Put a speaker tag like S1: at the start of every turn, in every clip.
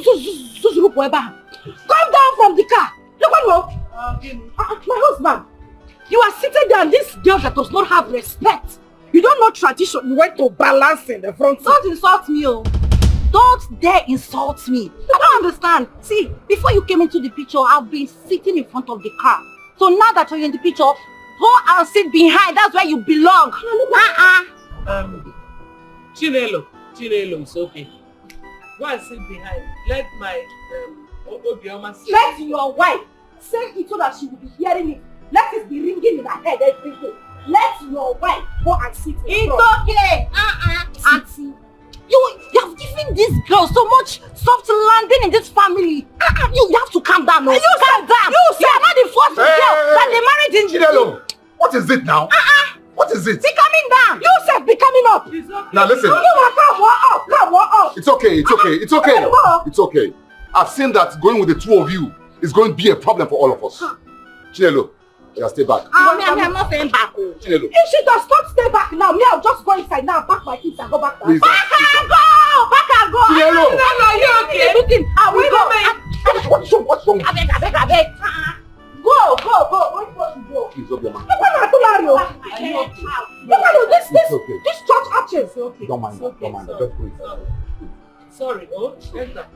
S1: Come down from the car. Look what my husband. You are seated there and this girl that does not have respect. You don't know tradition. You went to balance in the front seat. Don't insult me, oh. Don't dare insult me. I don't understand. See, before you came into the picture, I've been sitting in front of the car. So now that you're in the picture, go and sit behind. That's where you belong.
S2: Chinelo, it's okay. Go and sit behind. Let my obio sit.
S1: Let your wife say it so that she will be hearing it. Let it be ringing in her head every day. Let your wife go and sit in front. It's okay. Auntie. You have given this girl so much soft landing in this family. You have to calm down. You calm down. You are not the first girl that they married in.
S3: Chinelo, what is it now? What is it?
S1: Be coming down. You said be coming up.
S3: Okay. Now listen.
S1: Come up.
S3: It's okay. It's okay. I've seen that going with the two of you is going to be a problem for all of us. Chinelo, stay back.
S1: I'm not staying back.
S3: Chinelo.
S1: If she does not stay back now, I'll just go inside now, pack my kids and go back.
S3: Please,
S1: back and go.
S3: Chinelo.
S1: No, you okay? Looking. I will go.
S3: What's wrong?
S1: I beg. Go.
S3: Please, okay, man.
S1: This church arches.
S3: Okay. Don't mind. Just go inside.
S2: Sorry, enter.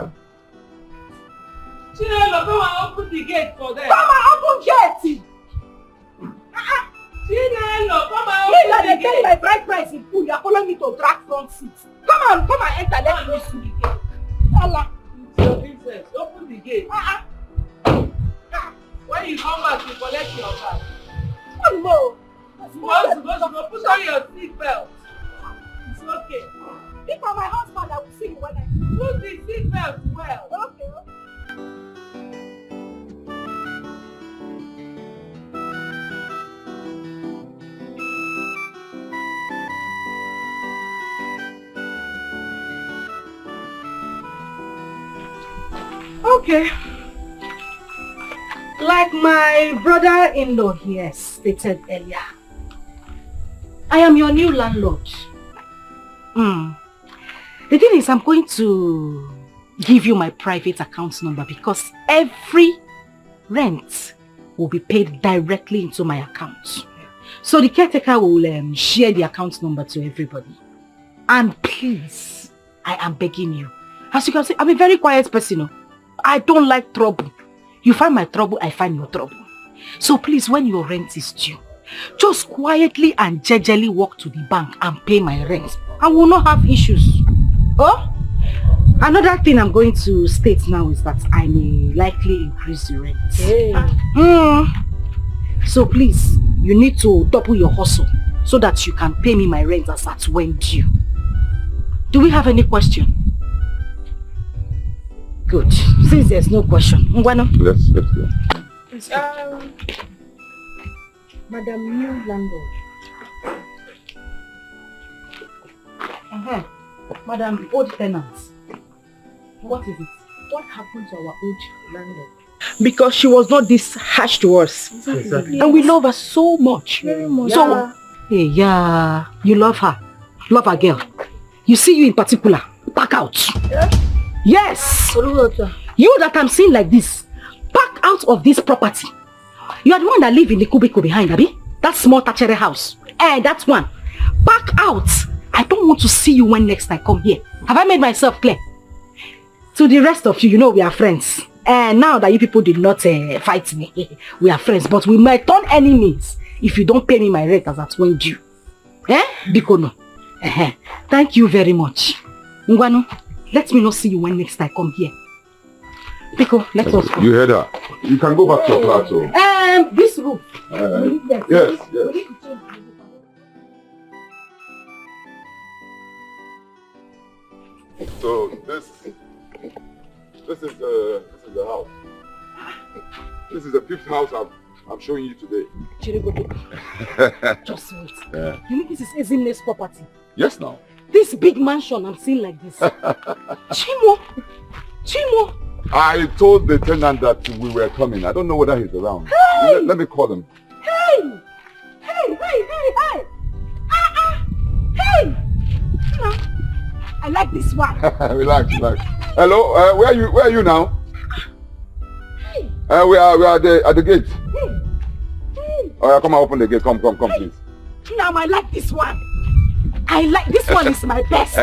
S2: Chinelo, come and open the gate for them.
S1: Come and open gate.
S2: Chinelo, come and open the gate.
S1: My bride price in full. You are following me to drag front seat. Come and enter. Let me see the gate. Allah.
S2: It's your business. Open the gate. When you come back, you collect your bag.
S1: One more.
S2: Go put on your seatbelt. It's okay.
S1: If I'm my husband, I will see you when I
S2: put the seatbelt well.
S1: Okay. Okay. Like my brother-in-law here stated earlier, I am your new landlord. The thing is, I'm going to give you my private account number because every rent will be paid directly into my account. So the caretaker will share the account number to everybody. And please, I am begging you. As you can see, I'm a very quiet person. I don't like trouble. You find my trouble, I find your trouble. So please, when your rent is due, just quietly and gingerly walk to the bank and pay my rent. I will not have issues. Oh? Another thing I'm going to state now is that I may likely increase the rent.
S2: Hey.
S1: So please, you need to double your hustle so that you can pay me my rent as at when due. Do we have any question? Good. Since there's no question.
S3: Let's go.
S1: Madam new landlord. Madam old tenants. What is it? What happened to our old landlord? Because she was not this harsh to us.
S3: Exactly.
S1: Yes. And we love her so much.
S2: Very much.
S1: So, yeah, you love her. Love her, girl. You see you in particular. Back out. Yeah? Yes. You that I'm seeing like this, back out of this property. You are the one that live in the cubicle behind, Abi? That small thatchere house. That one. Back out. I don't want to see you when next I come here. Have I made myself clear? To the rest of you, you know we are friends. And now that you people did not fight me, we are friends. But we might turn enemies if you don't pay me my rent as at when due. Bikono. Thank you very much. Ngwano, let me not see you when next I come here. Biko, let us go.
S3: You heard her. You can go back to your flat. So.
S1: This room.
S3: Yes. So this is the house. This is the fifth house I'm showing you today.
S1: Just wait. Yeah. You mean this is Ezinne's property?
S3: Yes, now.
S1: This big mansion I'm seeing like this. Chimo.
S3: I told the tenant that we were coming. I don't know whether he's around.
S1: Hey!
S3: Let me call him.
S1: Hey! Hey! I like this one.
S3: Relax. Hello, where are you now? We are at the gate. Oh, yeah, come and open the gate. Come, please.
S1: Now I like this one. This one is my best.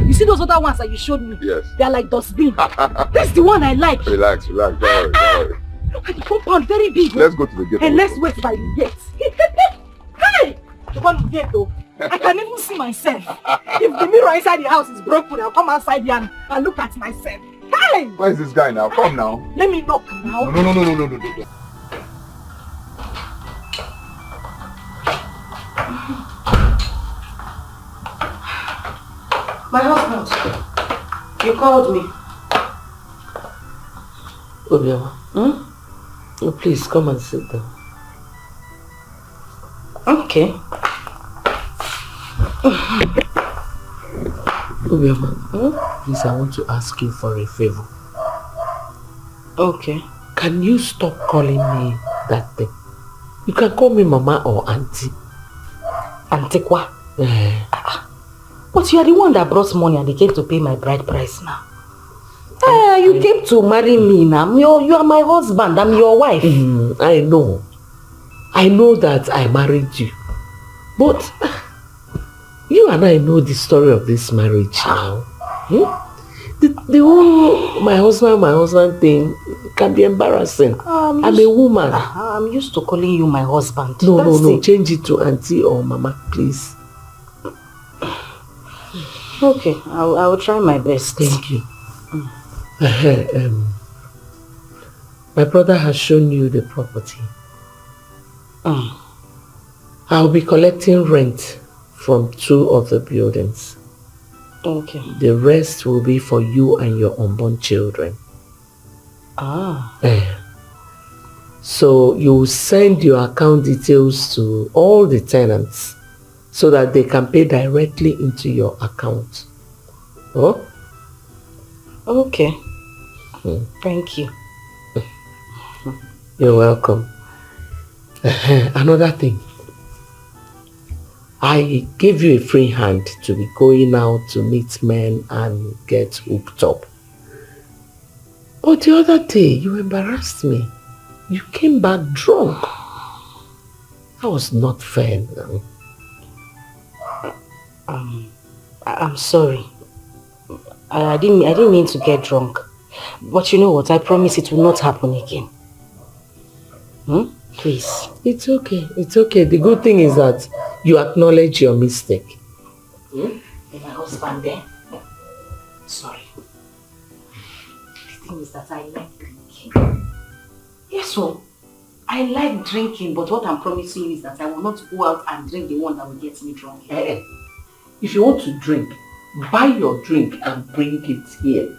S1: You see those other ones that you showed me?
S3: Yes.
S1: They are like dustbin. That's the one I like.
S3: Relax. Don't worry.
S1: Look at the compound, very big.
S3: Let's go to the gate.
S1: And let's wait by the gate. Hey! The one with the gate though. I can even see myself. If the mirror inside the house is broken, I'll come outside here and look at myself. Hey!
S3: Where is this guy now? Come now.
S1: Let me knock now.
S3: No.
S1: My husband, you called me.
S2: Obio, oh, please come and sit down.
S1: Okay.
S2: Obio, please, I want to ask you for a favor.
S1: Okay.
S2: Can you stop calling me that thing? You can call me Mama or Auntie.
S1: Auntie kwa? But you are the one that brought money and they came to pay my bride price now. You came to marry me now. You are my husband. I'm your wife.
S2: I know. I know that I married you. But you and I know the story of this marriage now. The whole my husband thing can be embarrassing. I'm a woman.
S1: I'm used to calling you my husband.
S2: No. Change it to Auntie or Mama, please.
S1: Okay, I will try my best.
S2: Thank you. My brother has shown you the property. I'll be collecting rent from 2 of the buildings.
S1: Okay.
S2: The rest will be for you and your unborn children. So you send your account details to all the tenants so that they can pay directly into your account. Oh?
S1: Okay. Thank you.
S2: You're welcome. Another thing. I gave you a free hand to be going out to meet men and get hooked up. But the other day, you embarrassed me. You came back drunk. That was not fair now.
S1: I'm sorry. I didn't mean to get drunk. But you know what? I promise it will not happen again. Please.
S2: It's okay. It's okay. The good thing is that you acknowledge your mistake.
S1: And my husband there. Sorry. The thing is that I like drinking. Yes, so I like drinking, but what I'm promising you is that I will not go out and drink the one that will get me drunk.
S2: If you want to drink, buy your drink and bring it here.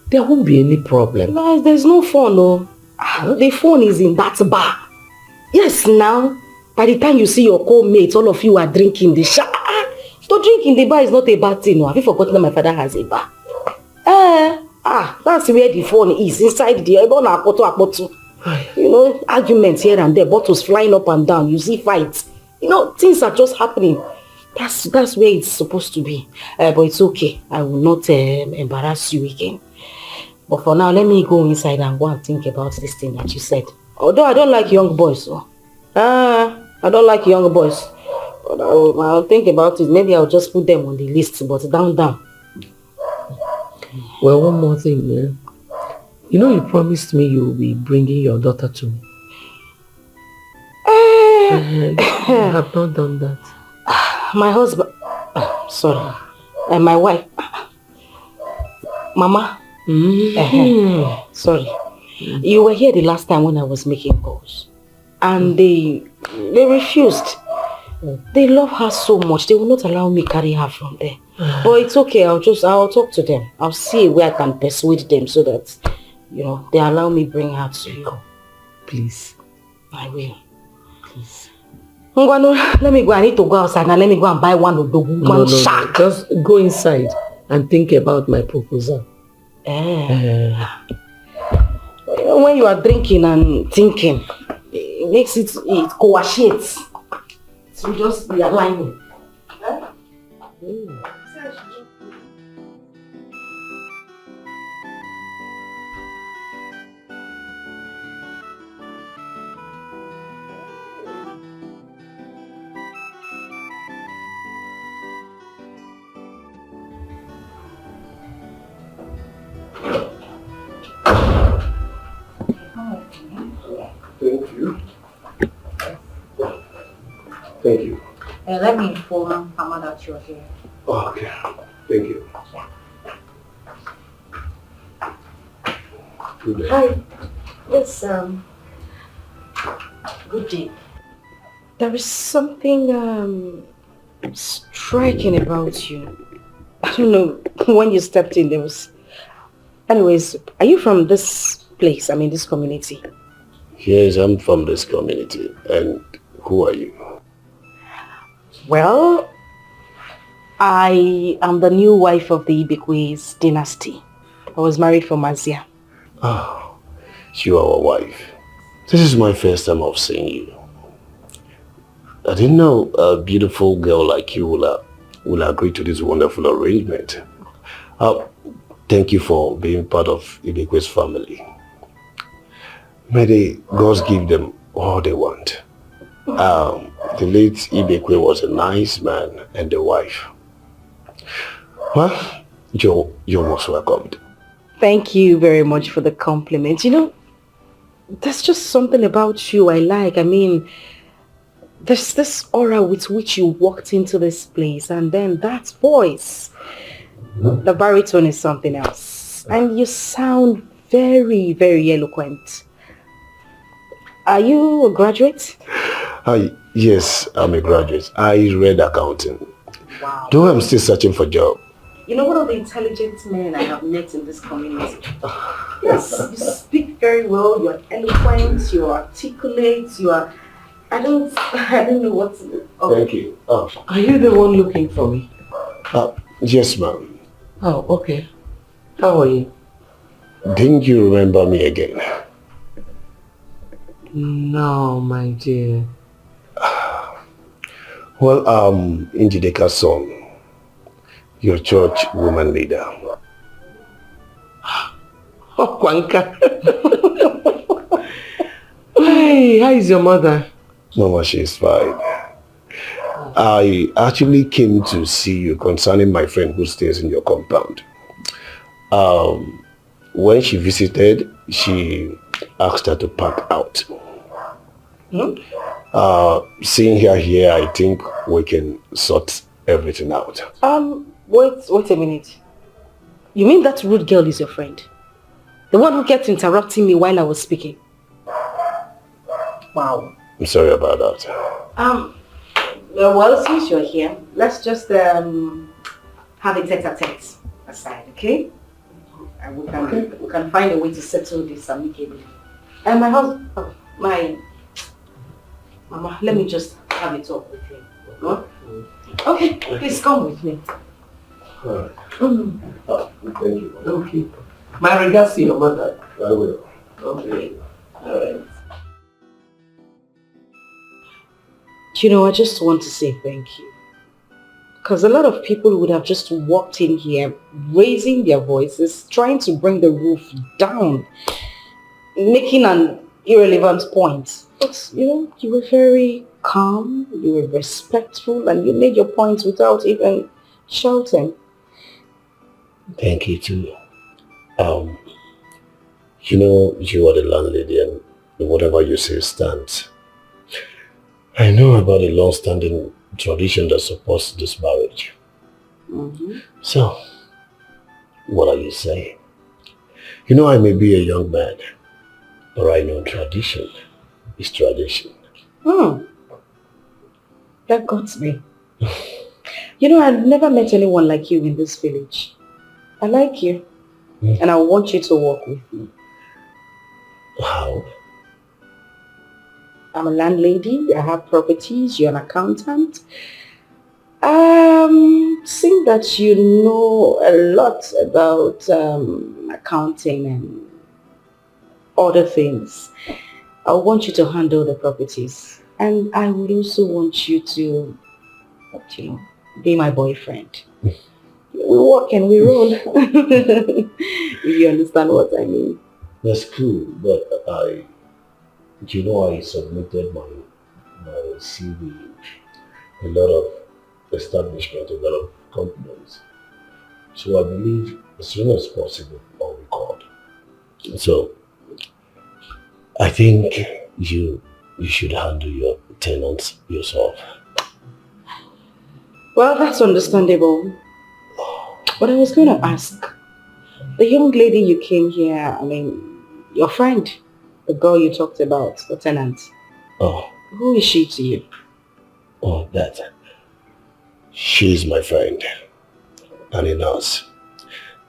S2: There won't be any problem.
S1: No, there's no phone, no. The phone is in that bar. Yes, now, by the time you see your co-mates, all of you are drinking the shower. So drinking the bar is not a bad thing. No. Have you forgotten that my father has a bar? That's where the phone is, inside the you know, arguments here and there, bottles flying up and down, you see fights. You know, things are just happening. That's where it's supposed to be. But it's okay. I will not embarrass you again. But for now, let me go inside and go and think about this thing that you said. Although I don't like young boys. So. I don't like young boys. But I'll think about it. Maybe I'll just put them on the list, but down.
S2: Well, one more thing. Yeah? You know you promised me you will be bringing your daughter to me. You have not done that.
S1: My husband... sorry. My wife... Mama... sorry. You were here the last time when I was making calls. And they refused. They love her so much. They will not allow me carry her from there. But it's okay. I'll talk to them. I'll see where I can persuade them so that, you know, they allow me bring her to you.
S2: Please.
S1: I will.
S2: Please.
S1: Let me go. I need to go outside and let me go and buy one shark.
S2: Just go inside and think about my proposal.
S1: When you are drinking and thinking, it makes it coagulates. So just be aligning. Let me inform Mama that you're here.
S4: Oh, okay. Thank you. Good day.
S1: Hi. Yes, good day. There is something striking about you. I don't know, when you stepped in there was... Anyways, are you from this place, this community?
S4: Yes, I'm from this community. And who are you?
S1: Well, I am the new wife of the Ibekwe's dynasty. I was married from Azia.
S4: Oh, you are our wife. This is my first time of seeing you. I didn't know a beautiful girl like you will agree to this wonderful arrangement. Thank you for being part of Ibekwe's family. May the gods give them all they want. The late Ibekwe was a nice man and a wife. Well, you're most welcomed.
S1: Thank you very much for the compliment. There's just something about you I like. There's this aura with which you walked into this place, and then that voice. The baritone is something else. And you sound very, very eloquent. Are you a graduate?
S4: Yes, I'm a graduate. I read accounting.
S1: Wow.
S4: Though I'm still searching for a job.
S1: One of the intelligent men I have met in this community. Yes, you speak very well, you're eloquent, you're articulate, you are... I don't know what to...
S4: Oh. Thank you. Oh.
S2: Are you the one looking for me?
S4: Yes, ma'am.
S2: Oh, okay. How are you?
S4: Didn't you remember me again?
S2: No, my dear.
S4: Well, Njideka's son, your church woman leader.
S2: Oh, Kwanka. Hey, how is your mother?
S4: Mama, she's fine. I actually came to see you concerning my friend who stays in your compound. When she visited, she asked her to pack out. Seeing her here, I think we can sort everything out.
S1: Wait a minute. You mean that rude girl is your friend? The one who kept interrupting me while I was speaking? Wow.
S4: I'm sorry about that.
S1: Well, since you're here, let's just have a tete-a-tete aside, okay? And we can find a way to settle this amicably. And my husband, Mama, let me just have a talk with him. Huh? Okay, please come with me.
S4: Alright. Thank you.
S2: Okay. My regards to your mother.
S4: I will.
S2: Okay. Alright.
S1: I just want to say thank you. Because a lot of people would have just walked in here, raising their voices, trying to bring the roof down, making an irrelevant point. But, you were very calm, you were respectful, and you made your points without even shouting.
S4: Thank you too. You are the landlady and whatever you say stands. I know about the long-standing tradition that supports this marriage. So, what are you saying? I may be a young man, but I know tradition is tradition.
S1: That got me. I've never met anyone like you in this village. I like you. And I want you to work with me.
S4: How?
S1: I'm a landlady, I have properties, you're an accountant. Seeing that you know a lot about accounting and other things, I want you to handle the properties. And I would also want you to, be my boyfriend. We walk and we roll. If you understand what I mean.
S4: That's cool, but I submitted my CV, a lot of establishment, a lot of companies. So I believe as soon as possible I'll be called. So I think you should handle your tenants yourself.
S1: Well, that's understandable. But I was going to ask, the young lady you came here, I mean, your friend, the girl you talked about, the tenant.
S4: Oh.
S1: Who is she to you?
S4: Oh, that. She's my friend. And a nurse.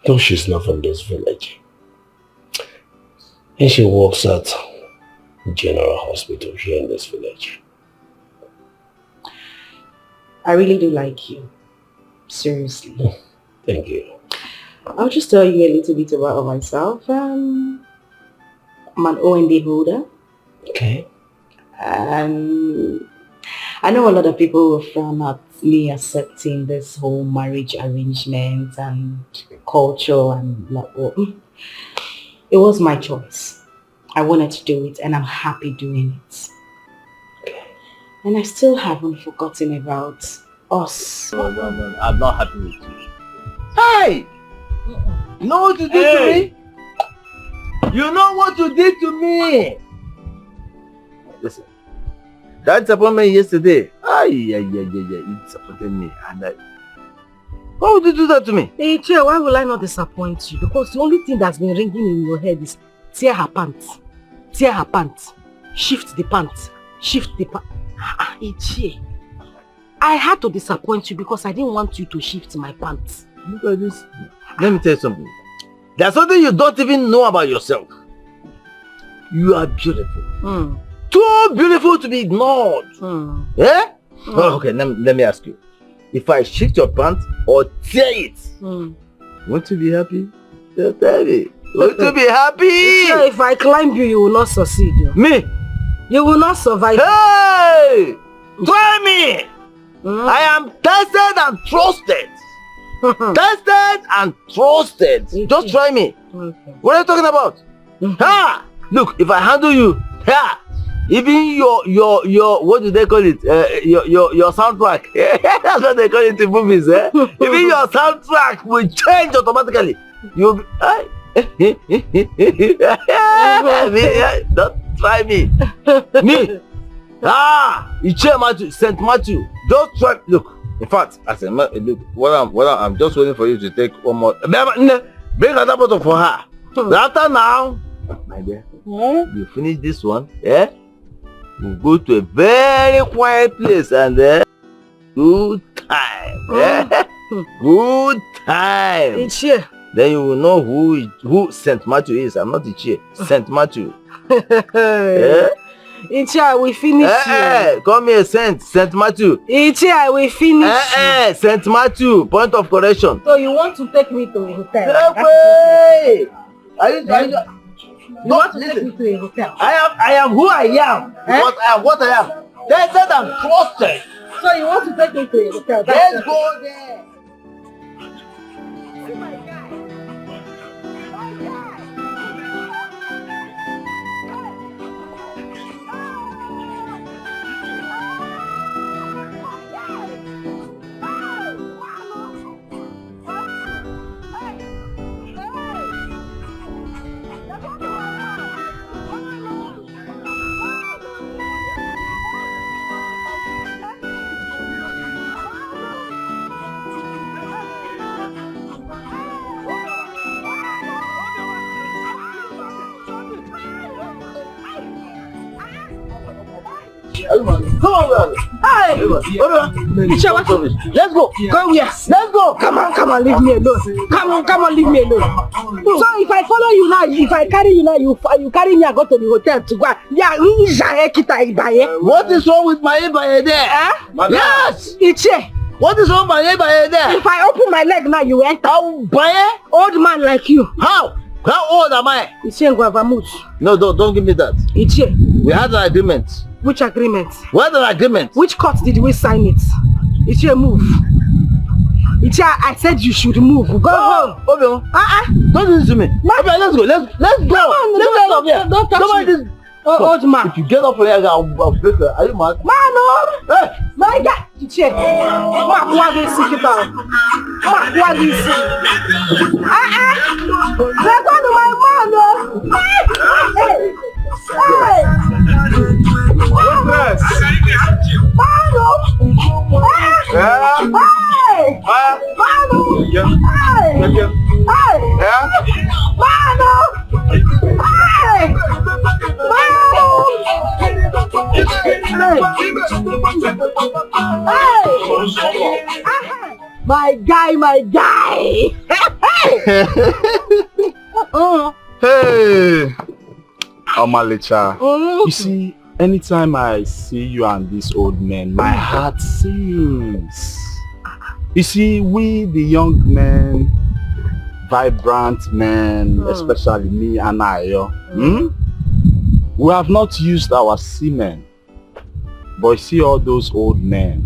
S4: Though she's not from this village. And she works at General Hospital here in this village.
S1: I really do like you. Seriously.
S4: Thank you.
S1: I'll just tell you a little bit about myself. I'm an OND holder.
S4: Okay.
S1: And I know a lot of people will frown at me accepting this whole marriage arrangement and culture and it was my choice. I wanted to do it and I'm happy doing it.
S4: Okay.
S1: And I still haven't forgotten about us.
S5: No. I'm not happy with you. Hey! You know what you did to me? You know what you did to me? Listen. That disappointment yesterday. It disappointed me. And why would you do that to me?
S1: Hey, Che, why will I not disappoint you? Because the only thing that's been ringing in your head is tear her pants. Tear her pants. Shift the pants. Shift the pants. Hey, Che, I had to disappoint you because I didn't want you to shift my pants.
S5: Look at this. Let me tell you something. There's something you don't even know about yourself. You are beautiful. Too beautiful to be ignored. Eh? Oh, okay, let me ask you. If I shift your pants or tear it, won't you be happy? Just tell me. Won't you be happy?
S1: Sure, if I climb you, you will not succeed.
S5: Me?
S1: You will not survive.
S5: Hey! Try me! I am tested and trusted. Tested and trusted. Just try me.
S1: Okay.
S5: What are you talking about? Ha! Look, if I handle you, ha! Even your what do they call it? Your soundtrack. That's what they call it in movies, eh? Even your soundtrack will change automatically. You'll be don't try me. Me. Iche Matthew, St. Matthew. Just try. Look, in fact, I said, look, I'm just waiting for you to take one more. Bring another bottle for her. After now, my dear, you finish this one, yeah? You go to a very quiet place and good time. Yeah? Good time.
S1: Ichie.
S5: Then you will know who St. Matthew is. I'm not Ichie. St. Matthew. Yeah?
S1: Ichie, I will finish you.
S5: Call me a St. Matthew.
S1: Ichie, I will finish you.
S5: St. Matthew. Point of correction.
S1: So you want to take me to a hotel?
S5: No way!
S1: You want to take me to a hotel?
S5: I am who I am. Because I am what I am. They said I'm trusted.
S1: So you want to take me to a hotel?
S5: Let's go there. Come on, man.
S1: Hey! Let's go. Go here. Let's go. Come on, leave me alone. Come on, leave me alone. So if I follow you now, if I carry you now, you carry me and go to the hotel to go. Yeah,
S5: what is wrong with my Ibaye there? Yes!
S1: Ichie.
S5: What is wrong with my Ibaye there?
S1: If I open my leg now, you enter.
S5: Ibaye?
S1: Old man like you.
S5: How? How old am I?
S1: Ichie Ngwavamut.
S5: No, don't give me that.
S1: Ichie.
S5: We had an agreement.
S1: Which agreement?
S5: We had an agreement.
S1: Which court did we sign it? Ichie, move. Ichie, I said you should move. Go home.
S5: Obio. Don't listen to me. Okay, let's go. Let's go. Let's get out of here.
S1: Don't touch me. Old man.
S5: If you get up from here, I'll break her. Are you mad?
S1: Man,
S5: Hey!
S1: my God. Ichie. What is it about? What is it? They're going to my man. Hey! Hey!
S5: Yes.
S1: Man, My guy.
S6: Hey, Omalicha. You see, anytime I see you and this old man, my heart sings. You see, we the young men, vibrant men, especially me and I, we have not used our semen. But you see all those old men,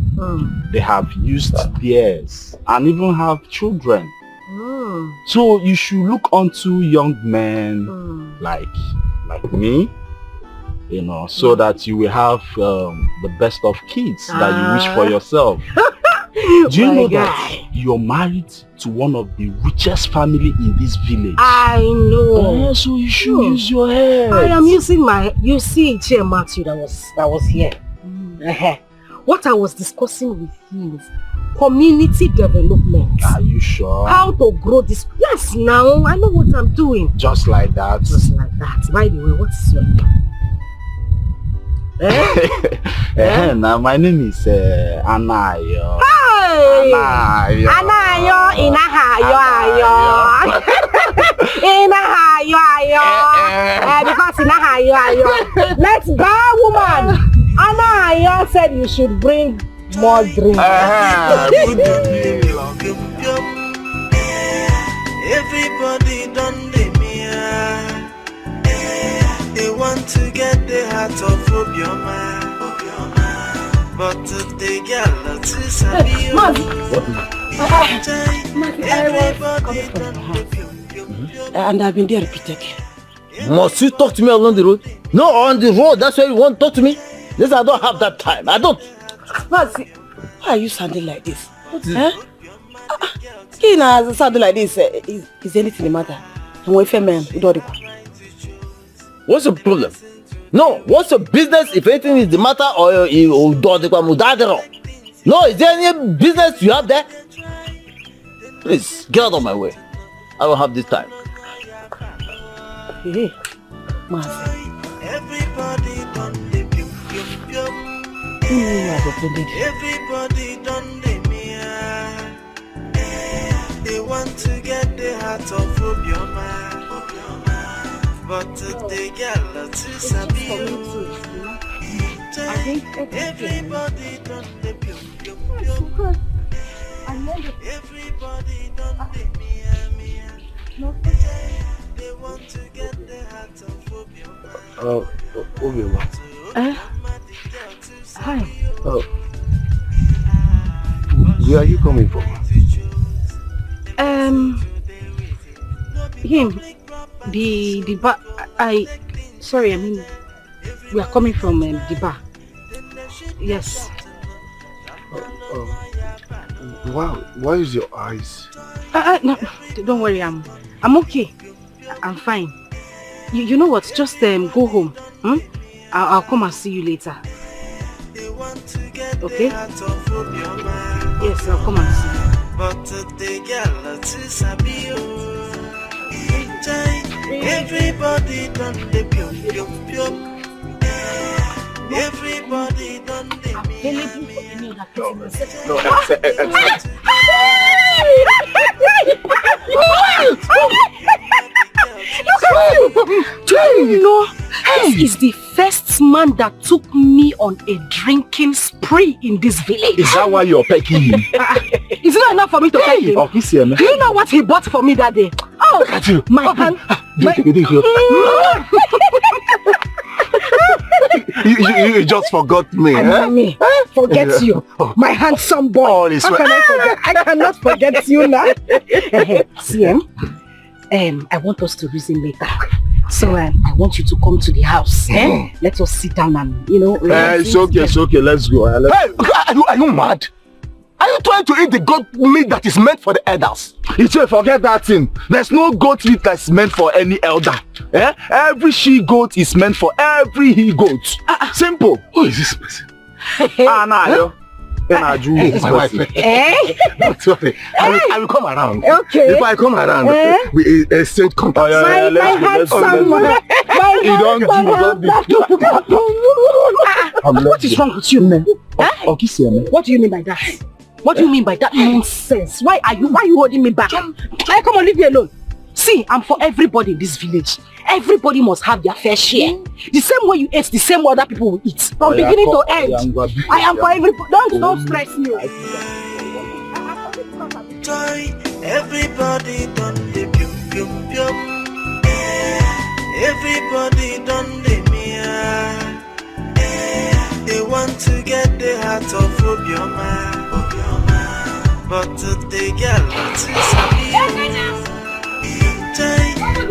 S6: they have used theirs and even have children. So you should look onto young men like me, so that you will have the best of kids that you wish for yourself. Do you know that you're married to one of the richest family in this village?
S1: I know.
S6: So you should use your head.
S1: I am using you see Chair Matthew that was here. What I was discussing with him is community development.
S6: Are you sure?
S1: How to grow this? Yes, now I know what I'm doing.
S6: Just like that?
S1: Just like that. By the way, what's your name?
S6: Now my name is Anayo.
S1: Hey!
S6: Anayo.
S1: Because let's go, woman. Anayo said you should bring more drinks.
S7: Everybody don't leave me. They want to get the heart of obio, but they get lots to sabi.
S1: And I've been there repeatedly.
S5: Must you talk to me along the road? No, on the road. That's why you want to talk to me. Listen, I don't have that time. I don't.
S1: Mazi, why are you sounding like this? Kina sounding like this. Is anything the matter?
S5: What's the problem? No, what's your business if anything is the matter or you do the No, is there any business you have there? Please, get out of my way. I don't have this time.
S1: Hey, Mazi.
S7: Everybody don't leave you. Everybody don't leave me. They want to get the heart of obio, but they get lots to sabi. Everybody don't leave you. Everybody don't leave me. They want to get the heart of obio.
S1: Hi.
S4: Where are you coming from?
S1: Him. The bar. Sorry, I mean, we are coming from the bar. Yes.
S4: Why is your eyes?
S1: No, don't worry. I'm okay. I'm fine. You know what? Just go home. I'll come and see you later. Okay? Yes, I'll come and see you.
S7: But they get lots to sabi. Everybody done the pium. Everybody done the
S1: This is the first man that took me on a drinking spree in this village.
S6: Is that why you're pecking him?
S1: Is it not enough for me to peck him?
S6: Oh, he's here, man.
S1: Do you know what he bought for me that day? Oh, look at you. My hand.
S6: You just forgot me,
S1: Me forget you. My handsome boy.
S6: Oh,
S1: How can I forget? I cannot forget you now. See, I want us to reason later. So I want you to come to the house. Let us sit down and,
S6: it's okay, let's go.
S8: Hey, are you mad? Are you trying to eat the goat meat that is meant for the elders?
S6: You say forget that thing. There's no goat meat that's meant for any elder. Every she-goat is meant for every he-goat. Simple.
S8: Who is this person?
S6: Anayo.
S8: Hey, my wife. Don't worry. I will come around.
S1: Okay.
S8: If I come around, we exchange contact.
S1: My handsome boy.
S6: What
S1: is wrong with you, man?
S6: What do
S1: you mean by that? What do you mean by that nonsense? Why are you holding me back? Come on, leave me alone. See, I'm for everybody in this village. Everybody must have their fair share. The same way you ate, the same way other people will eat. From beginning to end. I am for everybody. Don't stress me.
S7: Everybody done the pium pium pium. Everybody done the mia. They want to get the heart of Obioma. But they get lots of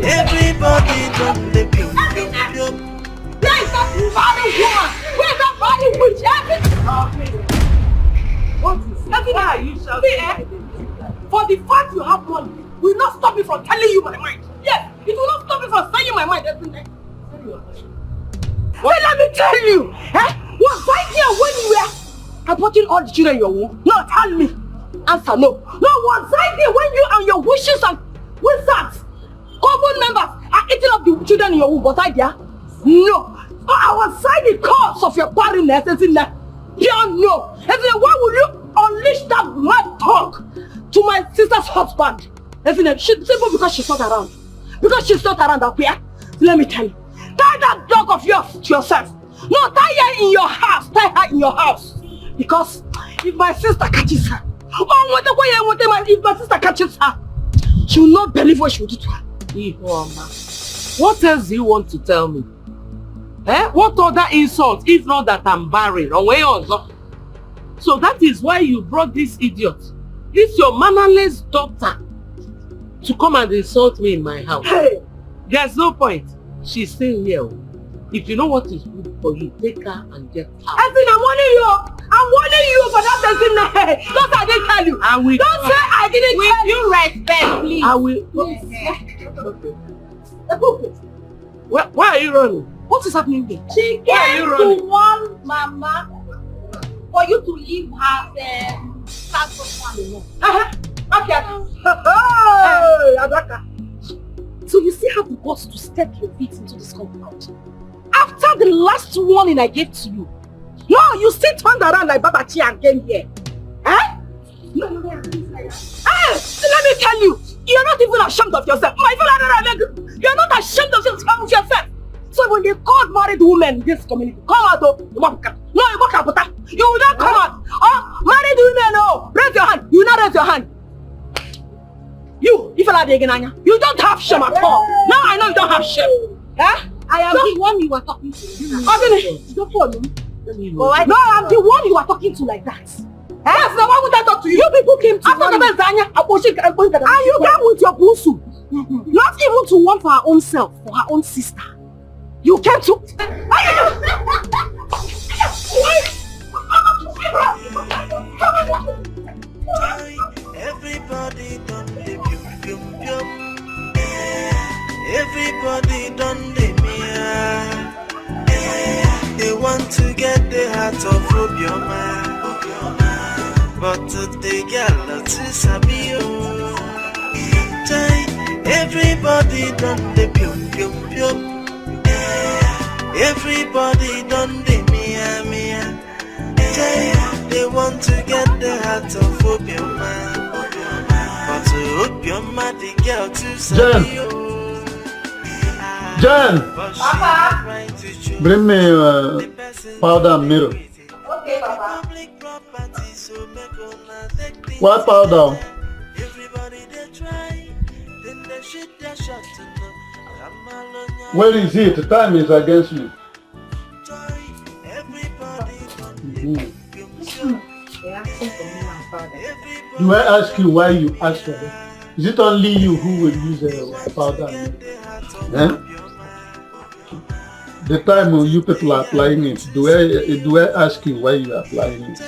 S7: everybody done the pium pium pium.
S1: Where's that body woman? Where's that body witch? What is that? You shall see, for the fact you have money will not stop me from telling you my mind. Yes, it will not stop me from saying my mind every night. Well, let me tell you, was I here when you were aborting all the children in your womb? No, tell me. Answer no. No, was I there when you and your wishes and wizards, common members, are eating up the children in your womb? Was I there? No. I was the cause of your barrenness, isn't that? Yeah, no. Isn't it? Why will you unleash that mad talk to my sister's husband? Isn't it? Simple because she's not around. Because she's not around up here. Let me tell you. Tie that dog of yours to yourself. No, tie her in your house. Tie her in your house. Because if my sister catches her, if my sister catches her, she will not believe what she will do to her.
S2: What else do you want to tell me? What other insult if not that I'm barren? So that is why you brought this idiot, this your mannerless daughter, to come and insult me in my house.
S1: Hey.
S2: There's no point. She's still here. If you know what is good for you, take her and get out.
S1: I'm warning you. I'm warning you for that person. Don't I didn't tell you. Don't say I didn't tell you.
S2: Respect, please. I will. Why are you running?
S1: What is happening here?
S9: She came to warn Mama for you to leave her
S1: Okay. So you see how the boss to step your feet into this compound? After the last warning I gave to you. No, you still turned around like Babachi and came here. No. Let me tell you, you're not even ashamed of yourself. My father, you're not ashamed of yourself. So when they call married women in this community, come out, no, you will not come out. Oh, married women, no, raise your hand. You will not raise your hand. You don't have shame at all. Now I know you don't have shame.
S9: I am the one you were talking to.
S1: No, I'm the one you are talking to like that. Yes, now why would I talk to you? You people came to after the Zanya, and you came with your busu. Not even to warn for her own self, for her own sister. You came to...
S7: Everybody done the pium pium pium. Everybody done the mia. They want to get the heart of Obioma. But they get lots of sabio. Everybody done the pium pium pium. Everybody done the mia mia. They want to get the heart of Obioma. But Obioma the girl to sabio.
S10: Jen! Papa! Bring me powder and mirror.
S9: Okay, Papa.
S10: What powder? Where is it? The time is against me. Do I ask you why you ask for it? Is it only you who will use powder and mirror? The time when you people are applying it, do I ask you why you are applying it?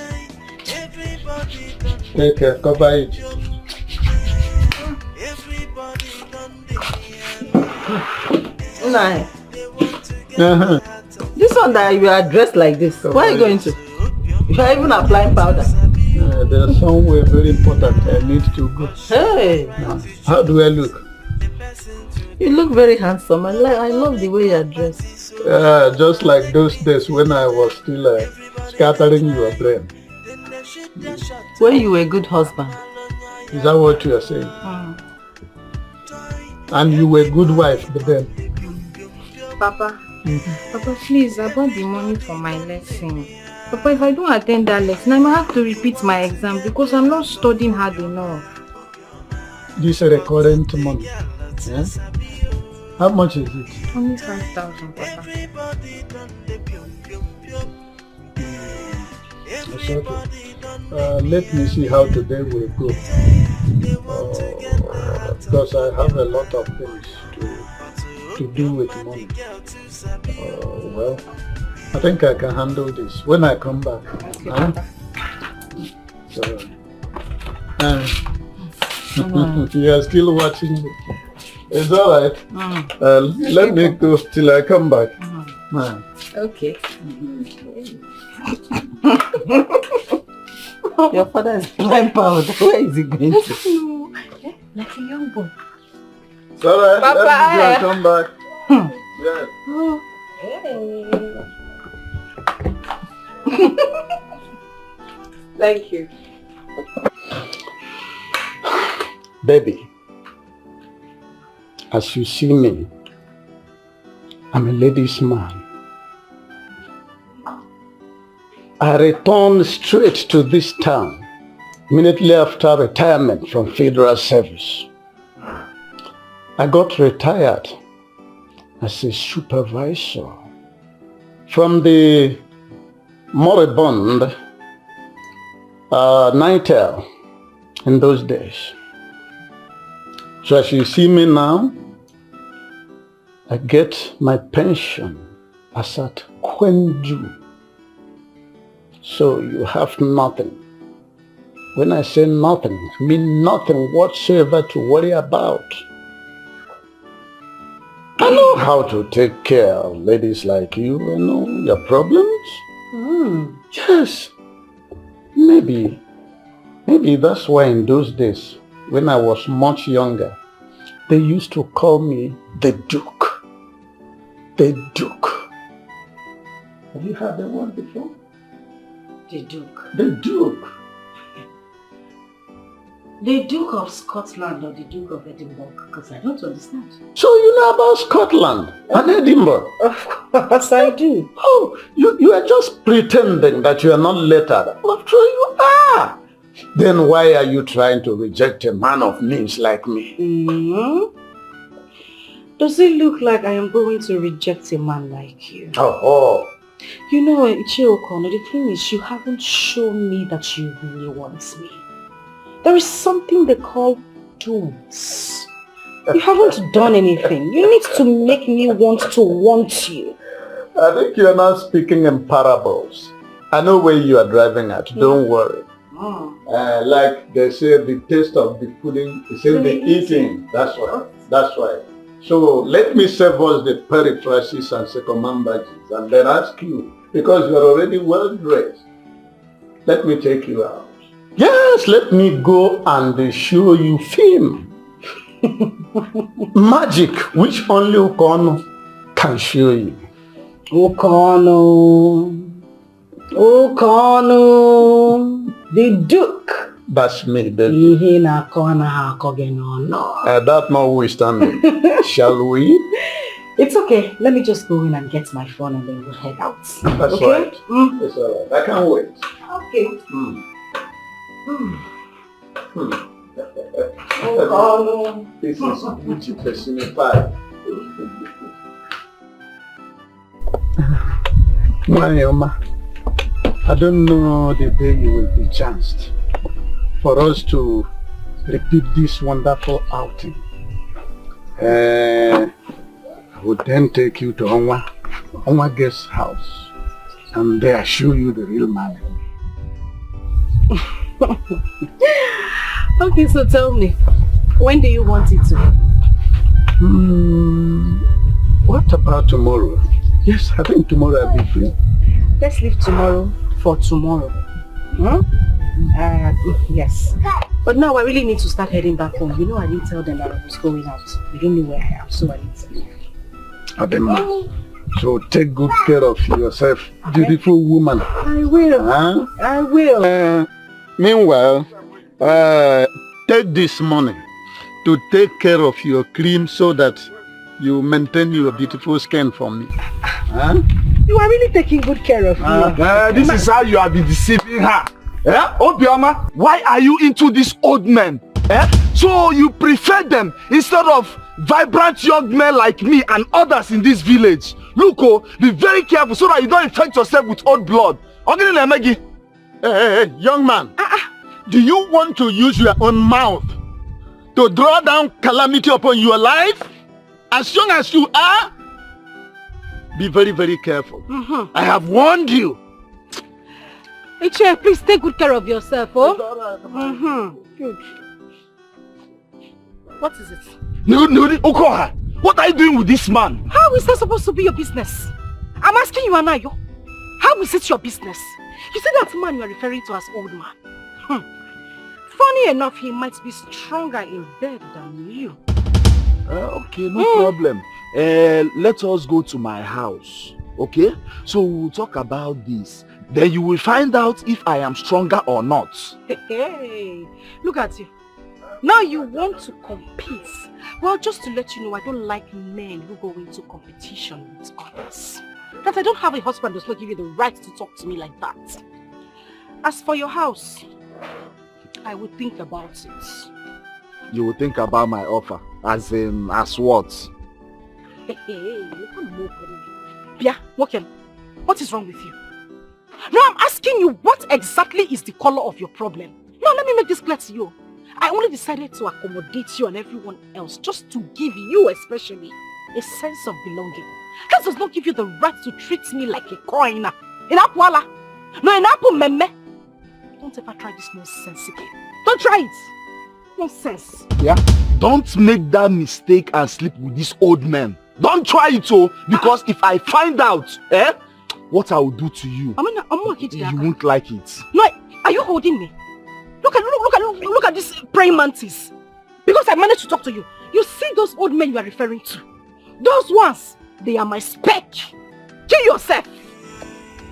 S10: Take care, cover it.
S2: Nah. This one that you are dressed like this, where are you going to? You are even applying powder.
S10: There's somewhere very important I need to go.
S2: Hey!
S10: How do I look?
S2: You look very handsome. I love the way you are dressed.
S10: Just like those days when I was still scattering your brain.
S1: When you were a good husband.
S10: Is that what you are saying? And you were a good wife, but then.
S11: Papa, Papa, please, I bought the money for my lesson. Papa, if I don't attend that lesson, I might have to repeat my exam because I'm not studying hard enough.
S10: This is recurrent money. Yeah? How much is it?
S11: Only 5,000, Papa.
S10: It's okay. Let me see how today will go. Because I have a lot of things to do with money. Well, I think I can handle this when I come back. So, you are still watching me. It's alright. Let me go till I come back.
S1: Okay. Your father is blind powder. Where is he going to?
S11: Like a young boy.
S10: It's alright.
S11: Papa,
S10: let me go and come back. Yeah.
S11: Oh.
S1: Thank you.
S10: Baby, as you see me, I'm a ladies' man. I returned straight to this town immediately after retirement from federal service. I got retired as a supervisor from the moribund Nitel in those days. So as you see me now, I get my pension as at Kwenju. So you have nothing. When I say nothing, I mean nothing whatsoever to worry about. I know how to take care of ladies like you. I know your problems. Yes. Maybe that's why in those days, when I was much younger, they used to call me the Duke. The Duke. Have you heard that word before?
S1: The Duke.
S10: The Duke.
S1: The Duke of Scotland or the Duke of Edinburgh? Because I don't understand.
S10: So you know about Scotland and Edinburgh?
S1: Of course I do.
S10: Oh, you are just pretending that you are not lettered. After all, you are. Then why are you trying to reject a man of means like me?
S1: Does it look like I am going to reject a man like you?
S10: Oh.
S1: You know, Ichiokono, the thing is, you haven't shown me that you really want me. There is something they call don'ts. You haven't done anything. You need to make me want you.
S10: I think you are not speaking in parables. I know where you are driving at. Don't worry. Like they say, the taste of the pudding is in the eating. That's why. That's why. So let me serve us the periphrases and second badges and then ask you, because you are already well dressed. Let me take you out. Yes, let me go and show you film. Magic, which only Okono can show you.
S1: Okono, the Duke.
S10: That's me, baby. That notwithstanding, shall we?
S1: It's okay. Let me just go in and get my phone and then we'll head out.
S10: That's
S1: okay?
S10: Right. It's all right. I can't wait.
S1: Okay.
S10: This is beauty personified. Marioma, I don't know the day you will be chanced for us to repeat this wonderful outing. I would then take you to Onwa guest house and there show you the real man.
S1: Okay, so tell me, when do you want it to be?
S10: What about tomorrow? Yes, I think tomorrow I'll be free.
S1: Let's leave tomorrow for tomorrow. Yes. But now I really need to start heading back home. You know, I didn't tell them that I was going out. They don't know where I am, so I need to leave.
S10: Adema, so take good care of yourself, beautiful woman.
S1: I will.
S10: Huh?
S1: I will.
S10: Meanwhile, take this money to take care of your cream so that you maintain your beautiful skin for me. Huh?
S1: You are really taking good care of me.
S6: This is how you have been deceiving her. Obioma, why are you into these old men? So you prefer them instead of vibrant young men like me and others in this village. Look, be very careful so that you don't infect yourself with old blood.
S10: Hey, young man. Do you want to use your own mouth to draw down calamity upon your life? As young as you are, be very, very careful. I have warned you.
S1: Ichie, please take good care of yourself, oh? Good. What is it?
S6: What are you doing with this man?
S1: How is that supposed to be your business? I'm asking you, Anayo. How is it your business? You see that man you are referring to as old man? Funny enough, he might be stronger in bed than you.
S6: Okay, no problem. Let us go to my house, okay? So we'll talk about this. Then you will find out if I am stronger or not.
S1: Hey, look at you. Now you want to compete. Well, just to let you know, I don't like men who go into competition with others. That I don't have a husband does not give you the right to talk to me like that. As for your house, I will think about it.
S6: You will think about my offer, as what?
S1: Hey, Bia, Woken, what is wrong with you? Now I'm asking you, what exactly is the color of your problem? Now let me make this clear to you. I only decided to accommodate you and everyone else just to give you especially a sense of belonging. That does not give you the right to treat me like a coin. In Apwala. No, in Apu Meme. Don't ever try this nonsense again. Don't try it. Nonsense.
S6: Yeah? Don't make that mistake and sleep with this old man. Don't try it, because if I find out, what I will do to you, you won't like it.
S1: No, are you holding me? Look at this praying mantis. Because I managed to talk to you. You see those old men you are referring to? Those ones, they are my spec. Kill yourself.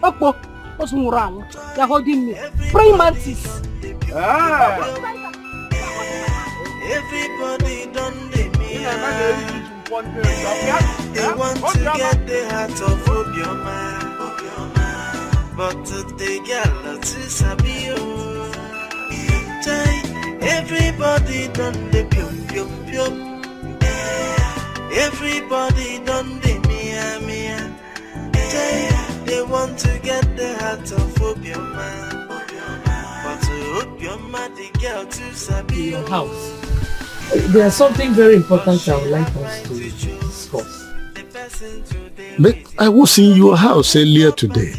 S1: Okpo, what's wrong? You're holding me. Praying mantis.
S7: Everybody done the me. They want to get the heart of Obioma. But they get lots of sabio. Everybody done the pium pium pium. Everybody done the mia mia. They want to get the heart of Obioma. But to Obioma, the girl to sabi
S2: your house. There's something very important I would like us to discuss.
S10: But I was in your house earlier today.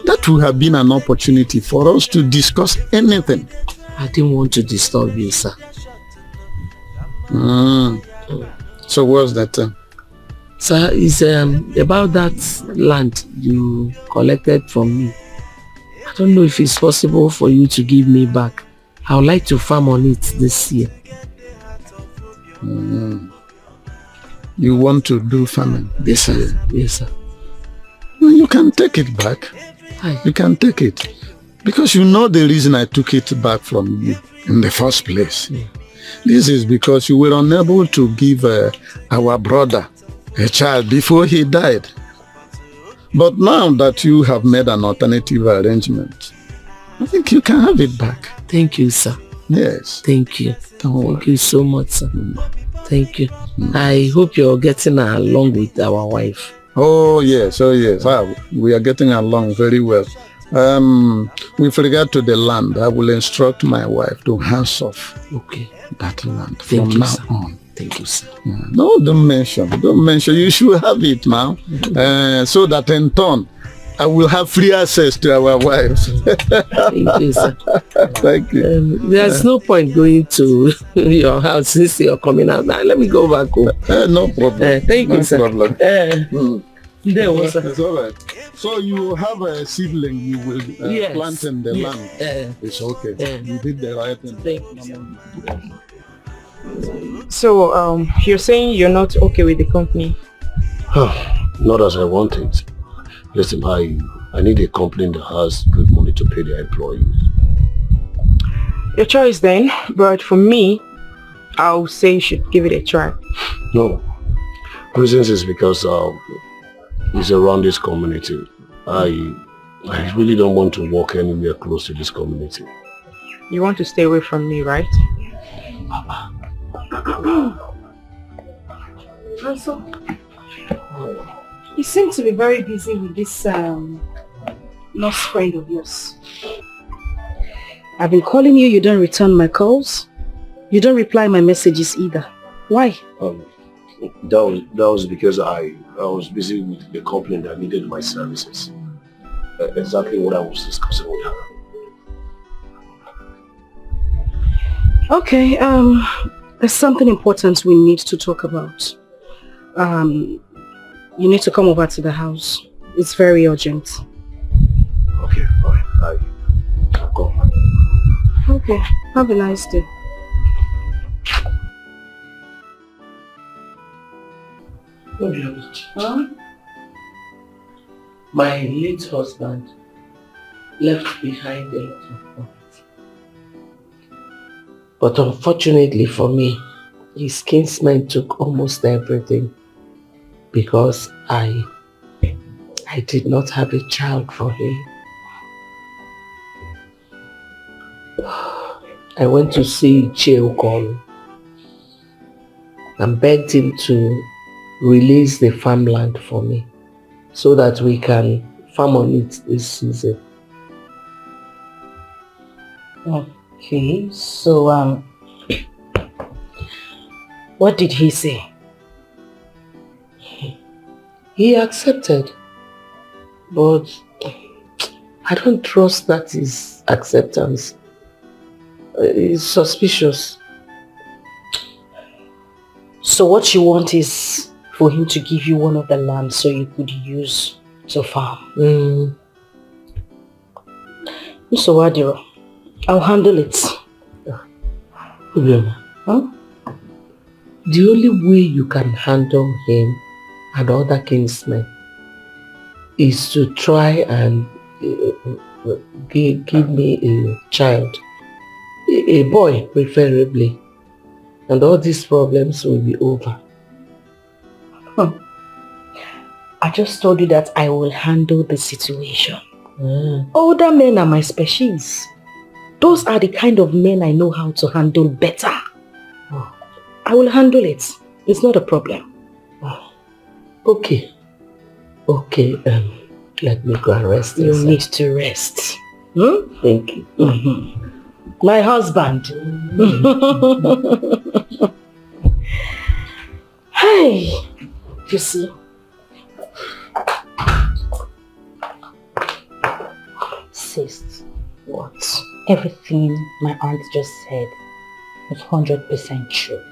S10: That would have been an opportunity for us to discuss anything.
S2: I didn't want to disturb you, sir.
S10: So what's that?
S2: Sir, it's about that land you collected from me. I don't know if it's possible for you to give me back. I would like to farm on it this year.
S10: You want to do farming?
S2: Yes, sir. Yes, sir.
S10: Well, you can take it back. You can take it. Because you know the reason I took it back from you in the first place. This is because you were unable to give our brother a child before he died. But now that you have made an alternative arrangement, I think you can have it back.
S2: Thank you, sir.
S10: Yes.
S2: Thank you. Thank you so much, sir. Thank you. I hope you're getting along with our wife.
S10: Oh, yes. We are getting along very well. With regard to the land, I will instruct my wife to hands off that land from now on.
S2: Thank you, sir.
S10: No, don't mention. You should have it now. So that in turn, I will have free access to our wives.
S2: Thank you, sir.
S10: Thank you.
S2: There's no point going to your house since you're coming out now. Let me go back home.
S10: No problem.
S2: Thank you, sir.
S10: Problem.
S2: There was
S10: It's all right. So you have a seedling you will plant in the land. It's okay. You did the right thing.
S11: So, you're saying you're not okay with the company?
S4: Not as I want it. Listen, I need a company that has good money to pay their employees.
S12: Your choice then, but for me, I'll say you should give it a try.
S4: No. Reasons is because it's around this community. I really don't want to walk anywhere close to this community.
S12: You want to stay away from me, right?
S1: Also, you seem to be very busy with this nurse friend of yours. I've been calling you, you don't return my calls. You don't reply my messages either. Why?
S4: That was because I was busy with the company that needed my services. Exactly what I was discussing with her.
S1: Okay, there's something important we need to talk about. You need to come over to the house. It's very urgent.
S4: Okay, fine. I'll go.
S1: Okay, have a nice day.
S2: Huh? My late husband left behind a lot of property. But unfortunately for me, his kinsmen took almost everything because I did not have a child for him. I went to see Cheokon and begged him to release the farmland for me so that we can farm on it this season.
S1: Okay, so what did he say?
S2: He accepted, but I don't trust that his acceptance. It's suspicious.
S1: So what you want is for him to give you one of the lands so you could use to farm. So Adiro, I'll handle it.
S2: Huh? The only way you can handle him and other kinsmen is to try and give me a child, a boy preferably, and all these problems will be over.
S1: I just told you that I will handle the situation. Older men are my species. Those are the kind of men I know how to handle better. I will handle it. It's not a problem.
S2: Okay. Okay, let me go and rest.
S1: You need to rest.
S2: Thank you.
S1: My husband. Hey, you see? Sis, what? Everything my aunt just said was 100% true.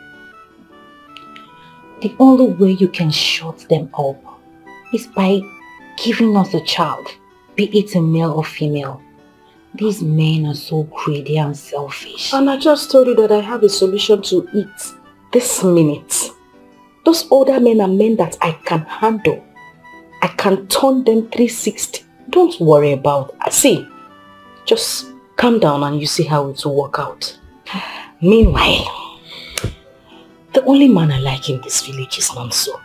S1: The only way you can shut them up is by giving us a child, be it a male or female. These men are so greedy and selfish. And I just told you that I have a solution to it this minute. Those older men are men that I can handle. I can turn them 360. Don't worry about it. See, just calm down and you see how it will work out. Meanwhile, the only man I like in this village is Nonso.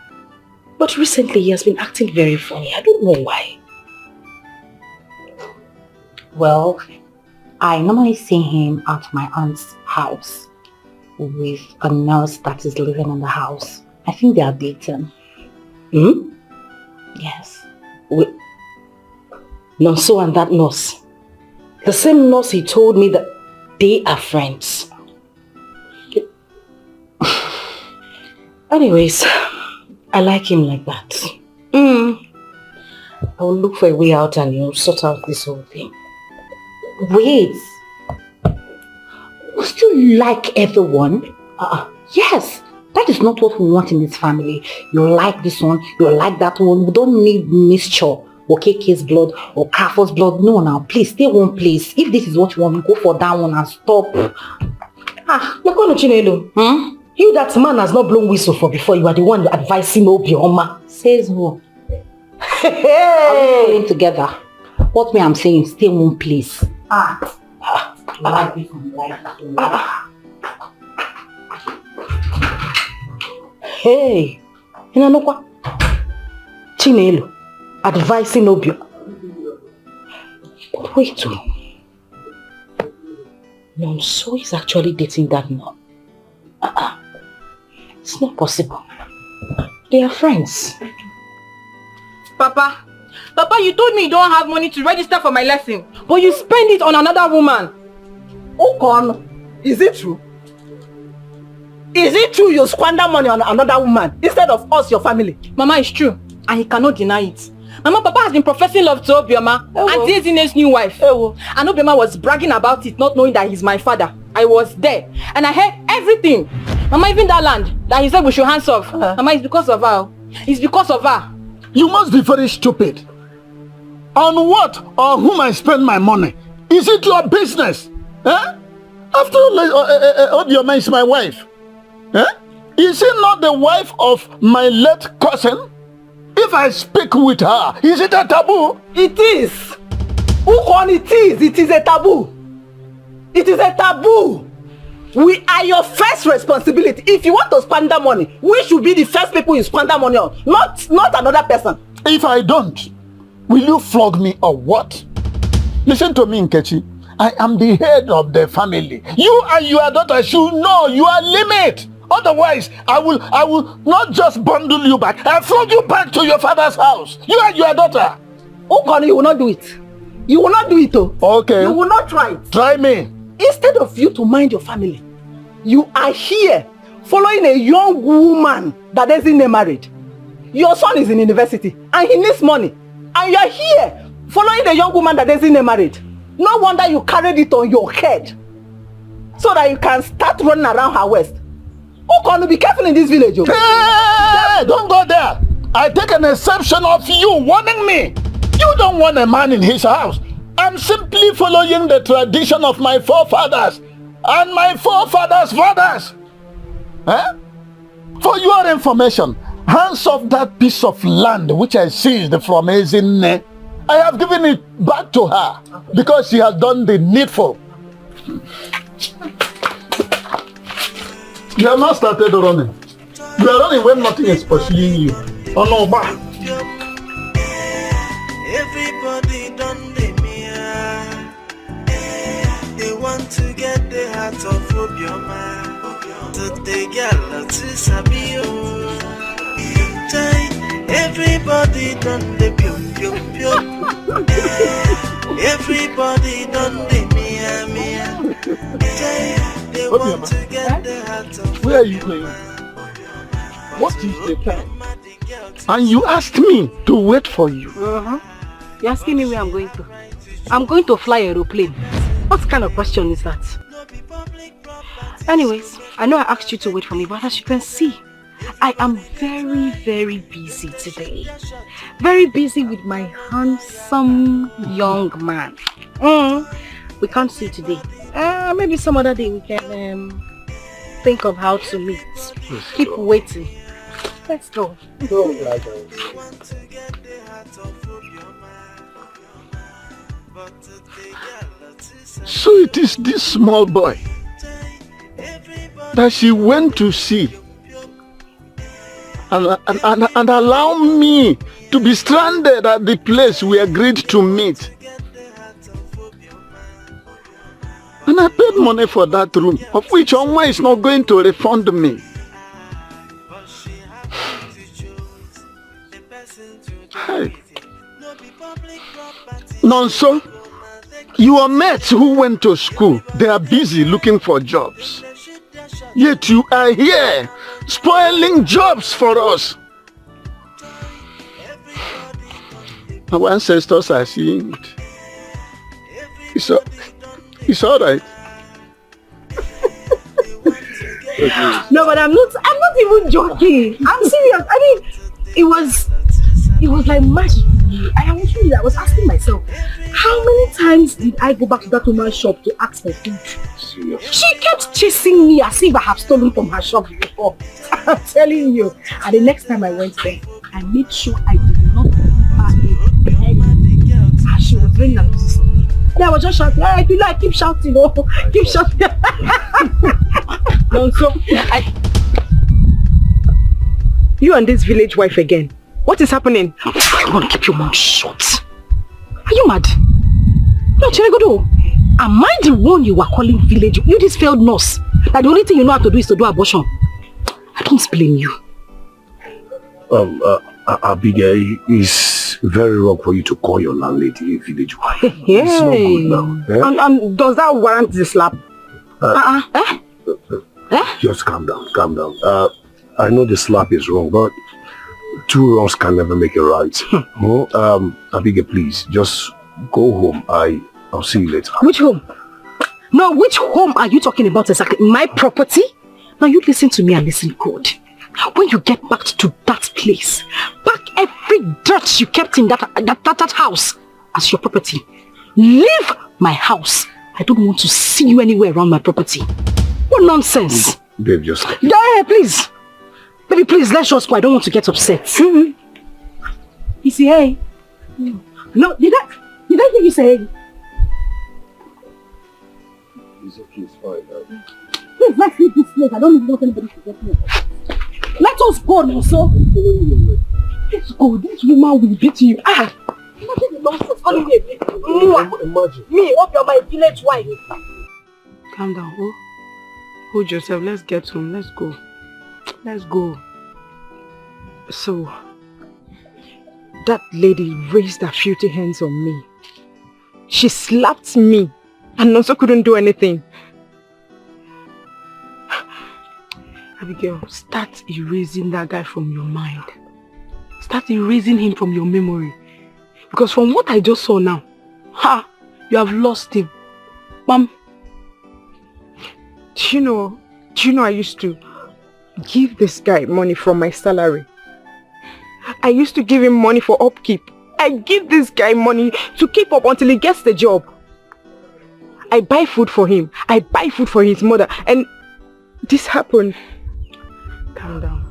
S1: But recently he has been acting very funny. I don't know why. Well, I normally see him at my aunt's house with a nurse that is living in the house. I think they are dating. Yes. Nonso and that nurse. The same nurse he told me that they are friends. Anyways, I like him like that. I will look for a way out and sort out this whole thing. Wait. Must you like everyone? Yes. That is not what we want in this family. You like this one, you like that one. We don't need mixture. Okeke's blood or Kafo's blood. No, now please stay one place. If this is what you want, go for that one and stop. Chinelo. You that man has not blown whistle for before. You are the one you advise him Obioma. Says who? Hey! Are we playing together? What me I'm saying, stay one place. Hey, Inanokwa. Chinelo advising Obio. But wait, Nonso is actually dating that man. It's not possible. They are friends.
S11: Papa, you told me you don't have money to register for my lesson, but you spend it on another woman.
S8: Okon, is it true? Is it true you squander money on another woman instead of us, your family?
S11: Mama, it's true, and he cannot deny it. Mama, Papa has been professing love to Obioma, Auntie Ezine's new wife. And Obioma was bragging about it, not knowing that he's my father. I was there, and I heard everything. Mama, even that land that he said we should hands off. Mama, it's because of her. It's because of her.
S10: You must be very stupid. On what or whom I spend my money? Is it your business? After all, Obioma is my wife. Is she not the wife of my late cousin? If I speak with her, is it a taboo?
S8: It is. Ukon, it is. It is a taboo. It is a taboo. We are your first responsibility. If you want to squander money, we should be the first people you squander money on, not another person.
S10: If I don't, will you flog me or what? Listen to me, Nkechi. I am the head of the family. You and your daughter should know your limit. Otherwise, I will not just bundle you back. I'll flog you back to your father's house. You and your daughter.
S8: Ukon, you will not do it. You will not do it, oh.
S10: Okay.
S8: You will not try it.
S10: Try me.
S8: Instead of you to mind your family, you are here following a young woman that isn't married. Your son is in university and he needs money. And you are here following the young woman that isn't married. No wonder you carried it on your head so that you can start running around her waist. Ukon, be careful in this village.
S10: Hey, don't go there. I take an exception of you warning me. You don't want a man in his house. I'm simply following the tradition of my forefathers and my forefathers' fathers. For your information, hands off that piece of land which I seized from Ezine. I have given it back to her because she has done the needful. You have not started running. You are running when nothing is pursuing you. Oh no, back.
S7: Everybody done the they want to get the heart of Obioma. To the girl to Sabio. Everybody done the pium pium pium. Everybody done the mia. They want to get the heart of
S10: Where are you going? What is the time? And you asked me to wait for you.
S1: You're asking me where I'm going to? I'm going to fly an aeroplane. What kind of question is that? Anyways, I know I asked you to wait for me, but as you can see, I am very, very busy today. Very busy with my handsome young man. We can't see today. Maybe some other day we can think of how to meet. Keep waiting. Let's go.
S10: So it is this small boy that she went to see and allow me to be stranded at the place we agreed to meet. And I paid money for that room, of which Onwa is not going to refund me. Hey. Nonso, your mates who went to school, they are busy looking for jobs. Yet you are here, spoiling jobs for us. Our ancestors are seeing it. It's all right.
S1: No, but I'm not even joking. I'm serious. I mean, it was like magic. I was asking myself, how many times did I go back to that woman's shop to ask for food? She kept chasing me as if I have stolen from her shop before. I'm telling you. And the next time I went there, I made sure I did not give her a penny. And she was very nervous of me. Yeah, I was just shouting. Hey, you like keep shouting, oh, keep shouting.
S12: No, so you and this village wife again. What is happening?
S1: I want to keep your mouth shut. Are you mad? No, Chinegodo. Am I the one you were calling village? You this failed nurse. That the only thing you know how to do is to do abortion. I don't blame you.
S4: Abigail, it's very wrong for you to call your landlady a village wife.
S12: Yeah.
S4: It's not good now.
S12: And does that warrant the slap?
S4: Just calm down, calm down. I know the slap is wrong, but two wrongs can never make a right. Abigail, please, just go home. I'll see you later.
S1: Which home? No, which home are you talking about exactly? My property? Now you listen to me and listen good. When you get back to that place, pack every dirt you kept in that house as your property. Leave my house. I don't want to see you anywhere around my property. What nonsense.
S4: Babe, just...
S1: Yeah, please. Baby, please, let's just go. I don't want to get upset. You see, hey. No, did I hear you say hey?
S4: It's okay, it's fine.
S1: Please, let's leave this place. I don't even want anybody to get me. Let us go now, so. Let's go. This woman will beat you. Imagine the nonsense calling me a bitch.
S4: Imagine.
S1: Me, hope you're my village wife.
S12: Calm down, oh. Hold yourself. Let's get home. Let's go. Let's go. So, that lady raised her filthy hands on me. She slapped me and also couldn't do anything. Abigail, start erasing that guy from your mind. Start erasing him from your memory. Because from what I just saw now, you have lost him. Mom, do you know I used to give this guy money from my salary. I used to give him money for upkeep. I give this guy money to keep up until he gets the job. I buy food for him. I buy food for his mother. And this happened. Calm down.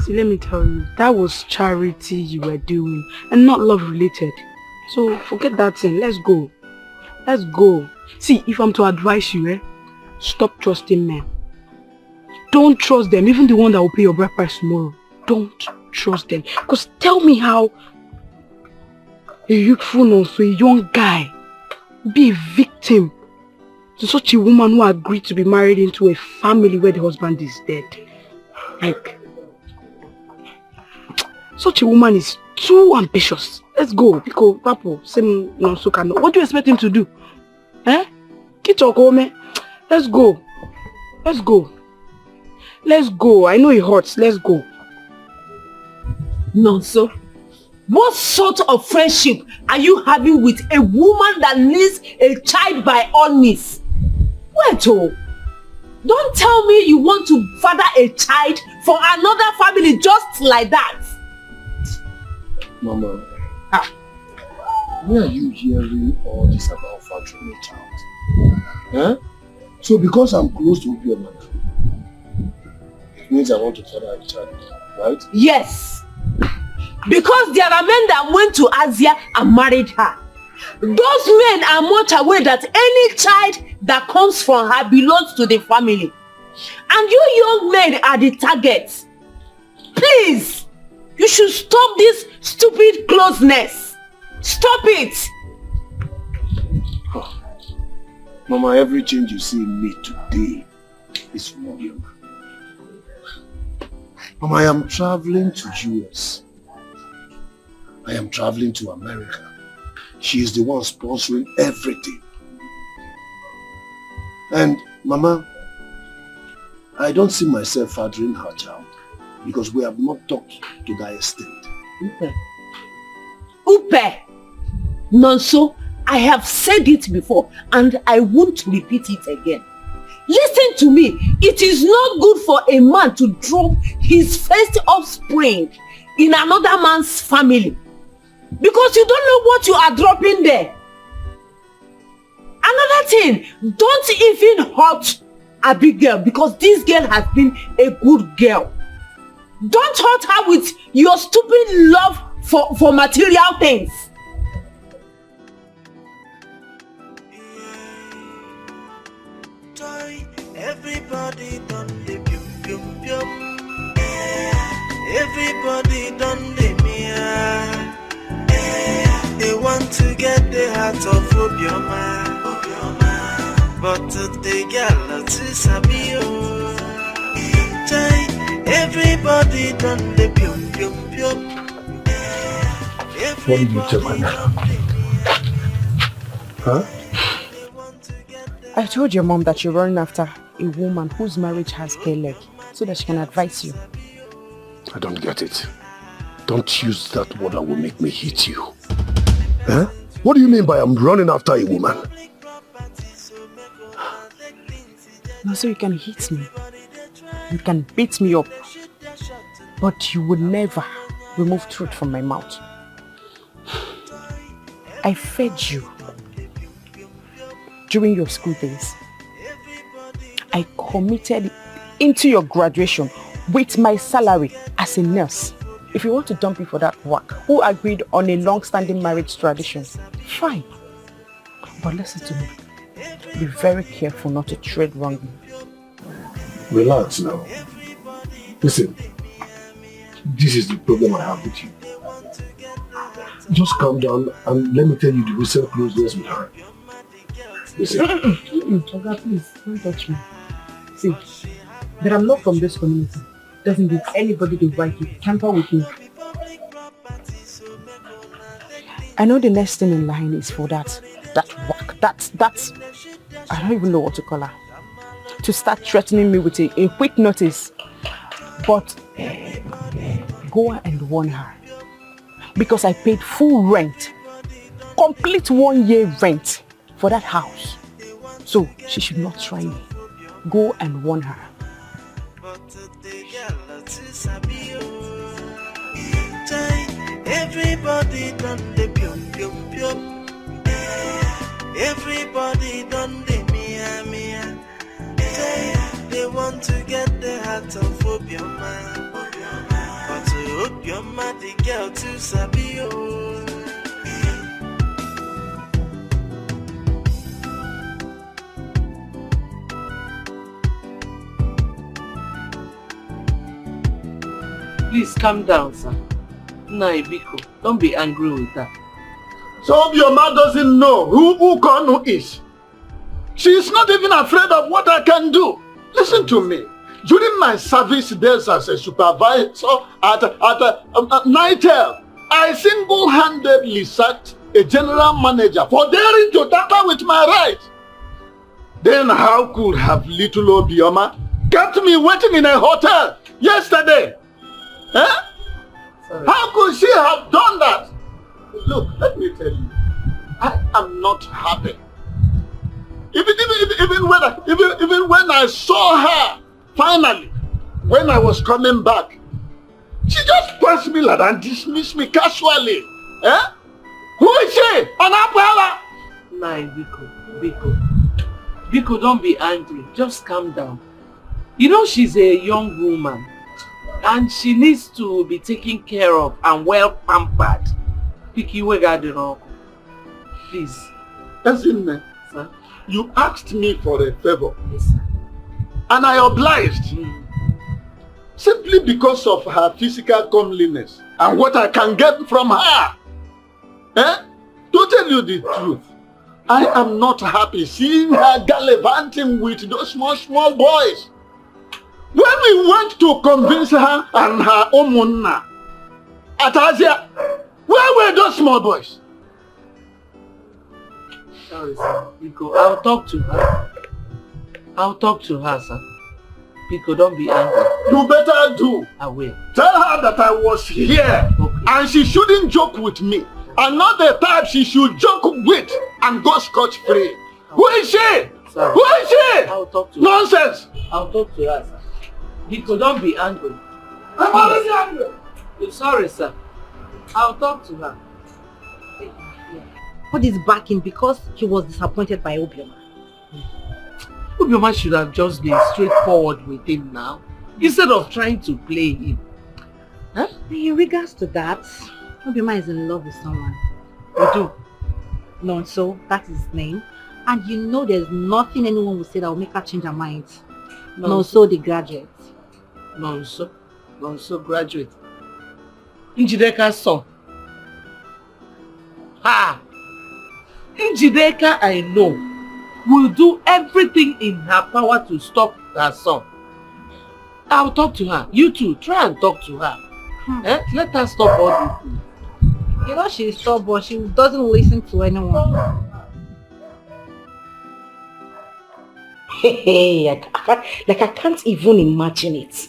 S12: See, let me tell you, that was charity you were doing and not love related. So forget that thing. Let's go. Let's go. See, if I'm to advise you, stop trusting men. Don't trust them, even the one that will pay your bride price tomorrow. Don't trust them. Because tell me how a youthful, so a young guy, be a victim to such a woman who agreed to be married into a family where the husband is dead. Like, such a woman is too ambitious. Let's go. Because Papo, same non-sukano. What do you expect him to do? Let's go. Let's go. Let's go. I know it hurts. Let's go.
S13: Nonso, what sort of friendship are you having with a woman that needs a child by all means? Wait, don't tell me you want to father a child for another family just like that.
S4: Mama, where are you hearing all this about fathering a child? So because I'm close to obio mother, it means I want to father a child, right?
S13: Yes. Because there are men that went to Asia and married her. Those men are much aware that any child that comes from her belongs to the family. And you young men are the targets. Please, you should stop this stupid closeness. Stop it.
S4: Mama, every change you see in me today is from obio. Mama, I am traveling to US. I am traveling to America. She is the one sponsoring everything. And Mama, I don't see myself fathering her child because we have not talked to that extent.
S13: Upe! Nonso, I have said it before and I won't repeat it again. Listen to me, it is not good for a man to drop his first offspring in another man's family. Because you don't know what you are dropping there. Another thing, don't even hurt Abigail because this girl has been a good girl. Don't hurt her with your stupid love for material things.
S7: Everybody done the pium pium pium. Everybody done the mia. They want to get the heart of Obioma. But they get lots of sabio. Everybody done the pium pium pium.
S4: What did you tell my mother? Huh?
S12: I told your mom that you're running after a woman whose marriage has gay leg so that she can advise you.
S4: I don't get it. Don't use that word that will make me hit you. Huh? What do you mean by I'm running after a woman?
S12: No, so you can hit me. You can beat me up. But you would never remove truth from my mouth. I fed you during your school days. I committed into your graduation with my salary as a nurse. If you want to dump me for that work, who agreed on a long-standing marriage tradition, fine. But listen to me. Be very careful not to tread wrongly.
S4: Relax now. Listen, this is the problem I have with you. Just calm down and let me tell you the recent closeness with her. Listen.
S12: Oga, please, don't touch me. See, that I'm not from this community doesn't give anybody the right to tamper with me. I know the next thing in line is for that work, that's, I don't even know what to call her, to start threatening me with a quick notice. But go and warn her, because I paid full rent, complete 1 year rent for that house. So she should not try me. Go and warn her.
S7: Everybody done the pium pium pium. Everybody done the mia mia. They want to get the heart of Obioma. But to Obioma, the girl to Sabio.
S2: Please calm down, sir. Naibiko, don't be angry with her.
S10: So your mother doesn't know who Konu is. She is not even afraid of what I can do. Listen to me. During my service days as a supervisor at Nitel, I single-handedly sacked a general manager for daring to tamper with my rights. Then how could have little Obioma kept me waiting in a hotel yesterday? Huh?
S2: Sorry.
S10: How could she have done that? Look, let me tell you, I am not happy. Even when I saw her, finally, when I was coming back, she just punched me like that and dismissed me casually. Eh? Who is she? An umbrella?
S2: Biko, don't be angry. Just calm down. You know she's a young woman and she needs to be taken care of and well pampered. Piki Wegadino. Please.
S10: Sir, you asked me for a favor.
S2: Yes, sir.
S10: And I obliged. Simply because of her physical comeliness and what I can get from her. Eh? To tell you the truth, I am not happy seeing her gallivanting with those small boys. When we went to convince her and her Omunna at Asia, where were those small boys?
S2: Sorry, sir. Biko, I'll talk to her, sir. Biko, don't be angry.
S10: You better do.
S2: I will.
S10: Tell her that I was here, okay, and she shouldn't joke with me. And not the type she should joke with and go scotch-free. Okay. Who is she?
S2: Sorry.
S10: Who is she?
S2: I'll talk to
S10: Nonsense.
S2: her. I'll talk to her, sir. Biko, don't be angry.
S10: I'm already angry.
S2: Sorry, sir. I'll talk to her.
S9: What is backing because he was disappointed by Obioma?
S2: Obioma should have just been straightforward with him now, instead of trying to play him.
S9: Huh? In regards to that, Obioma is in love with someone.
S2: You do?
S9: No, so that is his name. And you know there's nothing anyone will say that will make her change her mind. Nonso the graduate.
S2: Nonso graduate. Njideka's son. Ha! Njideka, I know, will do everything in her power to stop her son. I'll talk to her. You too, try and talk to her. Let her stop all this thing.
S9: You know she's stubborn, she doesn't listen to anyone.
S1: Hey, I can't even imagine it.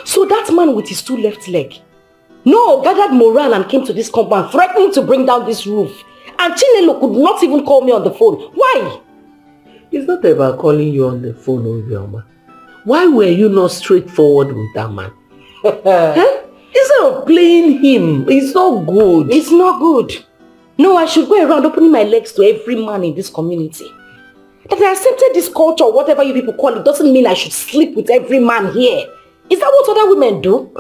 S1: So that man with his 2 left leg, gathered morale and came to this compound threatening to bring down this roof. And Chinelo could not even call me on the phone. Why?
S2: It's not about calling you on the phone, Obioma. Why were you not straightforward with that man? Instead of playing him, it's not good.
S1: It's not good. No, I should go around opening my legs to every man in this community. That I accepted this culture, whatever you people call it, doesn't mean I should sleep with every man here. Is that what other women do?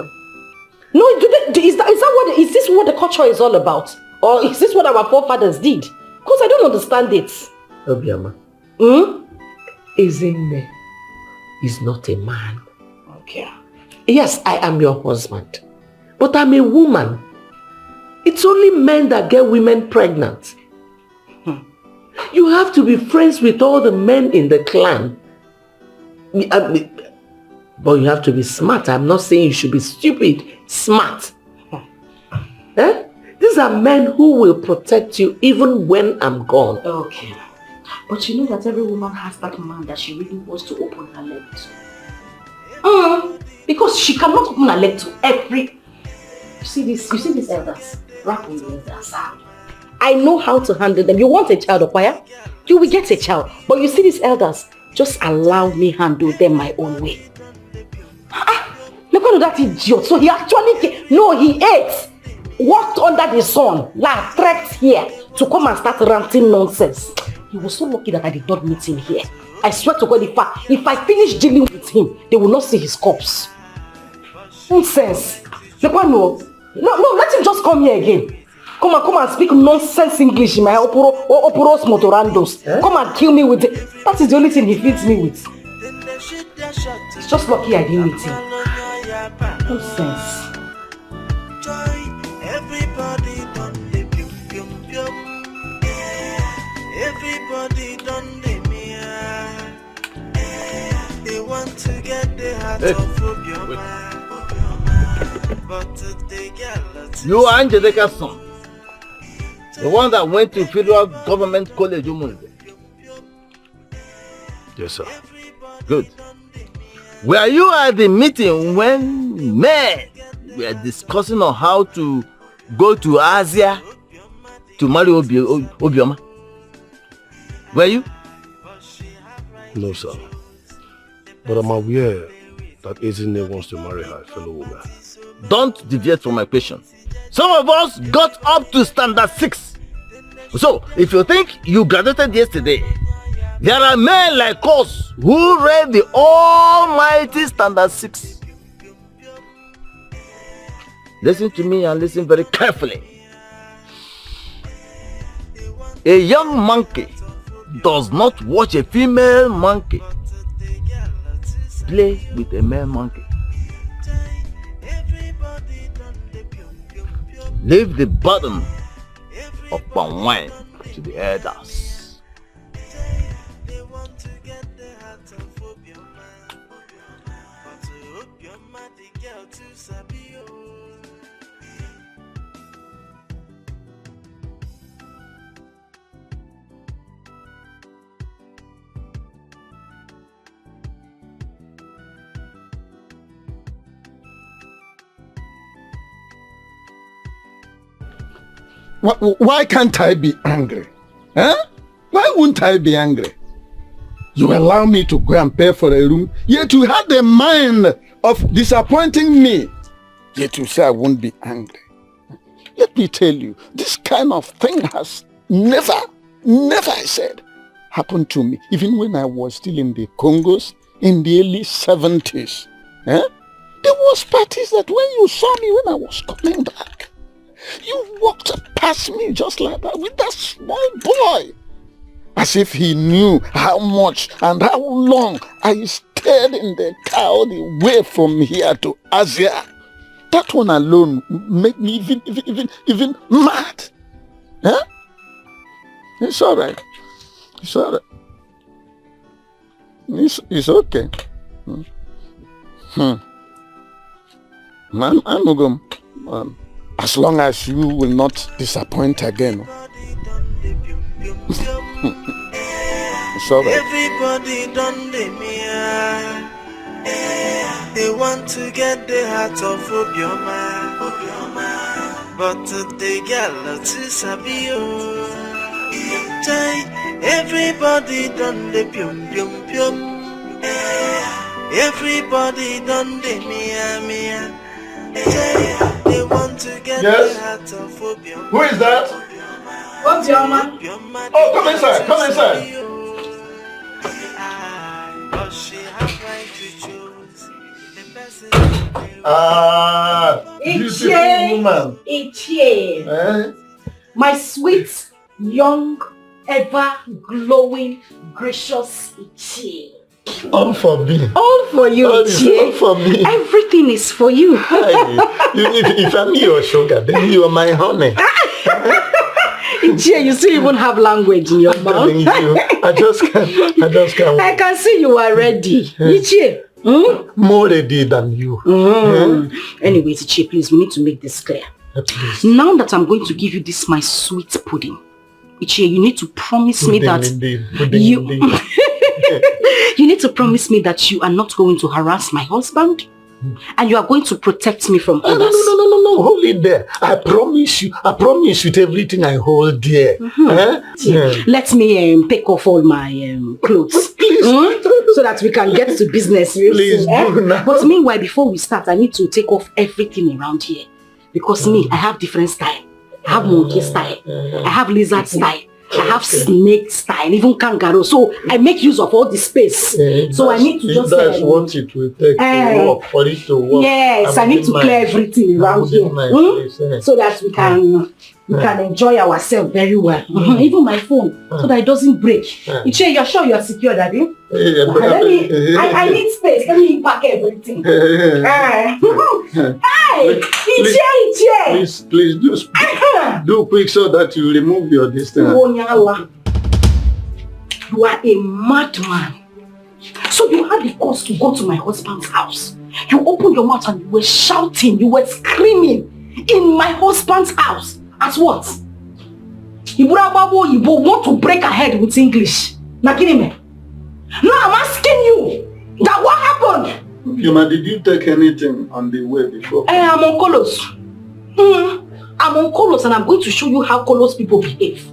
S1: No, is this what the culture is all about? Or is this what our forefathers did? Because I don't understand it.
S2: Obioma. Ezinne is not a man.
S1: Okay.
S2: Yes, I am your husband. But I'm a woman. It's only men that get women pregnant. You have to be friends with all the men in the clan. But you have to be smart. I'm not saying you should be stupid. Smart. These are men who will protect you even when I'm gone.
S1: Okay. But you know that every woman has that man that she really wants to open her leg to. Because she cannot open her leg to every... You see these elders? Rap on the elders. I know how to handle them. You want a child, Okwaya? You will get a child. But you see these elders? Just allow me handle them my own way. Look at that idiot. So he actually... No, he ate. Walked under the sun. Like trekked here to come and start ranting nonsense. He was so lucky that I did not meet him here. I swear to God, if I finish dealing with him, they will not see his corpse. Nonsense. No, let him just come here again. Come and speak nonsense English in my opuros motorandos. Come and kill me with it. That is the only thing he feeds me with. It's just lucky I didn't meet him. Nonsense.
S7: Everybody done the pium pium pium. Everybody done the mia. They want to get the heart of Obioma. But they get lots.
S5: You are Angelica's son. The one that went to Federal Government College,
S4: Yes, sir.
S5: Good. Were you at the meeting when men were discussing on how to go to Asia to marry Obioma? Were you?
S4: No, sir. But I'm aware that Ezinne wants to marry her fellow woman.
S5: Don't deviate from my question. Some of us got up to standard 6. So, if you think you graduated yesterday, there are men like us who read the almighty standard 6. Listen to me and listen very carefully. A young monkey does not watch a female monkey play with a male monkey. Leave the burden of palm wine to the elders.
S10: Why can't I be angry? Huh? Why wouldn't I be angry? You allow me to go and pay for a room, yet you had the mind of disappointing me. Yet you say I won't be angry. Let me tell you, this kind of thing has never, I said, happened to me. Even when I was still in the Congos in the early 70s. Huh? There was parties that when you saw me when I was coming back, you walked past me just like that with that small boy. As if he knew how much and how long I stayed head in the car all the way from here to Asia. That one alone make me even mad. Huh? It's all right. It's all right. It's okay. I'm as long as you will not disappoint again. It's all right.
S7: Everybody done the me. They want to get the heart of Obioma. But they get lots of sabio. Everybody done the pium pium pium. Everybody done the mia. They want to get the heart of Obioma.
S10: Who is that?
S9: Obioma.
S10: Oh, come inside. Come inside. Beautiful woman.
S1: Ichie. My sweet, young, ever glowing, gracious Ichie.
S10: All for me.
S1: All for you, Ichie.
S10: All for me.
S1: Everything is for you.
S10: If I'm your sugar, then you are my honey.
S1: Ichie, you still even have language in your mouth.
S10: I just can't.
S1: I can see you are ready. Ichie.
S10: More ready than you.
S1: Anyways, Ichie, please, we need to make this clear. Now that I'm going to give you this, my sweet pudding, Ichie, you need to promise me that you need to promise me that you are not going to harass my husband and you are going to protect me from others.
S10: No, hold it there. I promise you with everything I hold dear.
S1: Let me take off all my clothes. Please. So that we can get to business.
S10: Please do now.
S1: But meanwhile, before we start, I need to take off everything around here. Because me, I have different style. I have monkey style. I have lizard style. I have snake style, even kangaroo. So I make use of all the space. So I need to just...
S10: That's what it will take to work, for it to work.
S1: Yes, I need to clear everything around here. So that we can enjoy ourselves very well. Even my phone, so that it doesn't break. Ichie, you're sure you're secure, Daddy? I need space. Let me pack everything. Hey, Ichie!
S10: Please do quick so that you remove your distance.
S1: You are a madman. So you had the cause to go to my husband's house. You opened your mouth and you were shouting, you were screaming in my husband's house. As what? You want to break ahead with English. Now, I'm asking you that what happened?
S10: Yuma, did you take anything on the way before?
S1: I'm on Kolos. I'm on Kolos and I'm going to show you how Kolos people behave.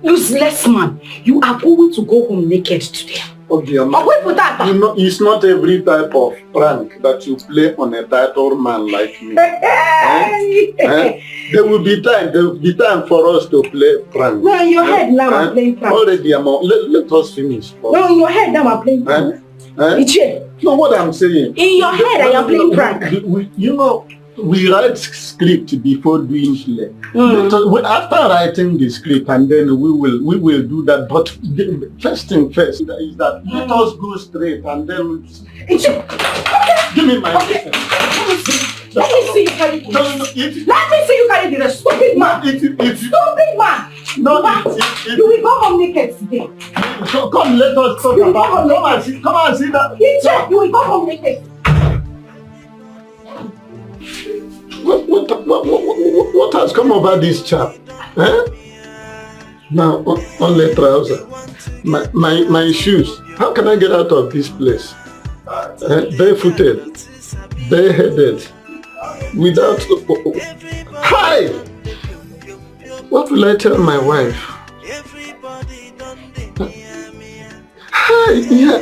S1: Useless man, you are going to go home naked today.
S10: Okay,
S1: wait for that.
S10: It's not every type of prank that you play on a titled man like me. There will be time for us to play prank.
S1: No, in your head now I'm playing prank.
S10: Already, let us finish.
S1: No, in your head now I'm playing prank.
S10: No, what I'm saying.
S1: In your head I am playing prank.
S10: We write script before doing play. After writing the script, and then we will do that. But the first thing first is that let us go straight and then give me my listen.
S1: Let me see you carry this. Let me see you carry this, stupid man. Stupid man. You will go home naked today.
S10: Come, let us talk about it. Come and see that.
S1: You will go home naked.
S10: What has come over this chap? Now, only trouser. My shoes. How can I get out of this place? Barefooted, bareheaded, without... Hi! What will I tell my wife? Hi,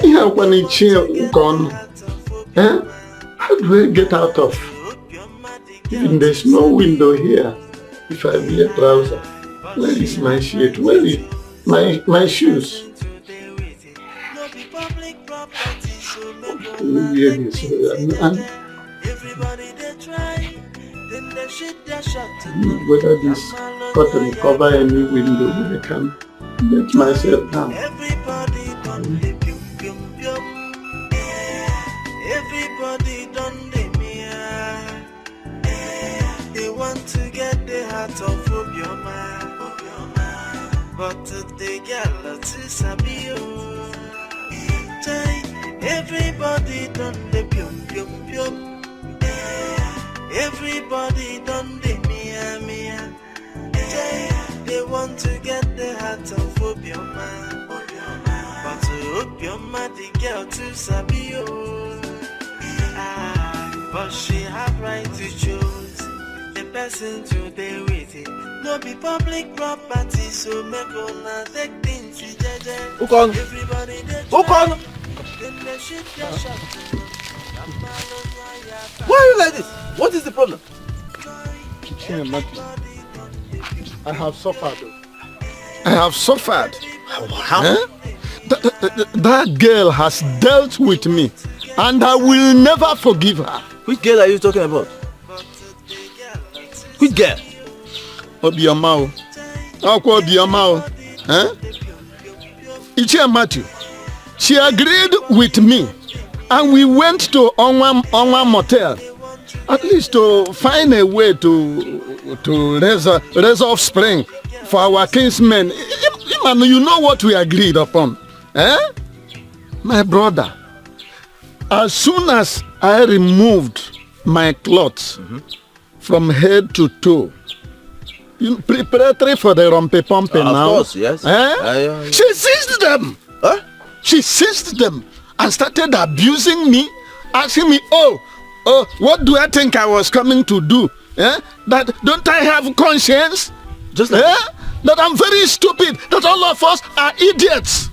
S10: here when it's gone. How do I get out of... Even there's no window here. If I wear trousers, where is my shirt? Where is my shoes? Whether this cotton cover any window, I can let myself down.
S7: heart of Obioma. But the girl is a bio. Everybody done the pium pium pium. Everybody done the mia mia. They want to get the heart of Obioma. But to Obioma, the girl to Sabio. But she have right to choose the person to stay with it. No be public property, so make una take things jeje. Everybody
S5: Ukon. Why are you like this? What is the problem?
S10: I have suffered. I have suffered.
S5: How?
S10: Huh? That girl has dealt with me, and I will never forgive her.
S5: Which girl are you talking about? Which girl?
S10: Obioma. Uncle Obioma. Huh? Ichie Matthew. She agreed with me, and we went to Onwa Motel, at least to find a way to raise offspring for our kinsmen. You know what we agreed upon, eh? My brother, as soon as I removed my clothes from head to toe, preparatory for the rompe-pompe now.
S5: Of course, yes.
S10: Eh? She seized them.
S5: Huh?
S10: She seized them and started abusing me, asking me, what do I think I was coming to do? Eh? That don't I have conscience?
S5: Just like
S10: that I'm very stupid, that all of us are idiots.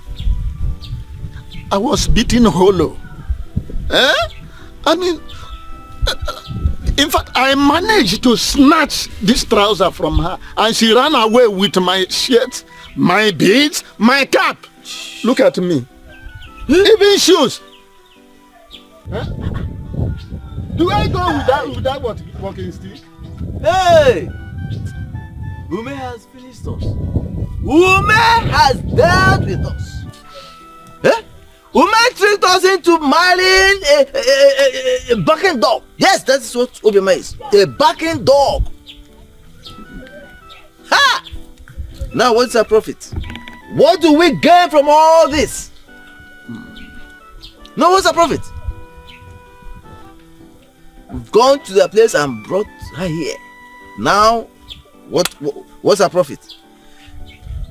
S10: I was beaten hollow. Eh? I mean, in fact, I managed to snatch this trouser from her, and she ran away with my shirt, my beads, my cap. Look at me. Even shoes. Huh? Do I go with that walking stick?
S5: Hey! Ume has finished us. Ume has dealt with us. Eh? Ume tricked us into marrying a barking dog. Yes, that is what Obioma is. A barking dog. Ha! Now what's our profit? What do we gain from all this? No, what's our profit? We've gone to the place and brought her here. Now, what's her profit?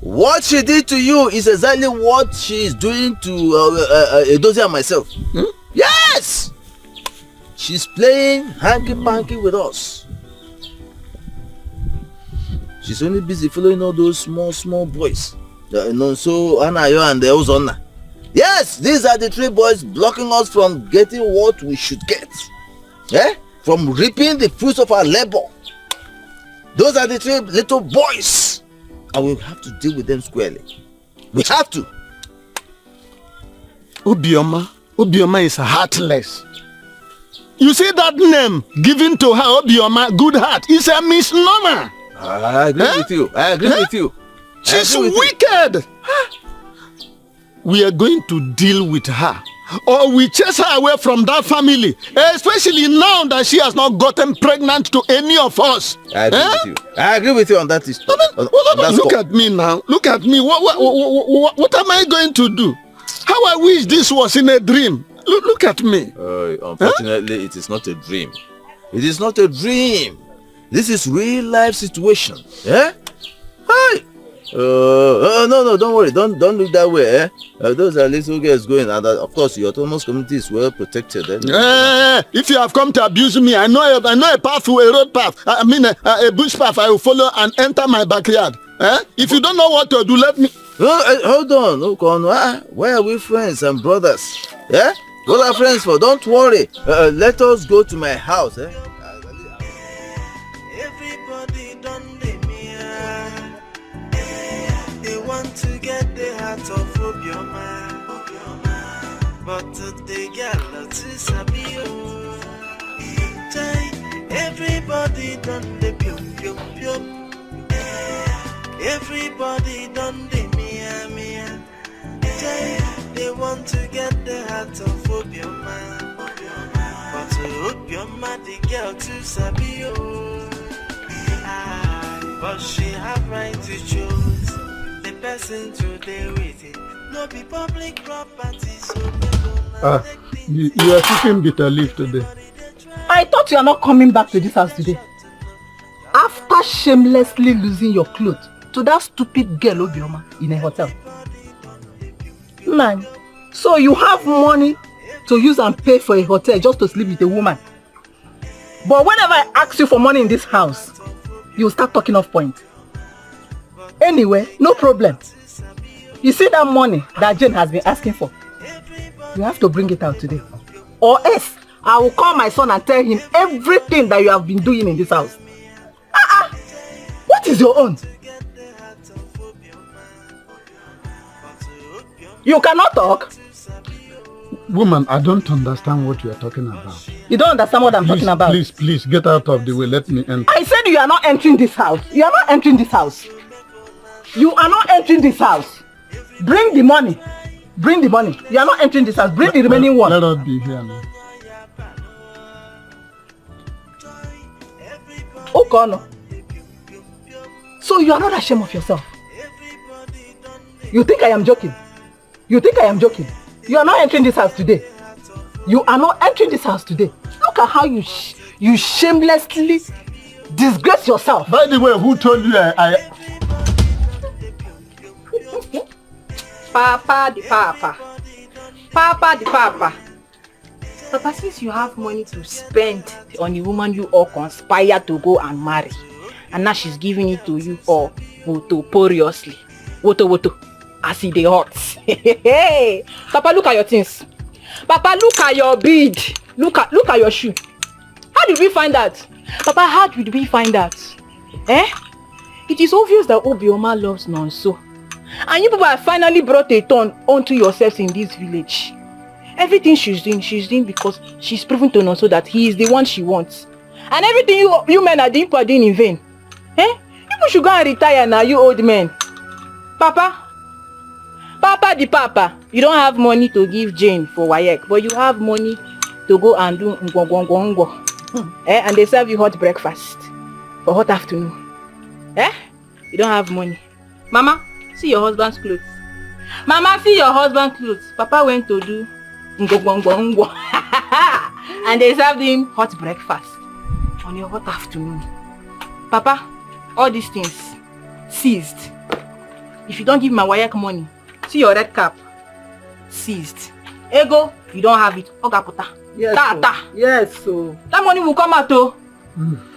S5: What she did to you is exactly what she is doing to Edozie and myself. Yes! She's playing hanky-panky with us. She's only busy following all those small boys. So Anayo and the Ozona. Yes, these are the three boys blocking us from getting what we should get. Eh? From reaping the fruits of our labor. Those are the three little boys. And we have to deal with them squarely. We have to.
S10: Obioma is heartless. You see that name given to her, Obioma, good heart, is a misnomer.
S5: I agree with you. I agree with you.
S10: She's wicked. We are going to deal with her, or we chase her away from that family, especially now that she has not gotten pregnant to any of us.
S5: I agree with you. I agree with you on that issue.
S10: Look at me now. Look at me. What am I going to do? How I wish this was in a dream. Look at me.
S5: Unfortunately, it is not a dream. It is not a dream. This is real life situation. Eh? Hi. No, don't worry. Don't look that way. Eh? Those are little girls going, and of course, your autonomous community is well protected.
S10: If you have come to abuse me, I know a path, a road path. I mean, a bush path. I will follow and enter my backyard. If you don't know what to do, let me.
S5: Hold on. Why are we friends and brothers? Yeah, what are friends for? Don't worry. Let us go to my house. Eh?
S7: To get the heart of Obioma, but the girl is a bio. Everybody done the pium pium pium. Everybody done the mia. They want to get the heart of Obioma, but Obioma the girl to Sabio. but she have right to choose the person to deal with it. No be public property, so
S10: you are taking bitter leaf today.
S8: I thought you are not coming back to this house today. After shamelessly losing your clothes to that stupid girl Obioma in a hotel. Man, so you have money to use and pay for a hotel just to sleep with a woman. But whenever I ask you for money in this house, you start talking off point. Anyway, no problem. You see that money that Jane has been asking for? You have to bring it out today. Or else, I will call my son and tell him everything that you have been doing in this house. What is your own? You cannot talk.
S10: Woman, I don't understand what you are talking about.
S8: You don't understand what I'm talking about?
S10: Please, get out of the way. Let me enter.
S8: I said you are not entering this house. You are not entering this house. You are not entering this house. Bring the money. Bring the money. You are not entering this house. Bring the remaining one.
S10: Let us be here now.
S8: Okay, no. So you are not ashamed of yourself. You think I am joking? You think I am joking? You are not entering this house today. You are not entering this house today. Look at how you shamelessly disgrace yourself.
S10: By the way, who told you I...
S11: Papa the papa. Papa the papa. Papa, since you have money to spend on the woman you all conspire to go and marry, and now she's giving it to you all votoporiously. Woto. As it dey hot. Hey, Papa, look at your things. Papa, look at your bead. Look at your shoe. How did we find that? Papa, how did we find that? It is obvious that Obioma loves Nonso. And you people have finally brought a turn onto yourselves in this village. Everything she's doing because she's proven to Nonso that he is the one she wants. And everything you men are doing in vain. People should go and retire now, you old men. Papa the papa, you don't have money to give Jane for Wayek, but you have money to go and do ngwangwangwangwa. And they serve you hot breakfast for hot afternoon. You don't have money. Mama, see your husband's clothes. Mama, see your husband's clothes. Papa went to do ngwangwangwangwa. And they served him hot breakfast on a hot afternoon. Papa, all these things seized. If you don't give my Wayek money, see your red cap seized. Ego, you don't have it. Ogaputa.
S8: Yes.
S11: Ta.
S8: Yes, so
S11: that money will come out too.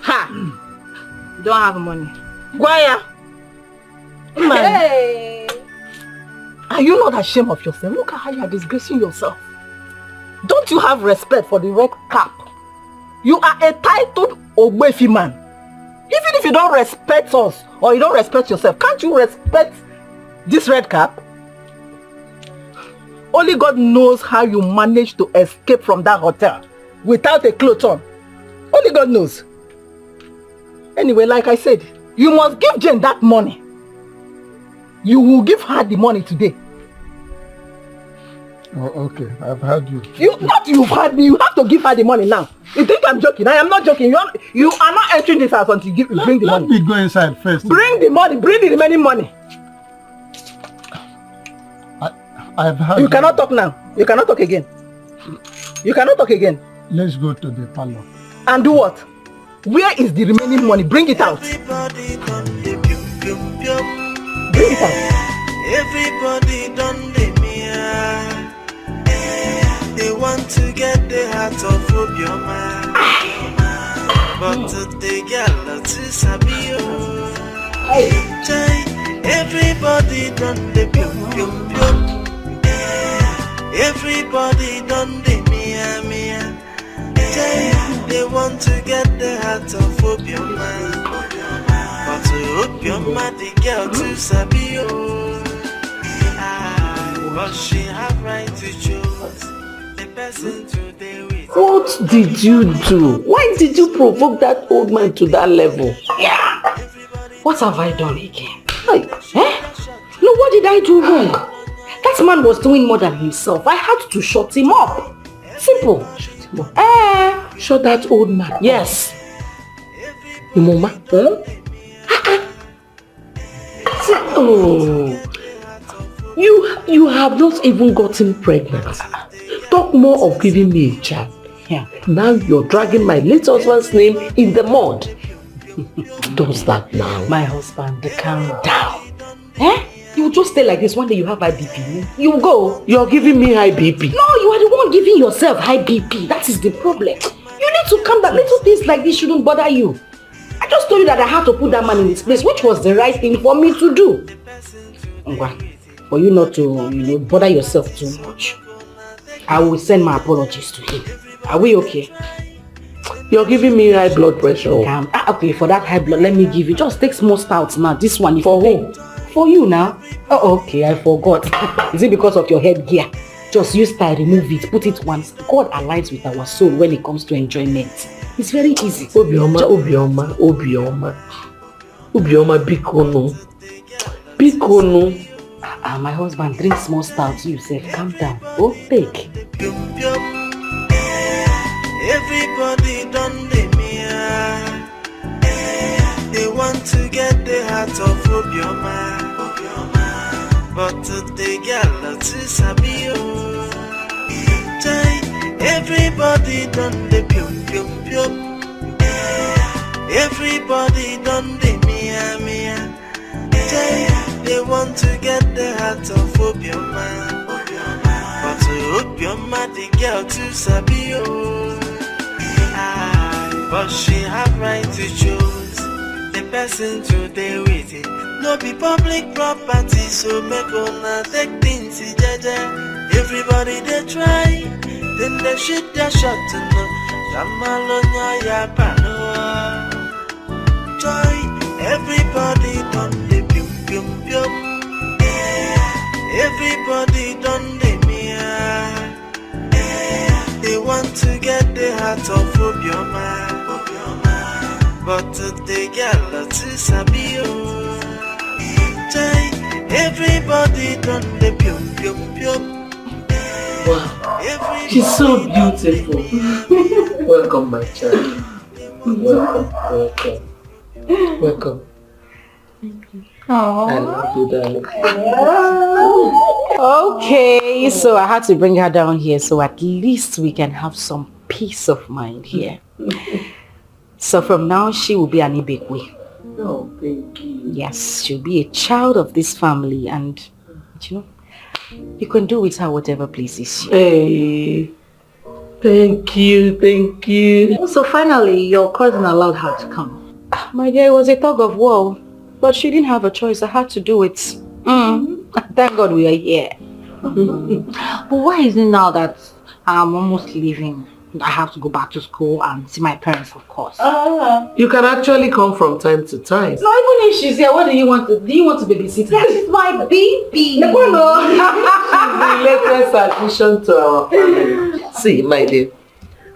S11: Ha! You don't have money.
S8: Guaya.
S11: Hey!
S8: Are you not ashamed of yourself? Look at how you are disgracing yourself. Don't you have respect for the red cap? You are a titled Ogbefi man. Even if you don't respect us or you don't respect yourself, can't you respect this red cap? Only God knows how you managed to escape from that hotel without a cloth on. Only God knows. Anyway, like I said, you must give Jane that money. You will give her the money today.
S10: Oh, okay, I've heard you.
S8: You've heard me. You have to give her the money now. You think I'm joking? I am not joking. You are not entering this house until you bring the money.
S10: Let me go inside first.
S8: Bring the money. Bring the remaining money.
S10: I've heard
S8: you. Cannot talk now. You cannot talk again. You cannot talk again.
S10: Let's go to the parlor.
S8: And do what? Where is the remaining money? Bring it out. Bring it out.
S7: Everybody done the mia. They want to get the heart of Obioma. But the girl to Sabio. Everybody done the pium. Everybody done the mia. They want to get the heart of Obioma. But to Obioma, the girl to Sabio. But she have right to choose the person to deal with.
S2: What did you do? Why did you provoke that old man to that level?
S1: Yeah. What have I done again? No, what did I do wrong? That man was doing more than himself. I had to shut him up. Simple.
S2: Shut him up. Shut that old man.
S1: Yes.
S2: Mama. Oh, you have not even gotten pregnant. Talk more of giving me a child.
S1: Yeah.
S2: Now you're dragging my late husband's name in the mud. Don't start now.
S1: My husband, calm down. Eh? You just stay like this. One day you have high BP. You go.
S2: You're giving me high BP.
S1: No, you are the one giving yourself high BP. That is the problem. You need to calm down. Little things like this shouldn't bother you. I just told you that I had to put that man in his place, which was the right thing for me to do. For you not to, bother yourself too much. I will send my apologies to him. Are we okay?
S2: You're giving me high blood pressure.
S1: Okay, for that high blood, let me give you. Just take small stouts now. This one is for who? For you now. Oh, okay, I forgot. Is it because of your headgear? Just use style, remove it, put it once. God aligns with our soul when it comes to enjoyment. It's very easy.
S2: Obioma, Bikono.
S1: My husband drinks small stouts. You say, calm down. Oh, take.
S7: Everybody done the mirror. They want to get the heart of Obioma. But they get lots of sabio. Everybody done the pium pium pium. Everybody done the mia mia. They want to get the heart of Obioma. But Obioma the girl to sabio. But she have right to choose the person to deal with it. No be public property, so make una take things jaja. Everybody they try, then they shoot their shot to know. Jamalonya ya pano. Joy, everybody done the pium pium pium. Everybody done the mia. They want to get the heart of Obioma. But they get lots of sabio. Everybody done the pium pium pium.
S2: Wow, she's so beautiful. Welcome, my child. Welcome.
S11: Thank you.
S2: I love you, darling.
S1: Okay, so I had to bring her down here so at least we can have some peace of mind here. So from now, she will be an Ibekwe.
S2: Oh, thank you.
S1: Yes, she'll be a child of this family and, you can do with her whatever pleases you.
S2: Hey, thank you.
S9: So finally, your cousin allowed her to come.
S1: My dear, it was a tug of war, but she didn't have a choice. I had to do it. Thank God we are here.
S9: But why is it now that I'm almost leaving? I have to go back to school and see my parents, of course.
S2: You can actually come from time to time.
S1: No, even if she's here, what do you want to babysit?
S9: That is my baby.
S2: She's the latest addition to our family. See, my dear,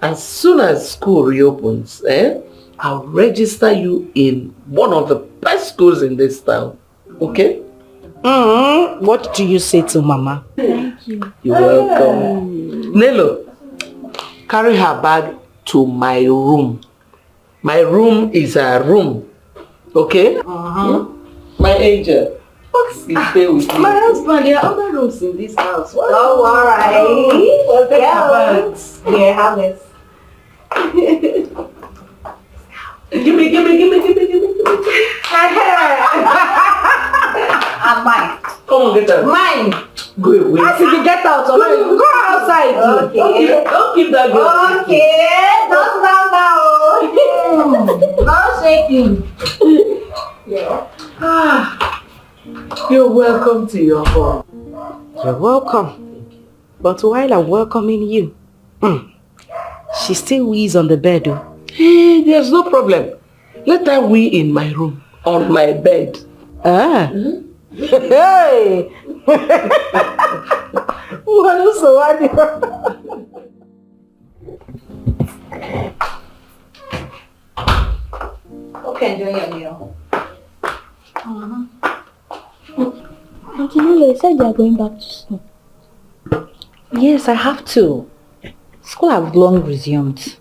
S2: as soon as school reopens, I'll register you in one of the best schools in this town. Okay?
S1: What do you say to Mama?
S9: Thank you.
S2: You're welcome. Nelo, carry her bag to my room. My room is her room. Okay? My angel. Stay with me.
S1: My husband, there are other rooms in this house.
S9: Oh, alright.
S1: Well,
S9: Here, have this.
S2: Give me.
S9: And mine.
S2: Come on, get out.
S9: Mine.
S2: Go away.
S9: I said you get out. Or go outside. Okay.
S2: Don't keep that girl.
S9: Okay. Don't stand now. No shaking.
S2: Yeah. You're welcome to your home.
S1: You're welcome. But while I'm welcoming you, she still wheezes on the bed.
S2: Hey, there's no problem. Let her wee in my room, on my bed.
S1: Hey!
S9: Okay, enjoy your meal.
S14: Auntie Nolo, you said you are going back to school.
S9: Yes, I have to. School has long resumed.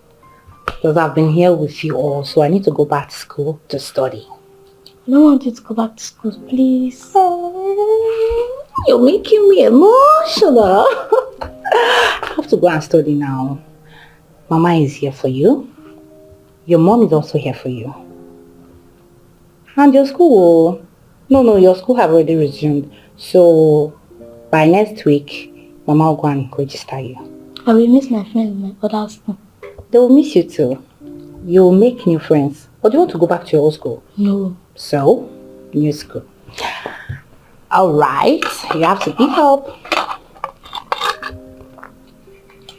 S9: Because I've been here with you all, so I need to go back to school to study.
S14: I don't want you to go back to school, please.
S9: You're making me emotional. I have to go and study now. Mama is here for you. Your mom is also here for you. And your school, no, your school have already resumed. So by next week, Mama will go and register you.
S14: I will miss my friends in my other school.
S9: They will miss you too. You will make new friends. Or do you want to go back to your old school?
S14: No.
S9: So, new school. Alright, you have to eat up.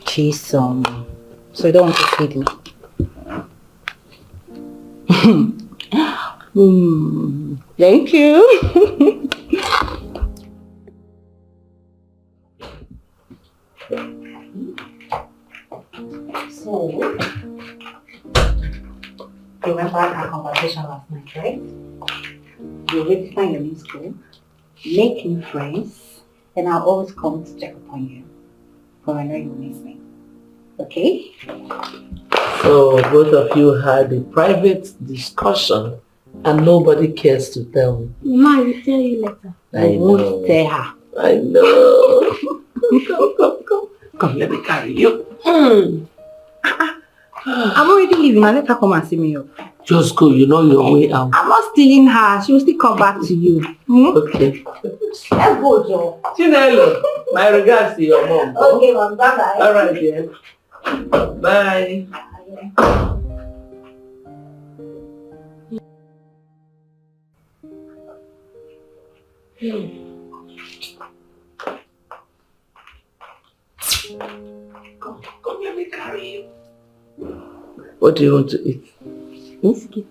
S9: Cheese some. So you don't want to feed me. Thank you. So, you remember our conversation last night, right? You already find a new school, make new friends, and I'll always come to check upon you. For I know you miss me. Okay?
S2: So both of you had a private discussion and nobody cares to tell me.
S14: Mama, I will tell you later.
S2: I
S9: won't tell her.
S2: I know. Come. Come, let me carry you.
S9: I'm already leaving. I'll let her come and see me up.
S2: Just go, you know your way out.
S9: I'm not stealing her. She will still come back to you.
S2: Okay.
S9: Let's go, Joe.
S2: Chinelo, my regards to your mom.
S9: Okay, mom. Bye-bye.
S2: All right, dear. Bye. Come, let me carry you. What do you want to eat?
S14: Biscuit.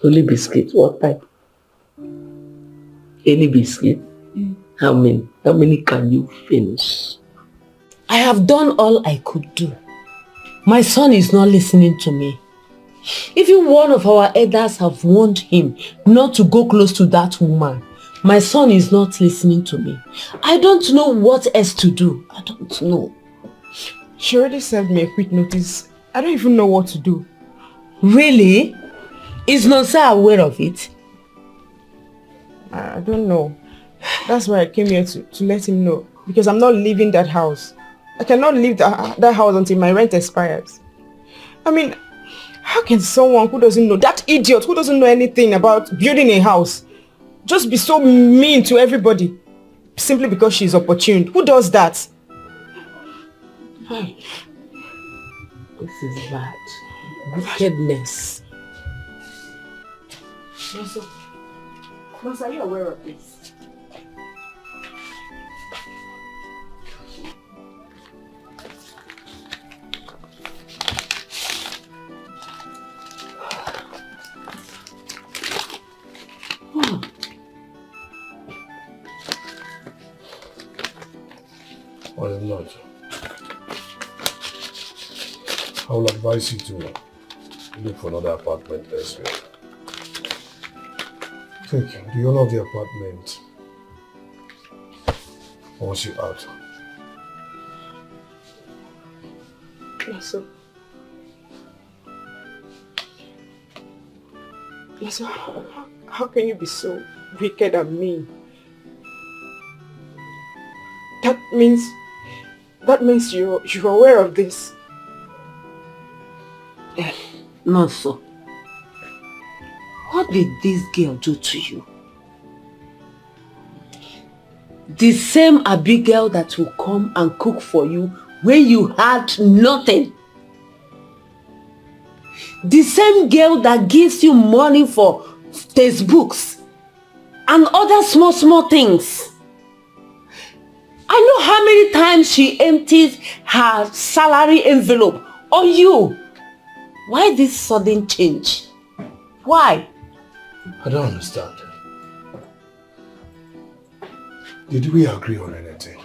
S2: Only biscuit. What type? Any biscuit? How many? How many can you finish?
S13: I have done all I could do. My son is not listening to me. Even one of our elders have warned him not to go close to that woman. My son is not listening to me. I don't know what else to do. I don't know.
S12: She already sent me a quick notice. I don't even know what to do.
S13: Really? Is Nonsa aware of it?
S12: I don't know. That's why I came here to let him know. Because I'm not leaving that house. I cannot leave that house until my rent expires. I mean, how can someone who doesn't know, that idiot who doesn't know anything about building a house, just be so mean to everybody simply because she's opportune? Who does that?
S2: This is bad. Wickedness.
S12: Mas, are you aware of this?
S4: Or if not, I will advise you to look for another apartment elsewhere. Take the owner of the apartment wants you out.
S12: So how can you be so wicked and mean? That means you're aware of this.
S2: No, sir. What did this girl do to you?
S13: The same Abigail that will come and cook for you when you had nothing. The same girl that gives you money for textbooks and other small things. I know how many times she empties her salary envelope on you. Why this sudden change? Why?
S4: I don't understand. Did we agree on anything?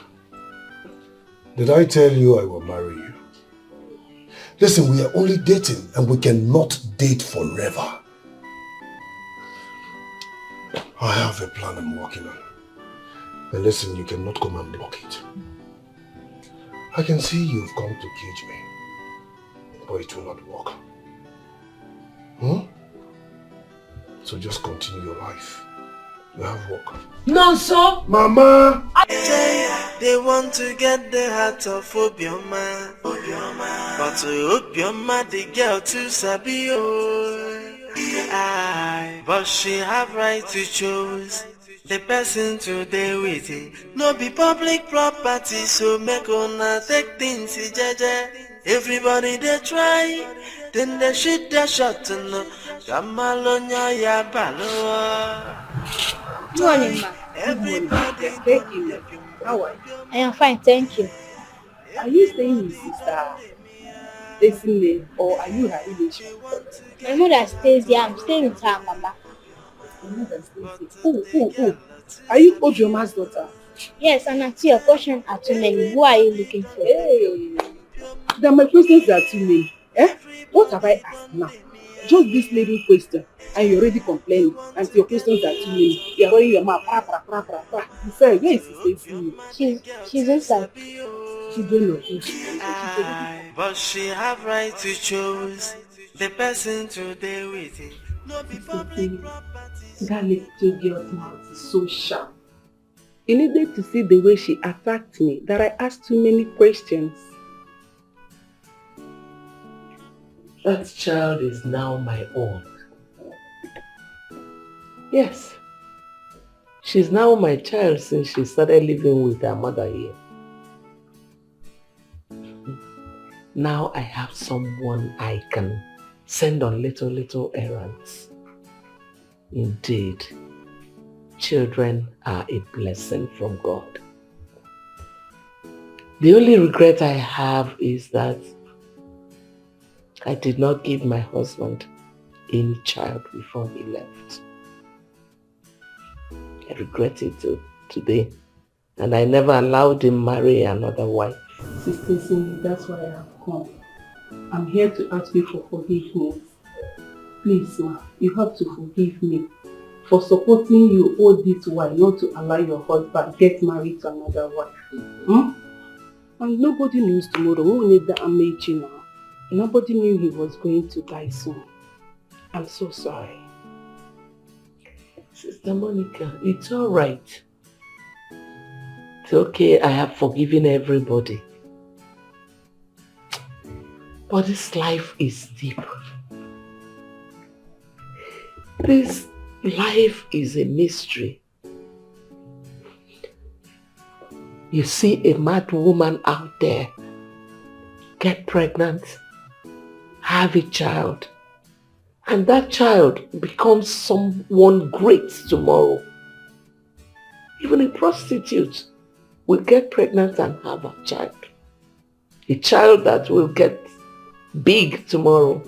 S4: Did I tell you I will marry you? Listen, we are only dating and we cannot date forever. I have a plan I'm working on. And listen, you cannot come and block it. I can see you've come to cage me, but it will not work. So just continue your life. You have work.
S13: No, so
S4: Mama!
S7: They want to get the heart of Obioma. But to Obioma, the girl too sabi aye, but she have right to choose the person today with it. No be public property, so make una take things jeje. Everybody they try, then they shoot their shot no. Jamalonya ya balo.
S14: Morning, ma.
S7: Everybody.
S8: Thank you. How are you?
S14: I am fine, thank you.
S8: Are you staying with sister Esile or are you her relation?
S14: My mother stays here. I'm staying with her, Mama.
S8: Your mother stays here. Oh. Are you Obioma's daughter?
S14: Yes, and to your question are too many. Who are you looking for?
S8: Hey. Then my questions are too many. What have I asked now? Just this little question, and you're already complaining, and your questions are too many. You're running your mouth, You say, where is sister?
S14: She's inside.
S8: She don't know.
S7: But she have right to choose the person today with it. No be public property.
S2: That little girl's mouth is so sharp. You needed to see the way she attacked me, that I asked too many questions. That child is now my own. Yes. She's now my child since she started living with her mother here. Now I have someone I can send on little errands. Indeed, children are a blessing from God. The only regret I have is that I did not give my husband any child before he left. I regret it today, and I never allowed him marry another wife.
S8: Sister Cindy, that's why I have come. I'm here to ask you for forgiveness. Please, ma, you have to forgive me for supporting you all this while not to allow your husband get married to another wife. And nobody knows tomorrow. Who need that Amechi now? Nobody knew he was going to die soon. I'm so sorry.
S2: Sister Monica, it's all right. It's okay, I have forgiven everybody. But this life is deep. This life is a mystery. You see a mad woman out there get pregnant, have a child, and that child becomes someone great tomorrow. Even a prostitute will get pregnant and have a child. A child that will get big tomorrow.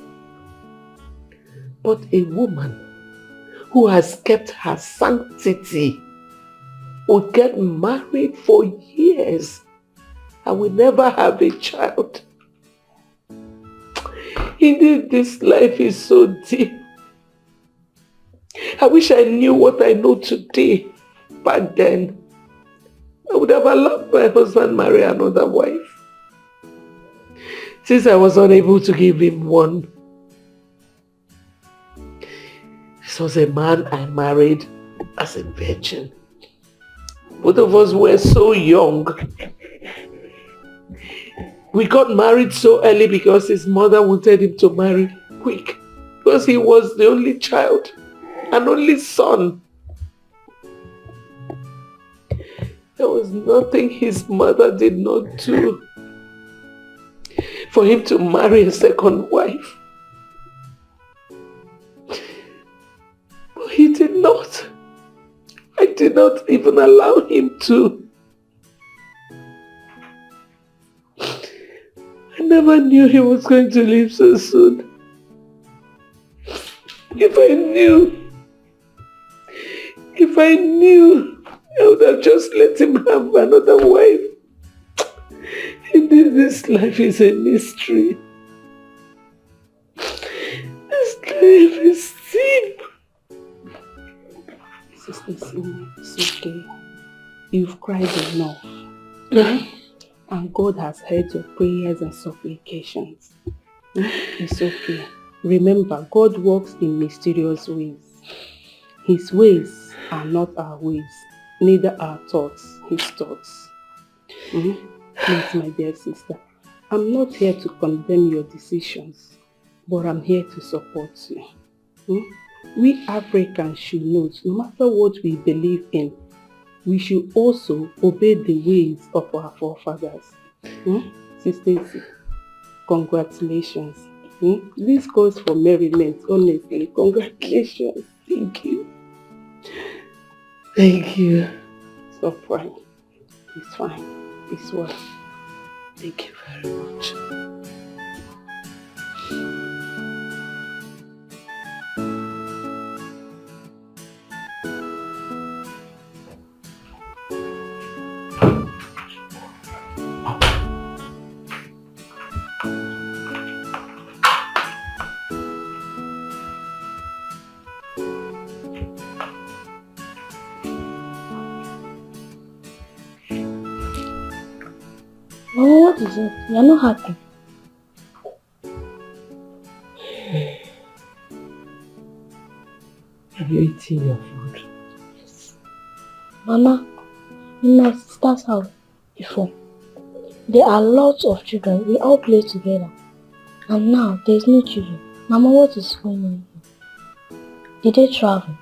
S2: But a woman who has kept her sanctity will get married for years and will never have a child. Indeed, this life is so deep. I wish I knew what I know today. Back then, I would have allowed my husband marry another wife. Since I was unable to give him one. This was a man I married as a virgin. Both of us were so young. We got married so early because his mother wanted him to marry quick. Because he was the only child and only son. There was nothing his mother did not do for him to marry a second wife. But he did not. I did not even allow him to. I never knew he was going to leave so soon. If I knew, I would have just let him have another wife. Indeed, this life is a mystery. This life is deep.
S8: Sister Cindy, it's okay. You've cried enough. And God has heard your prayers and supplications. It's okay. Remember, God works in mysterious ways.
S15: His ways are not our ways, neither our thoughts his thoughts. Please, my dear sister, I'm not here to condemn your decisions, but I'm here to support you. We Africans should know, no matter what we believe in, we should also obey the ways of our forefathers. Sister, congratulations. This calls for merriment, honestly. Congratulations. Thank you.
S2: Thank you.
S15: Stop crying. It's fine. It's well.
S2: Thank you very much.
S14: Oh, what is it? You're not happy.
S2: Have you eaten your food?
S14: Yes. Mama, in my sister's house before, there are lots of children. We all play together. And now, there's no children. Mama, what is going on here? Did they travel?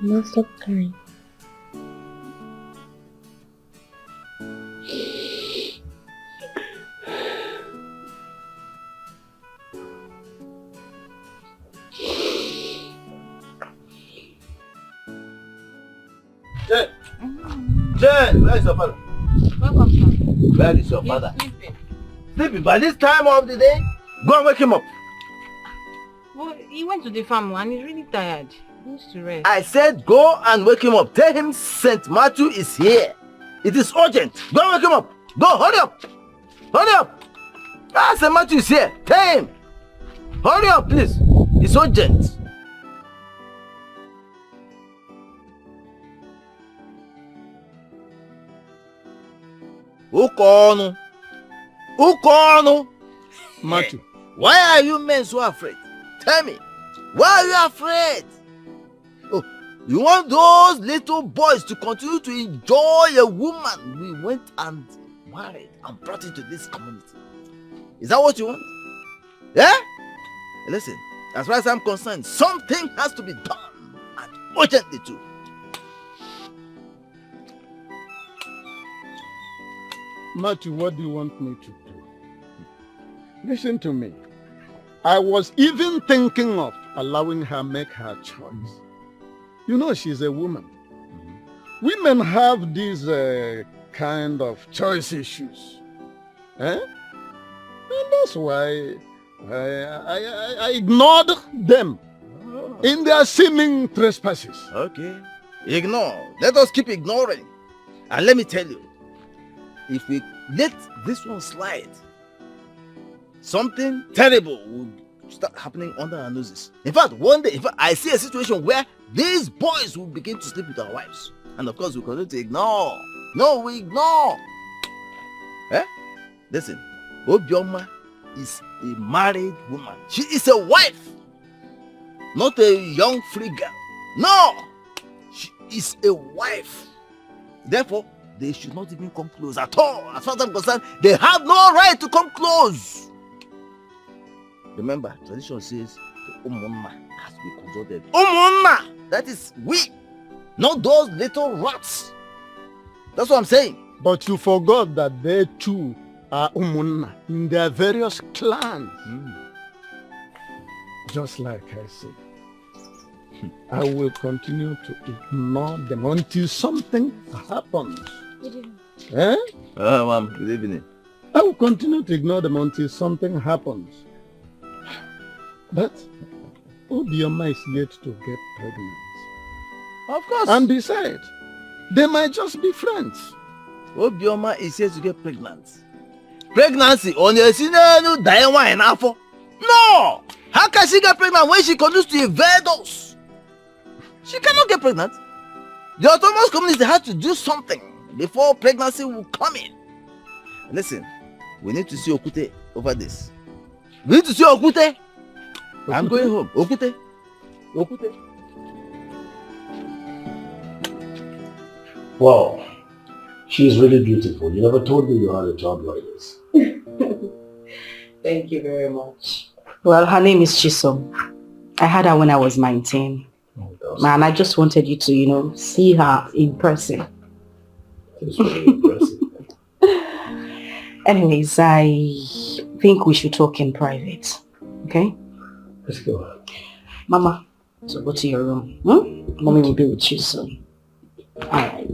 S14: Now stop crying.
S5: Jane, where is your father?
S11: Welcome, sir.
S5: Where is your father?
S11: Sleeping.
S5: Sleeping? By this time of the day? Go and wake him up.
S11: Well, he went to the farm and he's really tired. He needs to rest.
S5: I said go and wake him up. Tell him St. Matthew is here. It is urgent. Go and wake him up. Go, hurry up. Hurry up. St. Matthew is here. Tell him. Hurry up, please. It's urgent. Ukono. Ukono.
S10: Matthew.
S5: Why are you men so afraid? Tell me. Why are you afraid? Oh, you want those little boys to continue to enjoy a woman we went and married and brought into this community? Is that what you want? Yeah? Listen, as far as I'm concerned, something has to be done, and urgently too.
S10: Matthew, what do you want me to do? Listen to me. I was even thinking of allowing her make her choice. You know, she's a woman. Women have these kind of choice issues. And that's why I ignored them in their seeming trespasses.
S5: Okay. Ignore. Let us keep ignoring. And let me tell you, if we let this one slide, something terrible will start happening under our noses. In fact, one day, I see a situation where these boys will begin to sleep with our wives. And of course, we continue to ignore. No, we ignore. Eh? Listen, Obioma is a married woman. She is a wife, not a young free girl. No, she is a wife. Therefore, they should not even come close at all. As far as I'm concerned, they have no right to come close. Remember, tradition says the Umunna has to be consulted. Umunna! That is we, not those little rats. That's what I'm saying.
S10: But you forgot that they too are Umunna in their various clans. Just like I said, I will continue to ignore them until something happens. Eh?
S5: Ma'am, good evening.
S10: I will continue to ignore them until something happens. But Obioma is yet to get pregnant.
S5: Of course.
S10: And besides, they might just be friends.
S5: Obioma is yet to get pregnant. Pregnancy on your senior die in Afo. No! How can she get pregnant when she continues to evade us? She cannot get pregnant. The autonomous community had to do something before pregnancy will come in. Listen, we need to see Okute over this. We need to see Okute. I'm going home. Okute. Okute.
S4: Wow. She's really beautiful. You never told me you had a child like this.
S11: Thank you very much. Well, her name is Chisom. I had her when I was 19. Man, I just wanted you to, see her in person.
S4: It's really impressive.
S11: Anyways, I think we should talk in private. Okay?
S4: Let's go.
S11: Mama, so go to your room. Mommy will be with you soon. Alright.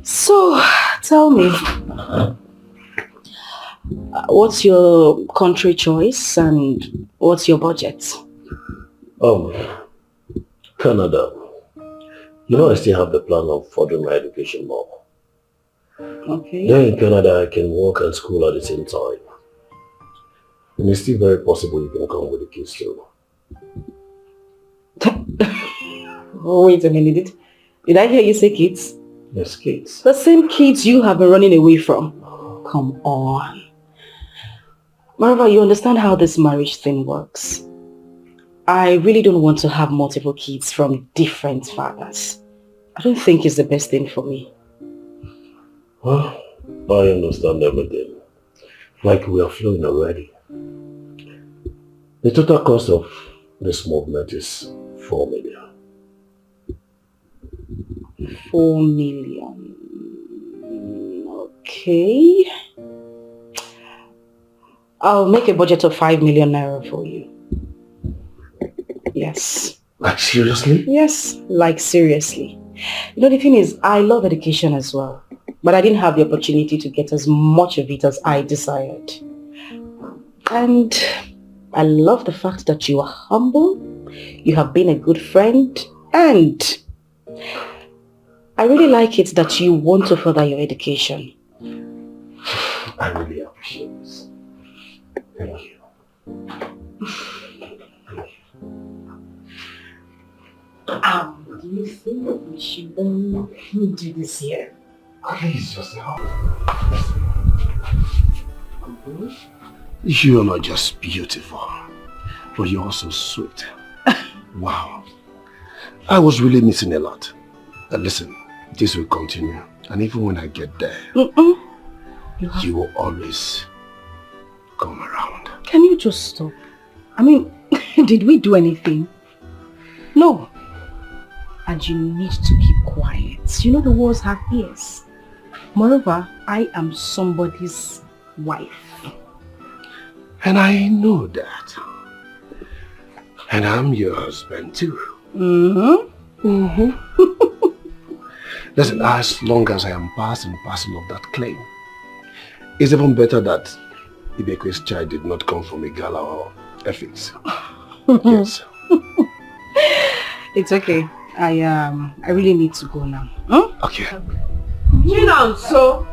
S11: So, tell me, what's your country choice and what's your budget?
S4: Canada. I still have the plan of furthering my education more.
S11: Okay.
S4: Then in Canada, I can work and school at the same time. And it's still very possible you can come with the kids too.
S11: Oh, wait a minute. Did I hear you say kids?
S4: Yes, kids.
S11: The same kids you have been running away from. Come on. Marva, you understand how this marriage thing works. I really don't want to have multiple kids from different fathers. I don't think it's the best thing for me.
S4: Well, I understand everything. Like we are flowing already. The total cost of this movement is 4 million.
S11: 4 million. Okay. I'll make a budget of 5 million naira for you. Yes.
S4: Like seriously?
S11: Yes, like seriously. The thing is, I love education as well. But I didn't have the opportunity to get as much of it as I desired. And I love the fact that you are humble, you have been a good friend, and I really like it that you want to further your education.
S4: I really appreciate this. Thank you.
S11: Do you think we should do this here?
S4: Please, just help. You are not just beautiful, but you're also sweet. Wow. I was really missing a lot. And listen, this will continue. And even when I get there, you will always come around.
S11: Can you just stop? I mean, did we do anything? No. And you need to keep quiet. The walls have ears. Moreover, I am somebody's wife.
S4: And I know that. And I'm your husband too. Listen, as long as I am part and parcel of that claim, it's even better that Ibekwe's child did not come from a gala or ethics. Yes.
S11: It's okay. I really need to go now.
S4: Okay.
S13: So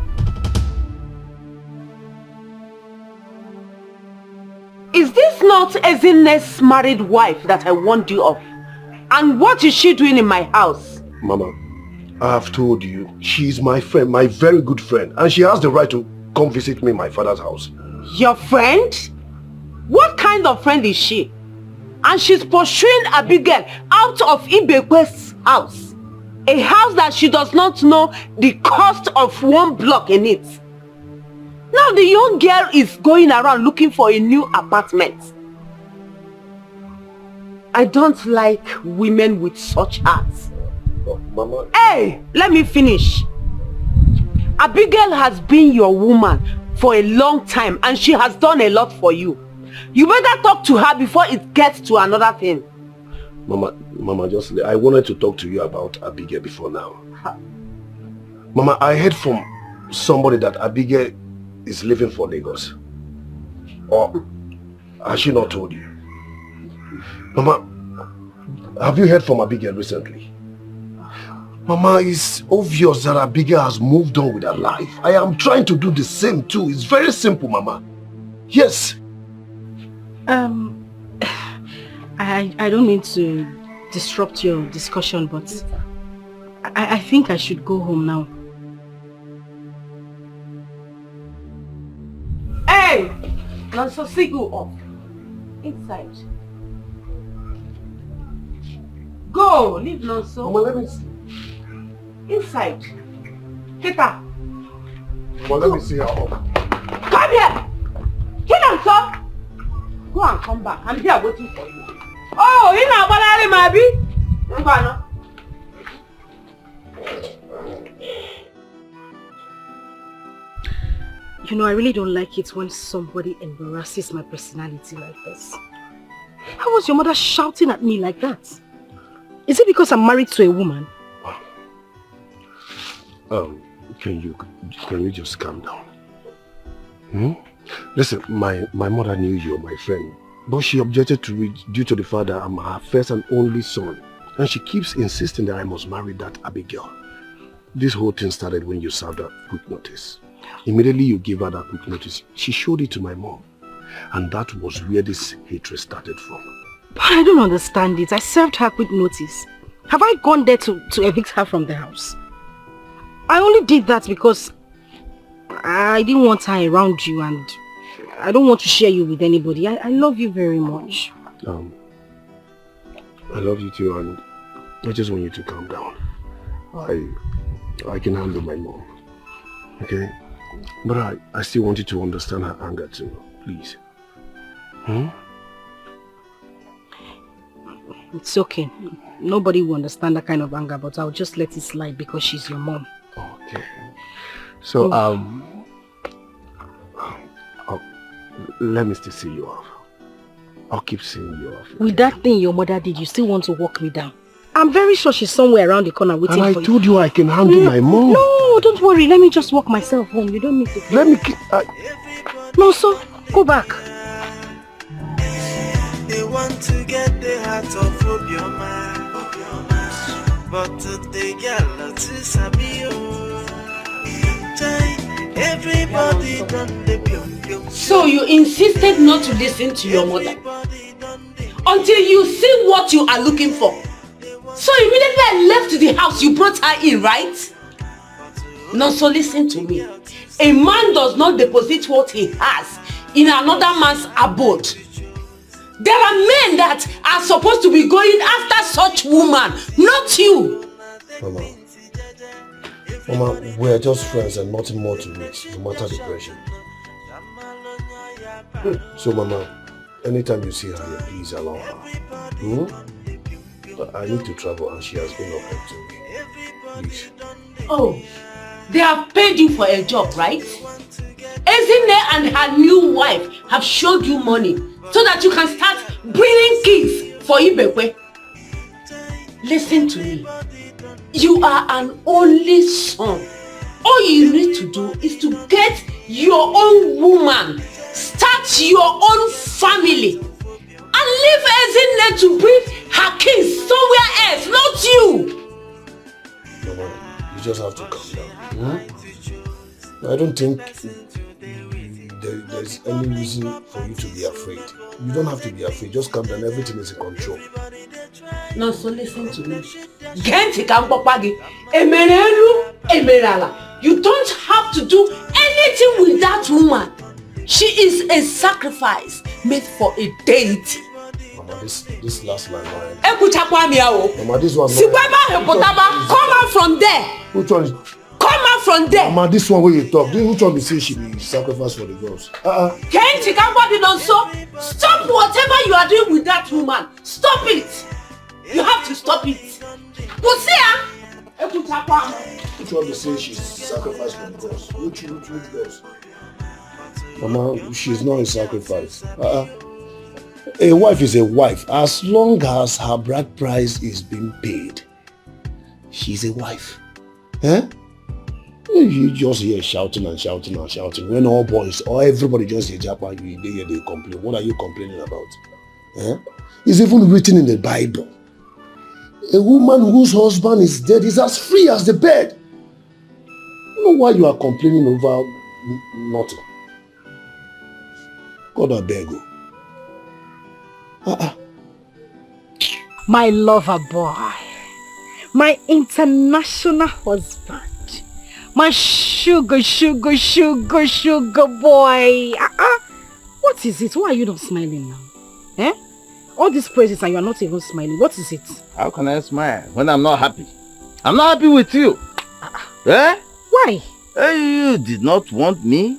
S13: is this not Ezinne's married wife that I warned you of? And what is she doing in my house?
S4: Mama, I have told you, she's my friend, my very good friend, and she has the right to come visit me in my father's house.
S13: Your friend? What kind of friend is she? And she's pursuing Abigail out of Ibekwe's house. A house that she does not know the cost of 1 block in it. Now the young girl is going around looking for a new apartment. I don't like women with such hearts.
S4: Oh, Mama.
S13: Hey, let me finish. Abigail has been your woman for a long time and she has done a lot for you. You better talk to her before it gets to another thing.
S4: Mama, I wanted to talk to you about Abigail before now. Mama, I heard from somebody that Abigail is leaving for Lagos. Or has she not told you? Mama, have you heard from Abigail recently? Mama, it's obvious that Abigail has moved on with her life. I am trying to do the same too. It's very simple, Mama. Yes.
S1: I don't mean to disrupt your discussion, but I think I should go home now.
S13: Hey! Nonso, see you off. Inside. Go! Leave Nonso.
S4: Mama, let me see.
S13: Inside. Get up.
S4: Well, let me see her up.
S13: Come here! Get Nonso! Go and come back. I'm here waiting for you. Oh, you know what I maybe?
S1: You know, I really don't like it when somebody embarrasses my personality like this. How was your mother shouting at me like that? Is it because I'm married to a woman?
S4: Can you just calm down? Listen, my mother knew you were my friend, but she objected to it due to the fact that I'm her first and only son. And she keeps insisting that I must marry that Abigail. This whole thing started when you served her quick notice. Immediately you gave her that quick notice, she showed it to my mom. And that was where this hatred started from.
S1: But I don't understand it. I served her quick notice. Have I gone there to evict her from the house? I only did that because I didn't want her around you and I don't want to share you with anybody. I love you very much.
S4: I love you too, and I just want you to calm down. I can handle my mom, okay? But I still want you to understand her anger too, please.
S1: It's okay. Nobody will understand that kind of anger, but I'll just let it slide because she's your mom.
S4: Okay. So, let me still see you off. I'll keep seeing you off.
S1: With that thing your mother did, you still want to walk me down? I'm very sure she's somewhere around the corner waiting for you.
S4: And I told you I can handle my mom.
S1: No, don't worry. Let me just walk myself home. You don't need to.
S4: Let me...
S1: No, so go back.
S7: They want to get the heart of obio, but they get lots of sabio. Everybody done the pium.
S13: So you insisted not to listen to your mother until you see what you are looking for. So immediately I left the house, you brought her in, right? No, so listen to me. A man does not deposit what he has in another man's abode. There are men that are supposed to be going after such woman, not you.
S4: Mama, we're just friends and nothing more to it, no matter the pressure. So, Mama, anytime you see her, please allow her. I need to travel and she has been of help to me. Please.
S13: Oh, they have paid you for a job, right? Ezine and her new wife have showed you money so that you can start bringing kids for Ibekwe. Listen to me. You are an only son. All you need to do is to get your own woman, start your own family, and leave Ezine to bring her kids somewhere else, not you.
S4: Mama, you just have to calm down. I don't think there's any reason for you to be afraid. You don't have to be afraid. Just calm down. Everything is in control.
S13: No, so listen to me. You don't have to do anything with that woman. She is a sacrifice made for a deity.
S4: Mama, this last line.
S13: Mama,
S4: this one.
S13: Come out from there.
S4: Which one is?
S13: Come out from there.
S4: Mama, this one where you talk. Which one be say she be sacrifice for the girls?
S13: Stop whatever you are doing with that woman. Stop it. You have to stop it.
S4: Which one be say she's sacrifice for the girls? Which girls? Mama, she's not a sacrifice. A wife is a wife. As long as her bride price is being paid, she's a wife. You just hear shouting and shouting and shouting. When all boys or everybody just hear Japan, they complain. What are you complaining about? It's even written in the Bible. A woman whose husband is dead is as free as the bed. I don't know why you are complaining over nothing. God, I beg you.
S1: My lover boy. My international husband. My sugar boy. What is it? Why are you not smiling now? Eh? All these praises and you are not even smiling. What is it?
S5: How can I smile when I'm not happy? I'm not happy with you. Eh?
S1: Why?
S5: You did not want me.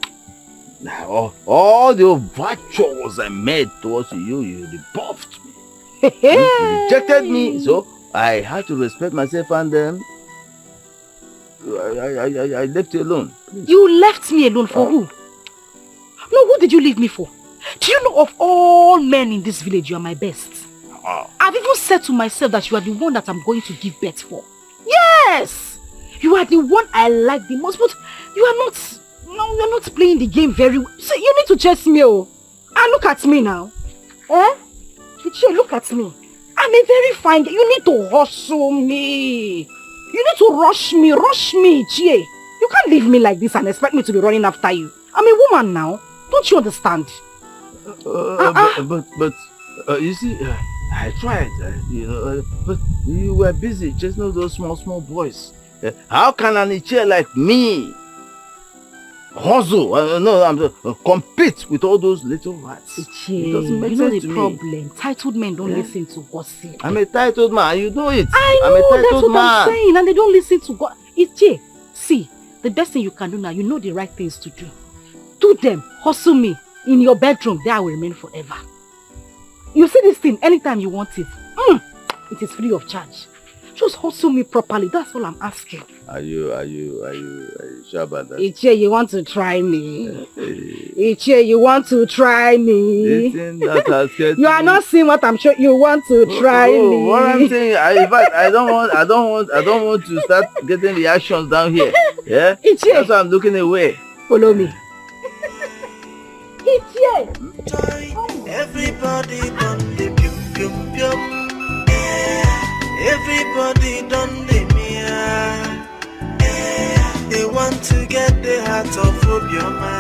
S5: All the overtures I made towards you, you rebuffed me. You rejected me, so I had to respect myself and I left you alone. Please.
S1: You left me alone for who? No, who did you leave me for? Do you know of all men in this village, you are my best? I've even said to myself that you are the one that I'm going to give birth for. Yes! You are the one I like the most, but you are not... No, you're not playing the game very well. So you need to chase me, oh. And look at me now. Eh? Look at me. I'm a very fine girl. You need to hustle me. You need to rush me, Chie. You can't leave me like this and expect me to be running after you. I'm a woman now. Don't you understand?
S5: But you see, I tried, but you were busy chasing those small boys. How can an Ichie like me hustle, compete with all those little rats?
S1: It doesn't make sense to me. Problem. Titled men don't listen to gossip.
S5: I'm a titled man, you know it.
S1: I know, that's what I'm saying, and they don't listen to God. Ichie, see, the best thing you can do now, you know the right things to do. Do them, hustle me in your bedroom, there I will remain forever. You see this thing, anytime you want it, it is free of charge. Just hustle me properly, that's all I'm asking.
S5: Are you sure about that?
S1: Ichie, you want to try me? Ichie, you want to try me? You are not seeing what I'm sure you want to try me.
S5: What I'm saying, in fact, I don't want to start getting reactions down here. Yeah?
S1: Ichie.
S5: That's why I'm looking away.
S1: Follow me. Ichie.
S7: Everybody done the pium. Everybody done the mia. They want to get the heart of Obioma.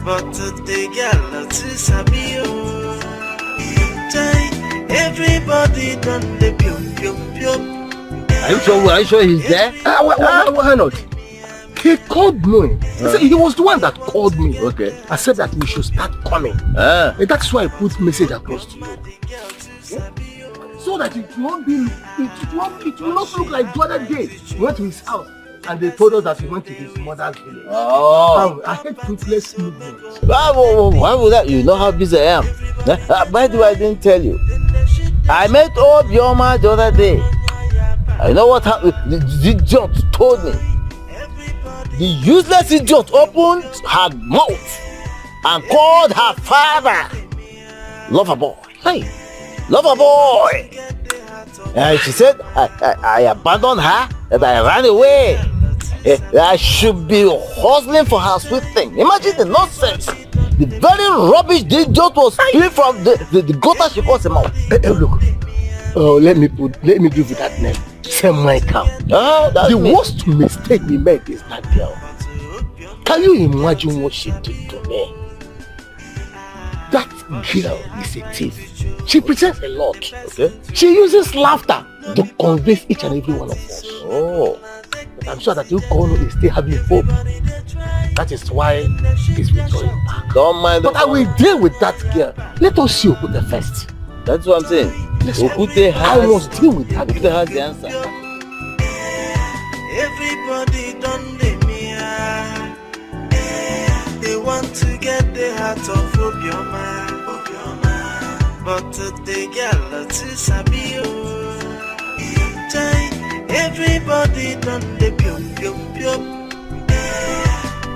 S7: But the girl to Sabio. Everybody done the pium.
S4: Are you sure he's there? Why not? He called me. He was the one that called me.
S5: Okay.
S4: I said that we should start coming. That's why I put message across to you. So that it will not look like the other day. We went to his house and they told us that he went to his mother's village. I hate fruitless movements.
S5: Why would that? You know how busy I am. By the way, I didn't tell you. I met Obioma the other day. I know what happened. The idiot told me. The useless idiot opened her mouth and called her father lover boy. Hey, lover boy. And she said I abandoned her, that I ran away. I should be hustling for her sweet thing. Imagine the nonsense. The very rubbish the idiot was spilling from the gutter she calls him out.
S4: Look. Let me give you that name. Semi-cow. The worst mistake we made is that girl. Can you imagine what she did to me? That girl is a thief. She pretends a lot. Okay. She uses laughter to convince each and every one of us. But I'm sure that you all is still having hope. That is why he's withdrawing back.
S5: Don't mind.
S4: But I will deal with that girl. Let us see Okute first.
S5: That's what I'm saying. Okute has,
S4: I must deal with that.
S5: Okute has the answer.
S7: Everybody done the mia. They want to get the heart of Obioma. But the girl to Sabio. Everybody done the pium.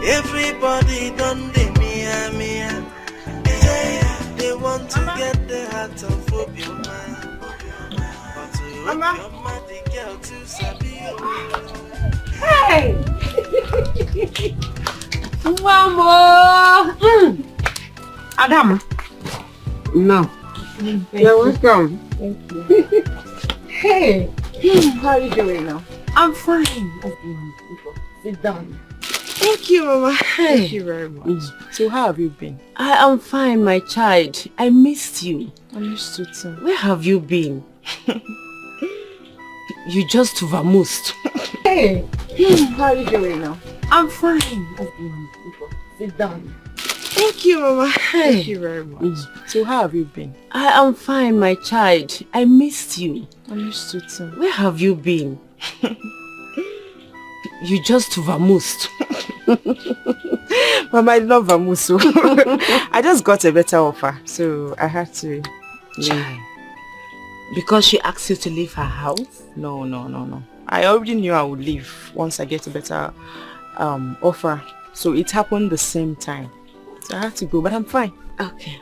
S7: Everybody done the mia. They want to get the heart of Obioma. But Obioma, the girl to Sabio.
S11: Hey! Mama! Adam.
S12: No. You're welcome.
S11: Thank you. Hey! How are you doing now?
S12: I'm fine.
S11: Sit down.
S12: Thank you, Mama. Thank you very much. So how have you been?
S13: I am fine, my child. I missed you.
S12: I missed you too.
S13: Where have you been? You just vamoosed.
S12: Hey, how are you doing now?
S13: I'm fine. Sit down.
S12: Thank you, Mama. Thank you very much. So how have you been?
S13: I am fine, my child. I missed you.
S12: I missed you too.
S13: Where have you been? You just vamoosed.
S12: Mama, I love vamoose. I just got a better offer, so I had to leave.
S13: Because she asked you to leave her house?
S12: No. I already knew I would leave once I get a better offer. So it happened the same time. So I had to go, but I'm fine.
S13: Okay.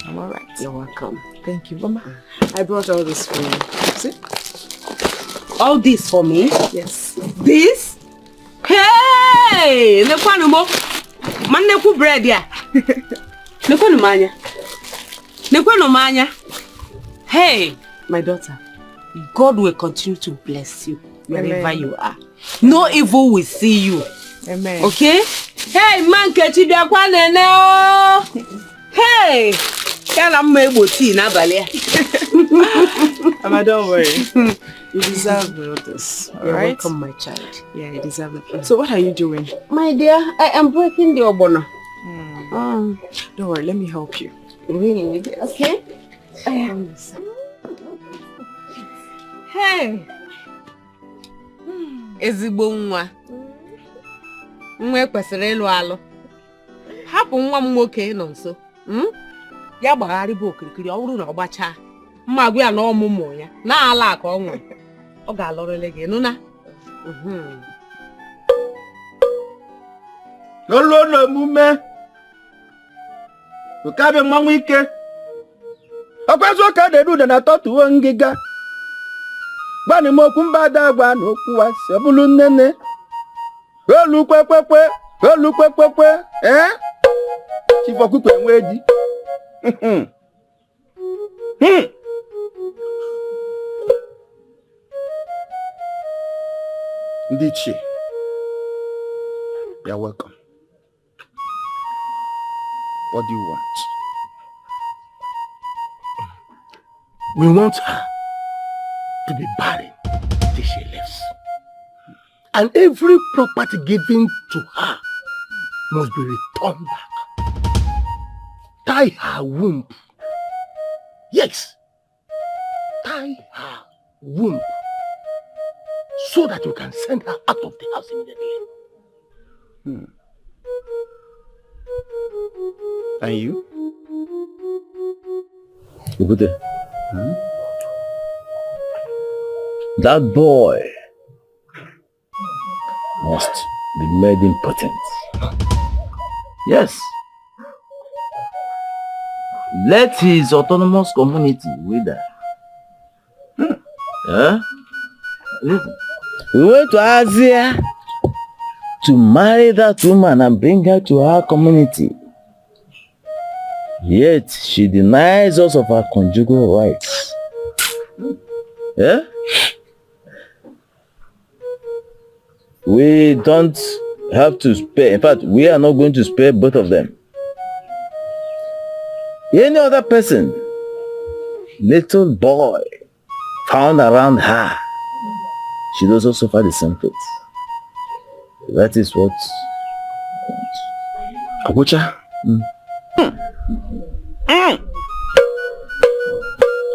S12: I'm alright.
S13: You're welcome.
S12: Thank you, Mama. I brought all this for you. See?
S13: All this for me?
S12: Yes.
S13: This? Hey! Nekwanu mo. Man nekwu bread ya. Nekwanu manya. Hey, my daughter. God will continue to bless you wherever you are. No evil will see you.
S12: Amen.
S13: Okay? Hey, man, kechi biakwa nene o. Hey! Kala mmegbo tea na abali.
S12: Mama, don't worry. You deserve all this.
S13: You're
S12: Alright?
S13: welcome, my child.
S12: Yeah, you deserve it. So what are you doing?
S13: My dear, I am breaking the obono.
S12: Don't worry, let me help you.
S13: Really? Okay? Hey! Ezigbo nwa. Nwa ekwesịrị ịlụ alụ. Hapụ nwa m nwoke nọ nso. Ya gbagharị bụ okirikiri ọ bụrụ na ọ gbachaa. Mma gwa ya na ọmụmụ ya. Na-ala aka ọ nwe. Ọ ga-alụrịrị gị nụ na.
S10: Lolo na mume. Ukabe mmanwụ ike. Ọkwazo ka dedu na totuo ngiga. Gbani m okwu mba dagba na okwu asị ọbụlụ nnene. Olu kwekwe. Chifokuku enwe di. Ndichi. You're welcome. What do you want?
S4: We want her to be barren till she leaves. And every property given to her must be returned back. Tie her womb. Yes. Tie her womb. So that you can send her out of the house immediately.
S10: And you?
S5: Ebube. That boy must be made impotent. Yes. Let his autonomous community wither. Listen. We went to Asia to marry that woman and bring her to our community. Yet she denies us of our conjugal rights. We don't have to spare. In fact, we are not going to spare both of them. Any other person, little boy, found around her, should also suffer the same fate. That is what
S10: Abucha.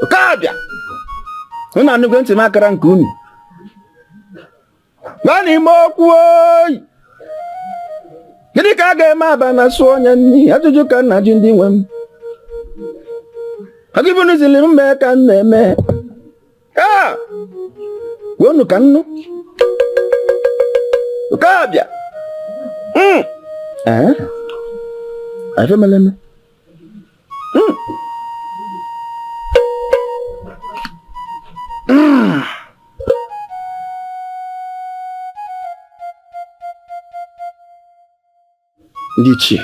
S10: Okabia. Una anu gwenti makara nke unu. Gani mokwu oyi. Gịnị ka a ga-eme aba na sụ onye nni ajụjụ ka nna ji ndị nwe m. Agịbunu zili m mee ka m na-eme. Gwonu ka nnu. Okabia.
S5: Afeleme.
S10: Ndichi.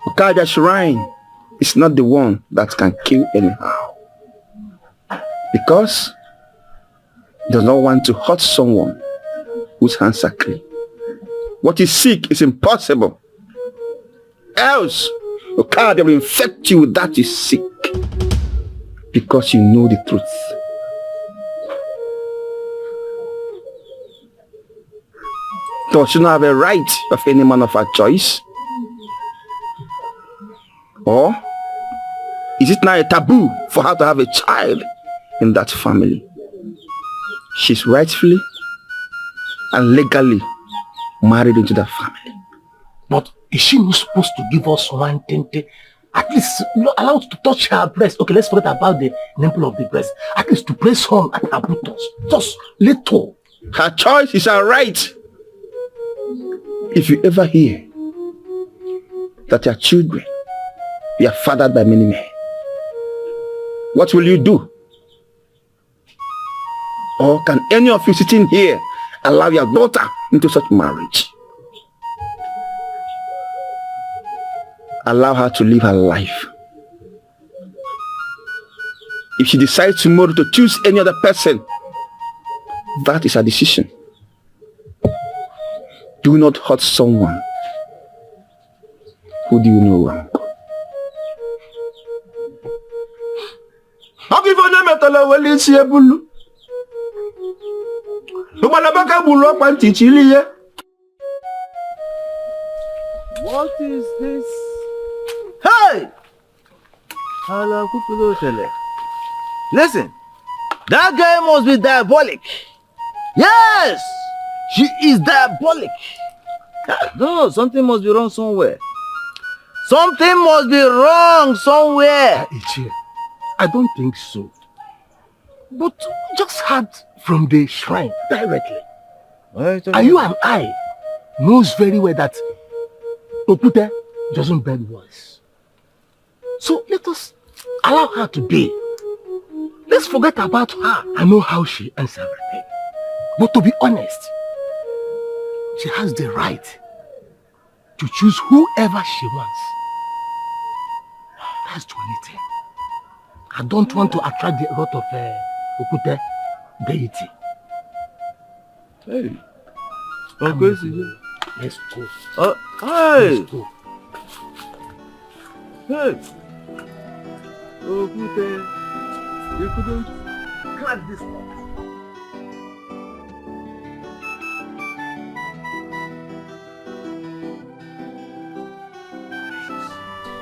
S10: Okabia shrine is not the one that can kill anyhow. Because he does not want to hurt someone who
S16: whose hands are clean. What is sick is impossible. Else, your card will infect you with that is sick. Because you know the truth. Does she not have a right of any man of her choice? Or is it now a taboo for her to have a child in that family? She's rightfully and legally married into that family.
S17: But is she not supposed to give us one thing? At least allow us to touch her breast. Okay, let's forget about the nipple of the breast. At least to press on at her buttocks. Just little.
S16: Her choice is her right. If you ever hear that your children were fathered by many men, what will you do? Or can any of you sitting here allow your daughter into such marriage? Allow her to live her life. If she decides tomorrow to choose any other person, that is her decision. Do not hurt someone who do you know wrong.
S5: What is this? Hey! Listen, that guy must be diabolic. Yes! She is diabolic. No, something must be wrong somewhere. Something must be wrong somewhere.
S17: Ichie, I don't think so. But just heard from the shrine directly. And you and I knows very well that Opute doesn't beg voice. So let us allow her to be. Let's forget about her. I know how she answers everything. But to be honest, she has the right to choose whoever she wants. That's the only thing. I don't want to attract the wrath of Opute deity.
S5: Hey.
S17: Let's go.
S5: Hey.
S17: Let's go.
S5: Hey. Opute, you couldn't crack this one.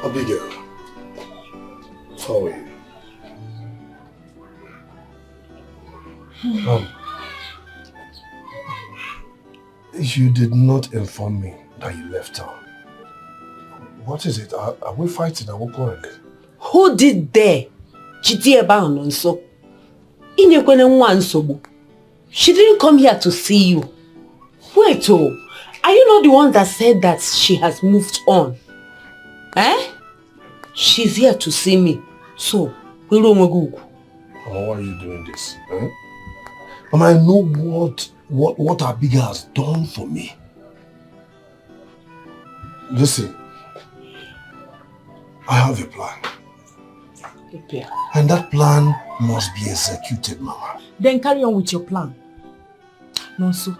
S4: Abigail, how are you? You did not inform me that you left town. What is it? Are we fighting? Are we quarreling?
S13: Who did there? Chitieba Ononso. Inyekwene nwa nsogbu. She didn't come here to see you. Wait, oh, are you not the one that said that she has moved on? Eh? She's here to see me. So, why
S4: are you doing this? Eh? And I know what Abigail has done for me. Listen, I have a plan. And that plan must be executed, Mama.
S11: Then carry on with your plan. Nonso.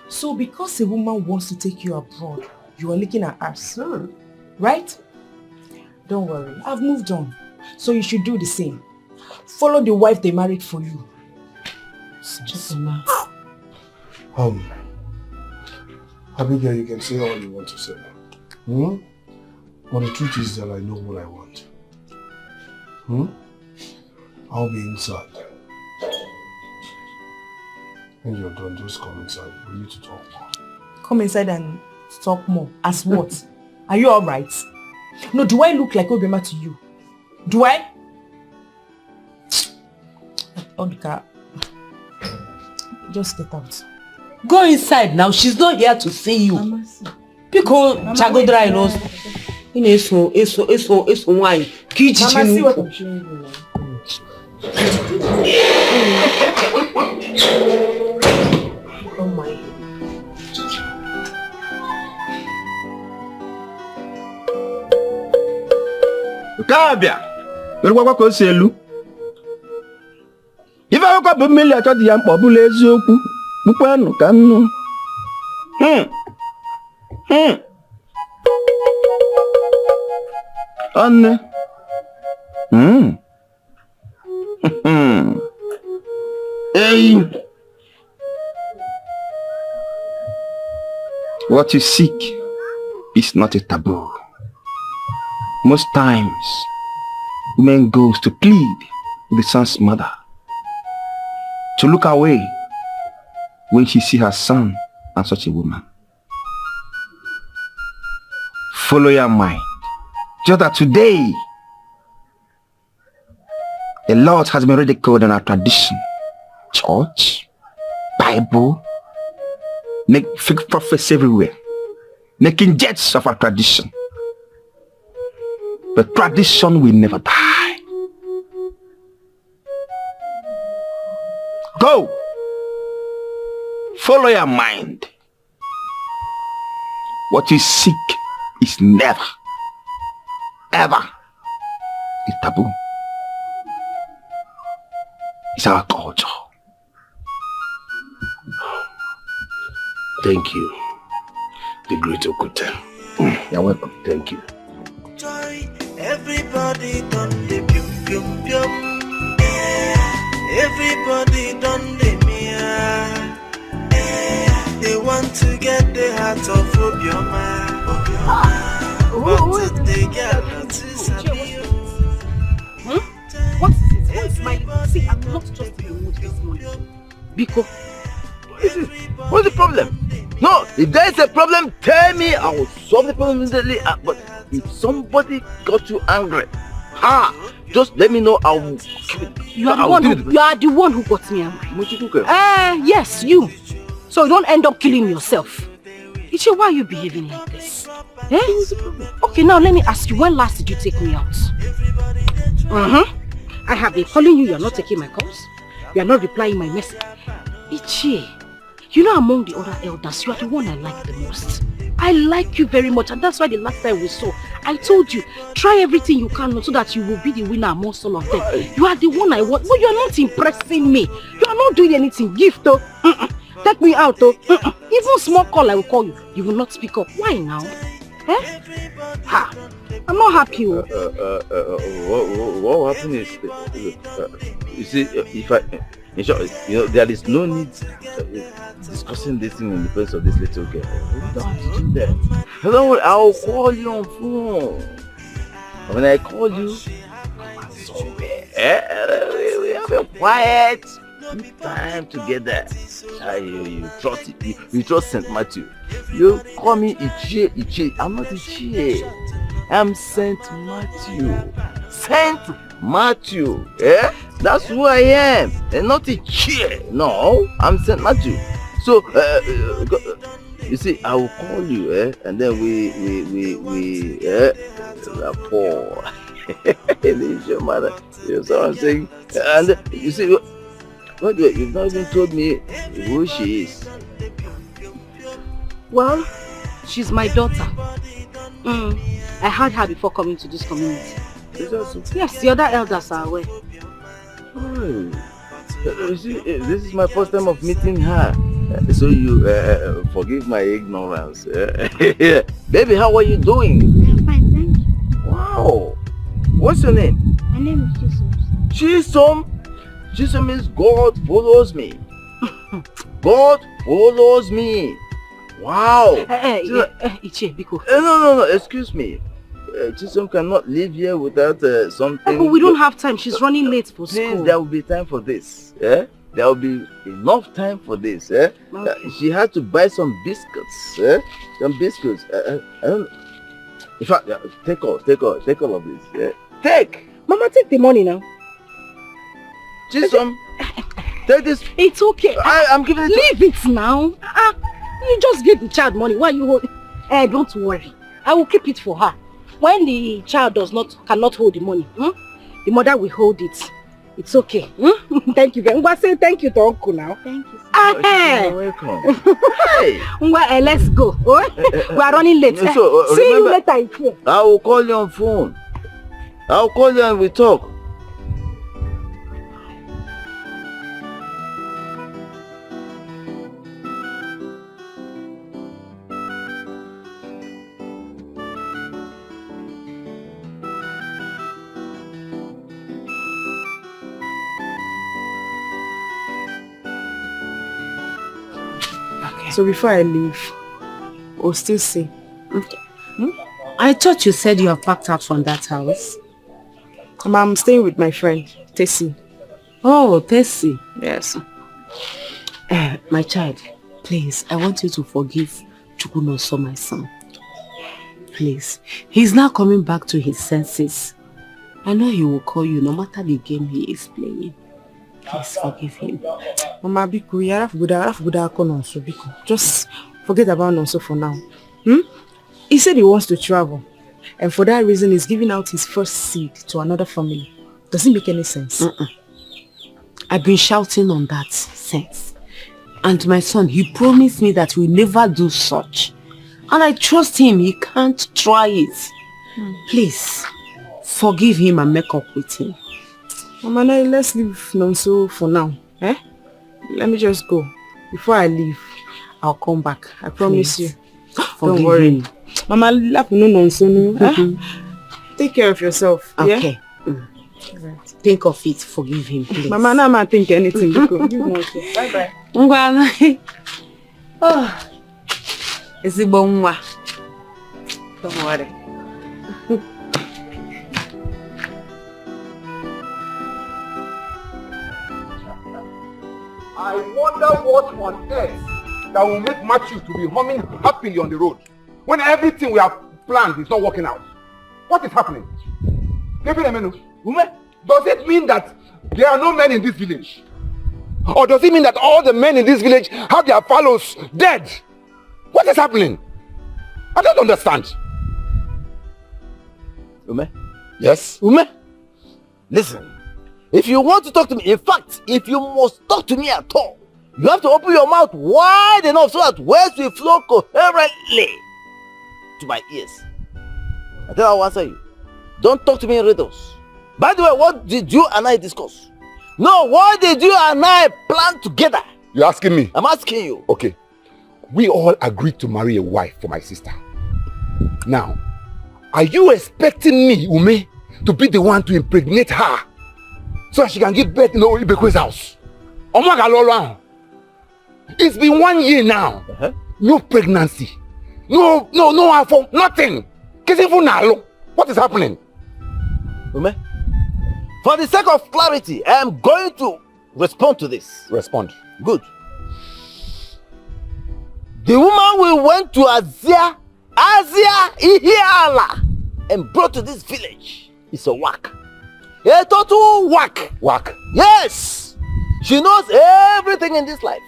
S11: So because a woman wants to take you abroad, you are looking at us, right? Don't worry, I've moved on. So you should do the same. Follow the wife they married for you. Just enough.
S4: Abigail, you can say all you want to say. But the truth is that I know what I want. I'll be inside. When you're done, just come inside. We need to talk more.
S11: Come inside and talk more. As what? Are you alright? No, do I look like Obema to you? Do I? Odika, just get out.
S13: Go inside now. She's not here to see you. Because Chagodra knows. It's wine.
S11: Mama, see what I'm showing you now. Oh my.
S16: Kabia, we're going to see you. If I got a million at the young Bobule Zoku, Bupano kanu. Anne. Hey. What you seek is not a taboo. Most times, women goes to plead with the son's mother to look away when she see her son and such a woman. Follow your mind. Just that today, a lot has been ridiculed in our tradition. Church, Bible, make fake prophets everywhere, making jets of our tradition. But tradition will never die. Go! Follow your mind. What you seek is never, ever a taboo. It's our culture.
S4: Thank you, the great Okute.
S16: You're welcome.
S4: Thank you.
S7: Everybody done the pium pium pium. Everybody done the mia. They want to get the heart of Obioma. But they get notice of you.
S1: What is it? Who is smiling? See, I'm not just in the mood this morning.
S5: Biko, what's the problem? No, if there is a problem, tell me. I will solve the problem immediately. But if somebody got you angry, just let me know.
S1: You are the one who got me angry. Yes, you. So don't end up killing yourself. Ichi, why are you behaving like this? Okay, now let me ask you, when last did you take me out? I have been calling you, you are not taking my calls. You are not replying my message. Ichi, you know, among the other elders, you are the one I like the most. I like you very much, and that's why the last time we saw, I told you, try everything you can so that you will be the winner amongst all of them. You are the one I want. But you are not impressing me. You are not doing anything. Gift though. Take me out though. Even small call I will call you. You will not speak up. Why now? I'm not happy.
S5: What happened is, you see, if I, in short, you know, there is no need discussing this thing in the presence of this little girl. We don't have to do that. Hello, I'll call you on phone. When I call you, we have a quiet time together. You trust St. Matthew. You call me Ichie. I'm not Ichie. I'm St. Matthew. St. Matthew. That's who I am. And not Ichie. No, I'm St. Matthew. So, you see, I will call you, and then we rapport. You know what I'm saying? And you see, wait, you've not even told me who she is.
S1: Well, she's my daughter. I had her before coming to this community. Yes, the other elders are aware.
S5: Oh. You see, this is my first time of meeting her. So you forgive my ignorance. Baby, how are you doing?
S14: I'm fine, thank you.
S5: Wow. What's your name?
S14: My name is Chisom.
S5: Chisom? Chisom means God follows me. God follows me. Wow.
S1: Ichie, Biko.
S5: No, excuse me. Chisom cannot live here without something.
S1: But we don't have time. She's running late for school.
S5: Please, there will be time for this. There will be enough time for this. Okay. She had to buy some biscuits. Some biscuits. I don't. In fact, take all of this. Take.
S1: Mama, take the money now.
S5: Chisom, take this.
S1: It's okay.
S5: I'm giving it.
S1: Leave it now. You just gave the child money. Why you hold? Don't worry. I will keep it for her. When the child cannot hold the money, the mother will hold it. It's okay. Thank you very much. Say thank you to Uncle now.
S14: Thank you.
S5: You're welcome. Hey.
S1: Let's go. We are running late.
S5: So,
S1: see you later.
S5: I will call you on phone. I'll call you and we talk.
S12: So before I leave, we'll still see.
S13: Okay. I thought you said you have packed out from that house.
S12: I'm staying with my friend, Tessie.
S13: Oh, Tessie.
S12: Yes.
S13: My child, please, I want you to forgive Chukwunoso, my son. Please. He's now coming back to his senses. I know he will call you no matter the game he is playing. Please forgive him.
S12: Mama, Biku, just forget about Nonso for now. He said he wants to travel. And for that reason, he's giving out his first seed to another family. Does it make any sense?
S13: I've been shouting on that since. And my son, he promised me that we'll never do such. And I trust him, he can't try it. Please, forgive him and make up with him.
S12: Mama, now let's leave Nonso for now. Let me just go. Before I leave, I'll come back. I promise you. Don't worry.
S13: Him.
S12: Mama, laugh no Nonso. Take care of yourself.
S13: Okay.
S12: Yeah?
S13: Right. Think of it. Forgive him, please.
S12: Mama, now I think anything. Bye-bye.
S13: Oh. It's a bon wa. Don't worry.
S3: I wonder what on earth that will make Matthew to be humming happily on the road when everything we have planned is not working out. What is happening? Does it mean that there are no men in this village? Or does it mean that all the men in this village have their fellows dead? What is happening? I don't understand.
S5: Ume?
S3: Yes?
S5: Ume? Listen, if you want to talk to me, in fact, if you must talk to me at all, you have to open your mouth wide enough so that words will flow coherently to my ears. I think I'll answer you. Don't talk to me in riddles. By the way, what did you and I discuss? No, what did you and I plan together?
S3: You're asking me?
S5: I'm asking you.
S3: Okay. We all agreed to marry a wife for my sister. Now, are you expecting me, Ume, to be the one to impregnate her so that she can give birth in Ibekwe's house? It's been 1 year now. No pregnancy. No, nothing. What is happening?
S5: Ume, for the sake of clarity, I am going to respond to this.
S3: Respond.
S5: Good. The woman we went to Azia Ihiala and brought to this village is a whack. A total whack.
S3: Whack?
S5: Yes! She knows everything in this life.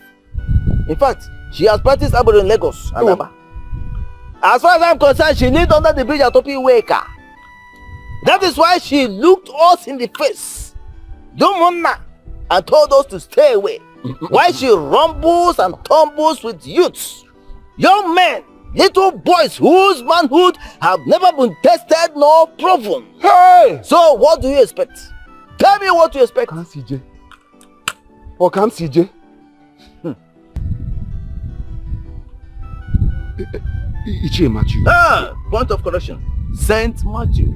S5: In fact, she has practiced abroad in Lagos and Aba. As far as I'm concerned, she lived under the bridge at Topi Weka. That is why she looked us in the face, and told us to stay away. Why she rumbles and tumbles with youths, young men, little boys whose manhood have never been tested nor proven.
S3: Hey!
S5: So what do you expect? Tell me what you expect.
S3: Can't CJ? Or can't CJ? Ichie Matthew.
S5: Point of correction. Saint Matthew.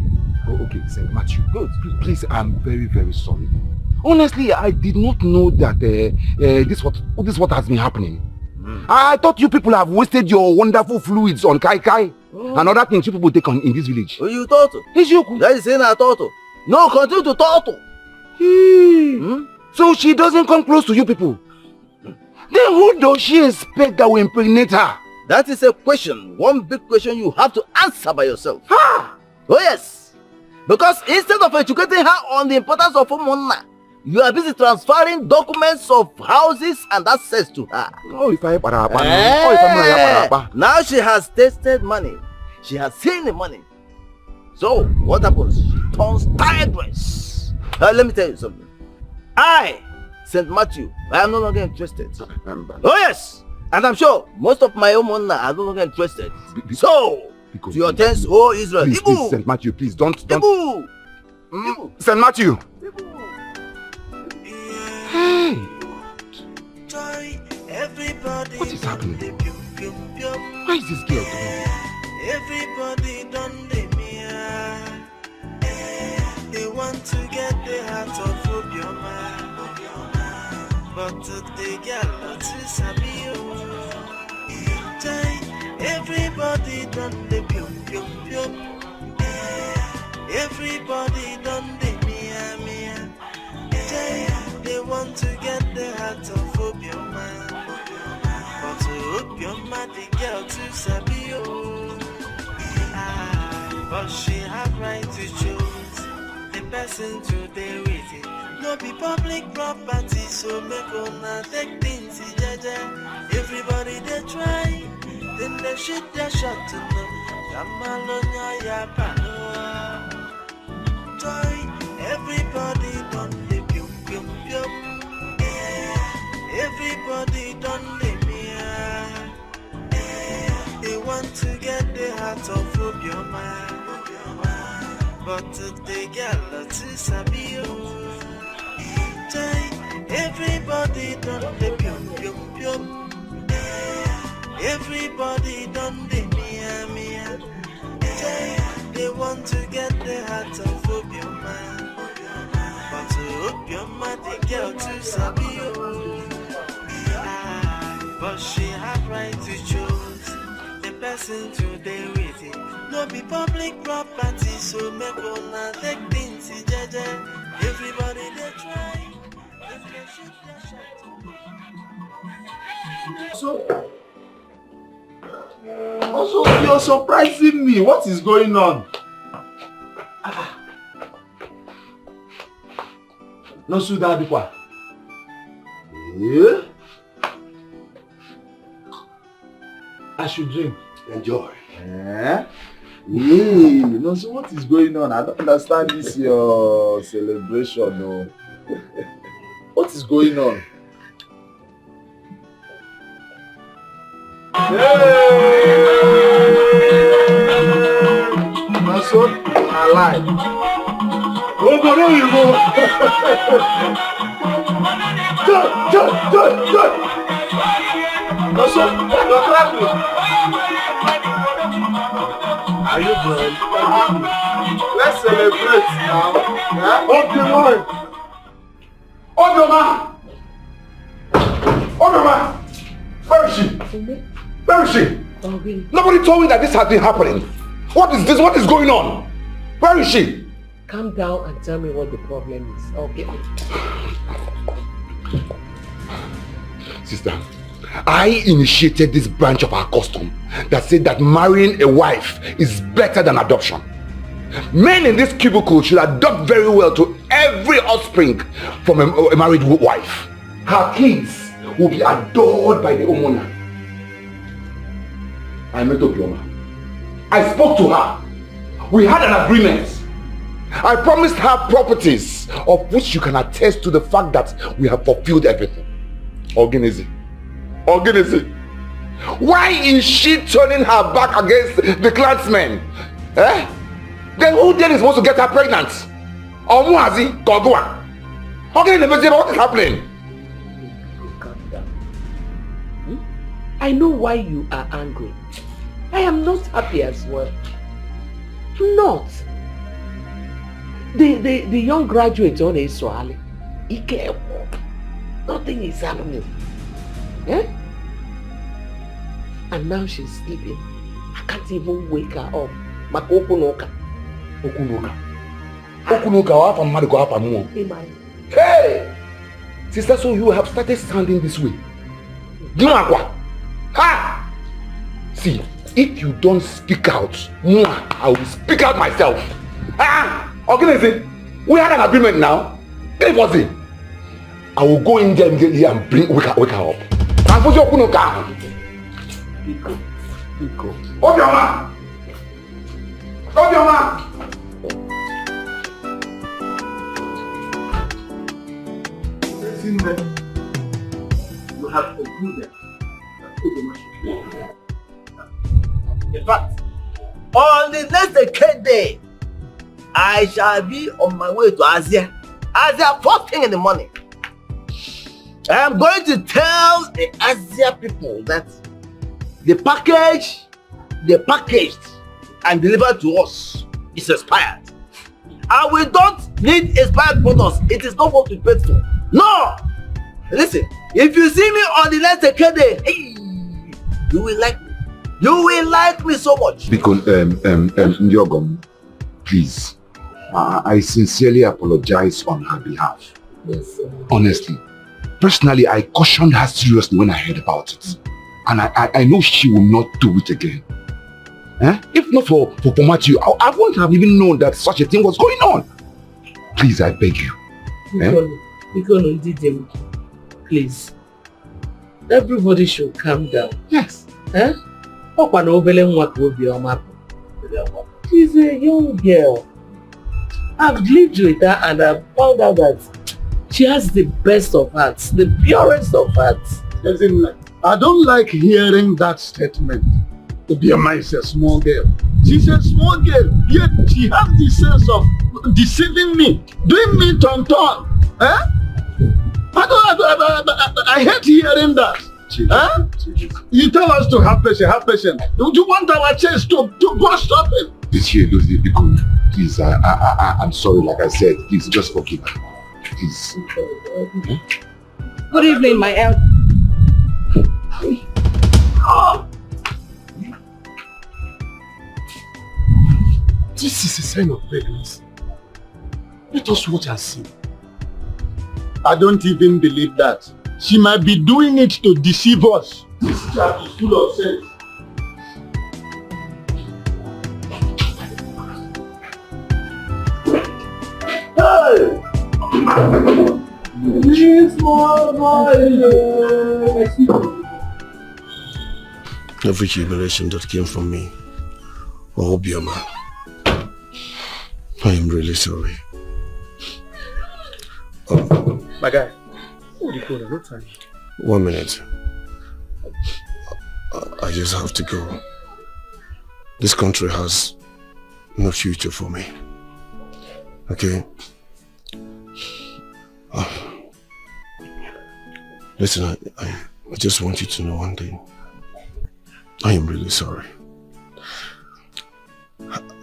S3: Oh, okay, Saint Matthew. Good. Please, I'm very, very sorry. Honestly, I did not know that this what has been happening. I thought you people have wasted your wonderful fluids on Kai Kai and other things you people take on in this village.
S5: Oh, you thought? That is saying I thought. No, continue to thought.
S3: So she doesn't come close to you people. Then who does she expect that will impregnate her?
S5: That is a question, one big question you have to answer by yourself. Oh yes, because instead of educating her on the importance of Umonna, you are busy transferring documents of houses and assets to her. Now she has tasted money. She has seen the money. So what happens? She turns tigress. Let me tell you something. I, St. Matthew, I am no longer interested. Oh yes, and I'm sure most of my own money are no longer interested. So, to your tents, oh Israel,
S3: please, St. Matthew, please don't. St. Matthew. Hey! What is happening? Why is this girl doing?
S7: Everybody done they want to get the heart of Obioma, but they get lots of Sabio. Everybody done the pium pium pium. Everybody done the mia mia. They want to get the heart of Obioma. But to Obioma, the girl to Sabio. But she had right to choose the person to stay with it. No be public property, so make una take things jaja. Everybody they try, then they shoot their shot to know. Jamalonya ya panoa. Joy, everybody done the pium pium pium. Everybody done the mia. They want to get the heart of Obioma. But they get a lot to Sabio. Everybody done the pium pium pium. Everybody done the mia mia. They want to get the heart of Obioma. But to Obioma, the girl to Sabio. But she had right to choose the person to stay with it. No be public property, so make una take things jaja. Everybody they try.
S6: Also, you're surprising me. What is going on?
S3: No suda bikwa. Yeah. I should drink.
S6: Enjoy. Yeah. No, so what is going on? I don't understand this your celebration. No. What is going on? No, so alive. Oh, but there you go. Good. No, so you're clapping. Are you good? Let's celebrate now. Yeah?
S3: Obioma! Where is she? Where is she? Nobody told me that this has been happening. What is this? What is going on? Where is she?
S2: Calm down and tell me what the problem is. Okay.
S3: Sister, I initiated this branch of our custom that said that marrying a wife is better than adoption. Men in this cubicle should adopt very well to every offspring from a married wife. Her kids will be adored by the Omona. I met Obioma. I spoke to her. We had an agreement. I promised her properties of which you can attest to the fact that we have fulfilled everything. Organize. Why is she turning her back against the clansmen? Eh? Then who then is supposed to get her pregnant? Omuazi, Kogua. What is happening?
S2: Calm down. I know why you are angry. I am not happy as well. Not. The young graduate on Israeli. Nothing is happening. Eh? And now she's sleeping. I can't even wake her up. Okunoka.
S3: Hey! Sister, so you have started sounding this way. Ha! See, if you don't speak out, I will speak out myself. Organize. We had an agreement now. I will go in there immediately and wake her up.
S2: Biko.
S3: Obioma!
S6: You have concluded that Obioma should be. In fact,
S5: on the next day, I shall be on my way to Asia. Asia first thing in the morning. I am going to tell the Asia people that the package they packaged and delivered to us is expired. And we don't need expired products. It is not what we paid for. No! Listen, if you see me on the next day, hey, you will like me. You will like me so much.
S3: Because, Njogom, please, I sincerely apologize on her behalf.
S2: Yes, sir.
S3: Honestly, personally, I cautioned her seriously when I heard about it. And I know she will not do it again. If not for Matthew, I wouldn't have even known that such a thing was going on. Please, I beg you.
S2: Please. Everybody should calm down.
S3: Yes.
S2: She's a young girl. I've lived with her and I've found out that she has the best of hearts, the purest of hearts.
S10: I don't like hearing that statement. Obioma is a small girl. She's a small girl, yet she has the sense of deceiving me, doing me tonto. I hate hearing that. You tell us to have patience. Don't you want our chest to burst open?
S3: Please, I'm sorry, like I said, please just forgive her. Please.
S11: Good evening, my elder.
S17: This is a sign of pregnancy. Let us watch and see.
S10: I don't even believe that. She might be doing it to deceive us. This chap is full of sense. Hey!
S4: Every humiliation that came from me, Obioma, I am really sorry.
S17: My guy, what do you call it? No time.
S4: 1 minute. I just have to go. This country has no future for me. Okay? Listen, I just want you to know one thing. I am really sorry.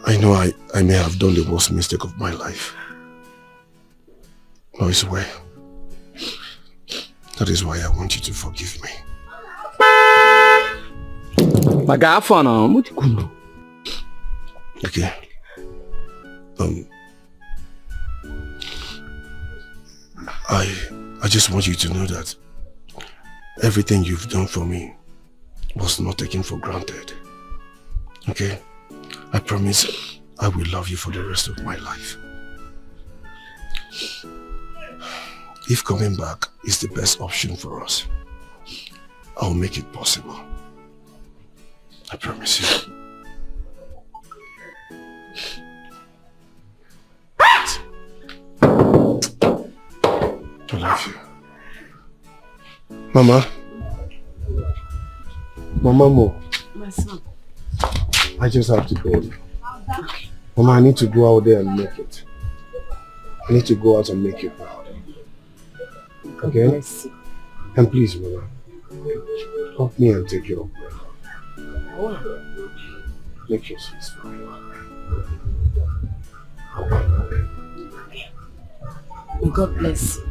S4: I know I may have done the worst mistake of my life. But it's well. That is why I want you to forgive me. Okay. I just want you to know that everything you've done for me was not taken for granted. Okay? I promise I will love you for the rest of my life. If coming back is the best option for us, I'll make it possible. I promise you. I love you. Mama. Mama Mo.
S11: My son.
S4: I just have to go. Mama, I need to go out there and make it. I need to go out and make you proud. Okay? And please, Mama, help me and take your breath. Make your sweet smile.
S11: May God bless you.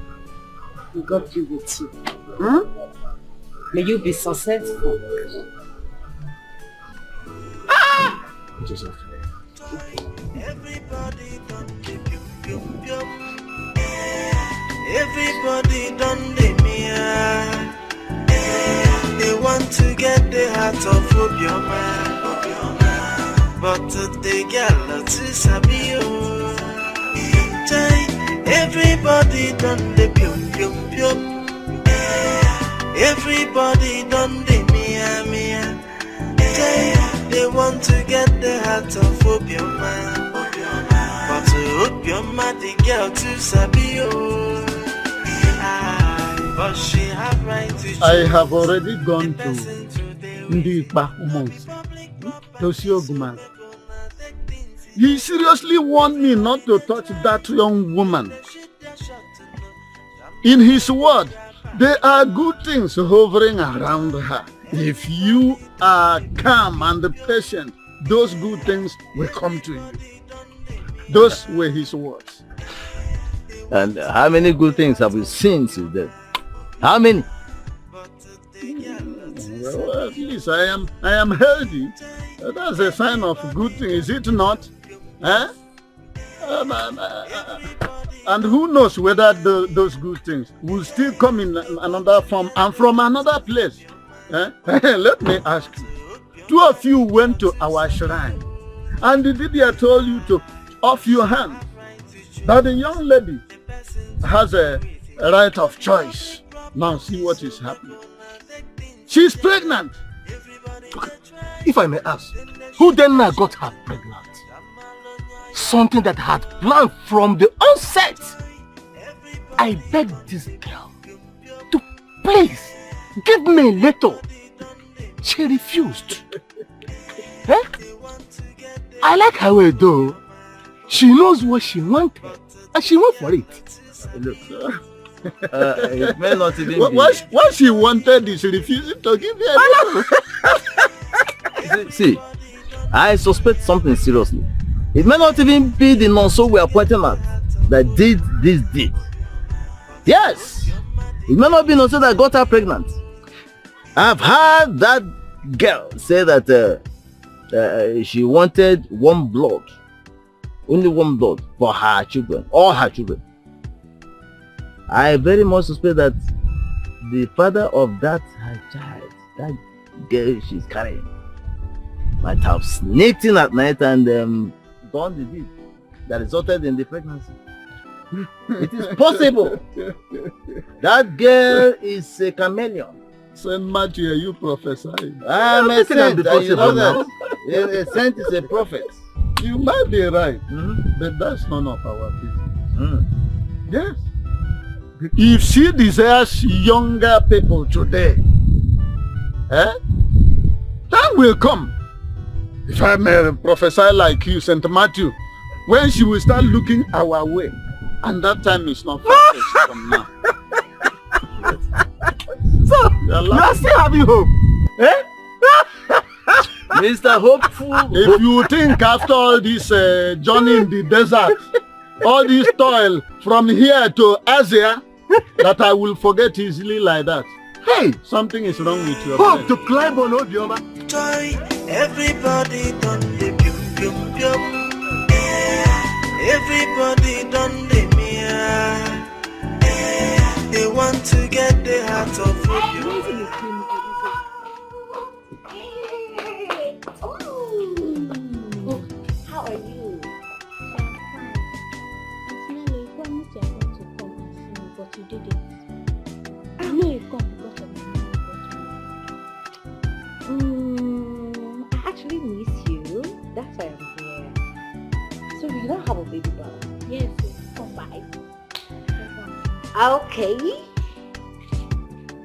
S11: May God be with you. May you be successful.
S4: You just have to.
S7: Everybody done the mia. They want to get the heart of Obioma, but they get lots of sabio. Everybody done the pium pium pium. Everybody done the mia mia. They want to get the heart of Obioma, but Obioma the girl to sabio. But she have right to.
S10: I have already gone to Ndipa Umonsi, Tosioguman. He seriously warned me not to touch that young woman. In his word, there are good things hovering around her. If you are calm and patient, those good things will come to you. Those were his words.
S5: And how many good things have we seen since then? How many?
S10: Well, at least I am healthy. That's a sign of good thing, is it not? Eh? And who knows whether those good things will still come in another form and from another place. Eh? Let me ask you. 2 of you went to our shrine and the Didia told you to off your hand. That the young lady has a right of choice. Now see what is happening. She's pregnant.
S17: Okay. If I may ask, who then got her pregnant? Something that had planned from the onset. I begged this girl to please give me a little. She refused. Eh? I like her way though. She knows what she wanted and she went for it.
S5: Look, it may not even be...
S10: What she wanted is refusing to give her.
S5: See, I suspect something seriously. It may not even be the nonso we are pointing at that did this deed. Yes, it may not be nonso that got her pregnant. I've heard that girl say that she wanted one blood, only one blood for her children, all her children. I very much suspect that the father of that her child, that girl she's carrying, might have sneaked in at night and done the deed that resulted in the pregnancy. It is possible. That girl is a chameleon.
S10: Saint Matthew, are you prophesying?
S5: I'm a saint. You know that. A saint is a prophet.
S10: You might be right, but that's none of our business. Yes. If she desires younger people today, time will come. If I may prophesy like you, Saint Matthew, when she will start looking our way, and that time is not far from now.
S17: So, you are still having hope? Eh?
S5: Mr. Hopeful.
S10: If you think after all this journey in the desert, all this toil from here to Asia, that I will forget easily like that.
S17: Hey!
S10: Something is wrong with your
S17: hope to climb on Obioma.
S7: Joy, everybody done the pium pium pium. Everybody done the mia. They want to get the heart of you.
S14: How are you? I'm fine. It's you promised you are going to come and see me, but you didn't. I know you come because of my money, but I actually miss you. That's why I'm here. So you don't have a baby brother? Yes, come by. Okay.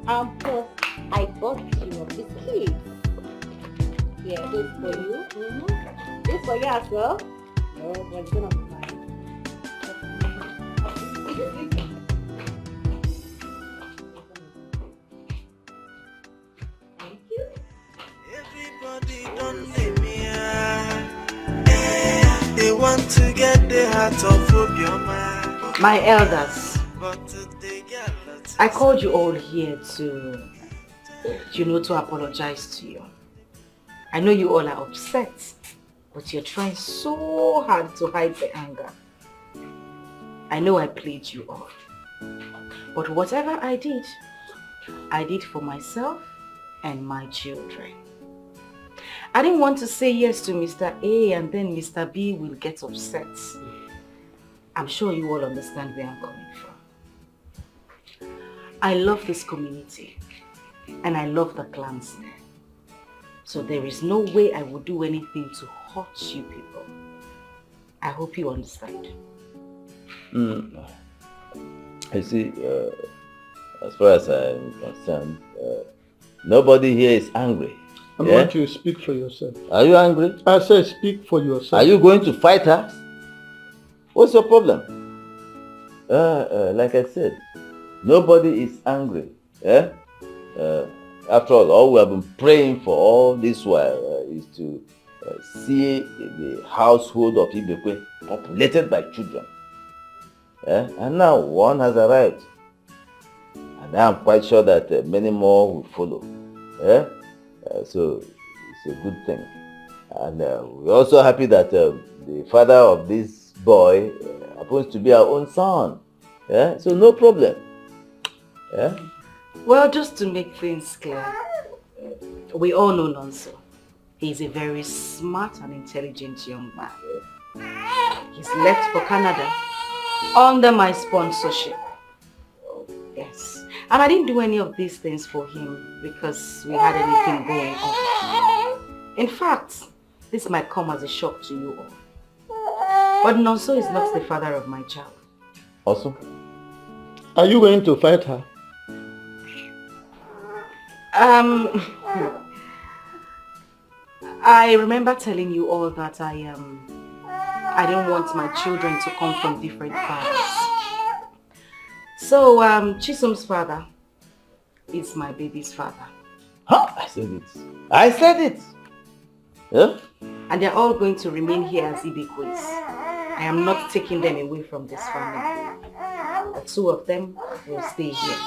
S14: Plus I bought you a biscuit. Yeah, this for you. This for you as well. No, but it's gonna be fine. Thank you.
S7: Everybody done the mia. They want to get the heart of Obioma.
S1: My elders, I called you all here to apologize to you. I know you all are upset, but you're trying so hard to hide the anger. I know I played you off, but whatever I did for myself and my children. I didn't want to say yes to Mr. A and then Mr. B will get upset. I'm sure you all understand where I'm coming from. I love this community and I love the clansmen. So there is no way I would do anything to hurt you people. I hope you understand.
S5: I see, as far as I'm concerned, nobody here is angry.
S10: I want you to speak for yourself.
S5: Are you angry?
S10: I said speak for yourself.
S5: Are you going to fight her? What's your problem? Like I said, nobody is angry. After all we have been praying for all this while is to see the household of Ibekwe populated by children. And now one has arrived. And I'm quite sure that many more will follow. So it's a good thing. And we're also happy that the father of this boy happens to be our own son. Yeah, so no problem. Yeah.
S1: Well, just to make things clear, we all know Nonso. He's a very smart and intelligent young man. He's left for Canada under my sponsorship. Yes. And I didn't do any of these things for him because we had anything going on. In fact, this might come as a shock to you all. But Nonso is not the father of my child.
S5: Also?
S10: Are you going to fight her?
S1: I remember telling you all that I didn't want my children to come from different fathers. So, Chisum's father is my baby's father.
S5: Huh? I said it. I said it. Yeah?
S1: And they're all going to remain here as Ibekwe's. I am not taking them away from this family. The two of them will stay here.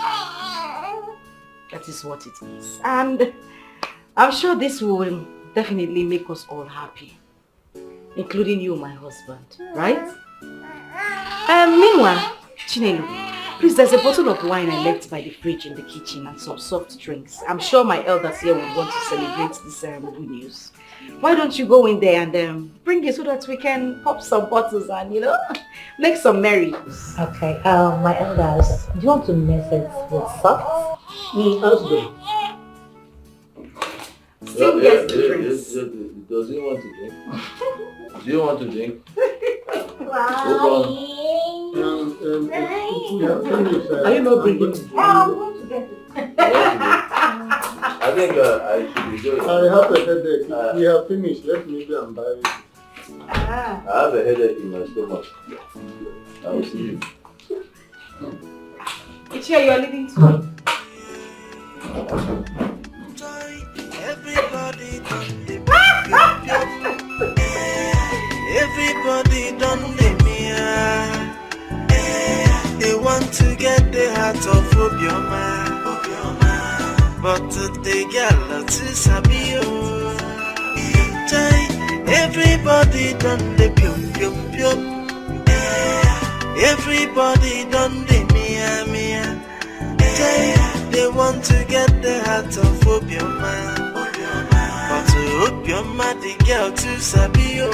S1: That is what it is. And I'm sure this will definitely make us all happy. Including you, my husband. Right? Meanwhile, Chinelu, please, there's a bottle of wine I left by the fridge in the kitchen and some soft drinks. I'm sure my elders here would want to celebrate this good news. Why don't you go in there and bring it so that we can pop some bottles and, you know, make some merry.
S9: Okay, my elders, do you want to mix it with salt?
S10: That's good.
S1: Still gets the drinks.
S5: Does he want to drink? Do you want to drink?
S10: Are you not bringing it?
S5: I think I should be doing it.
S10: I have a headache. We have finished. Let me go and buy it.
S5: I have a headache in my stomach. I will see you.
S1: Ichia, you are leaving too.
S7: Everybody done the mia. They want to get the heart of Obioma. But they get lots of sabio. Everybody done the pium pium pium. Everybody done the mia mia. They want to get the heart of Obioma. But to Obioma, the girl to sabio.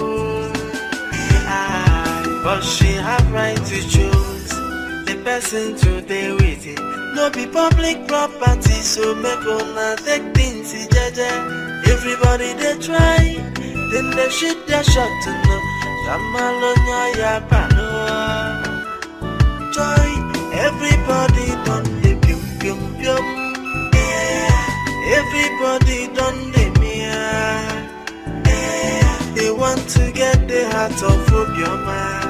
S7: But she have right to choose the person to stay with it. No be public property, so make una take things jaja. Everybody they try, then they shoot their shot to know. Jamalonya ya pano. Joy, everybody done the pium pium pium. Everybody done the mia. They want to get the heart of Obioma.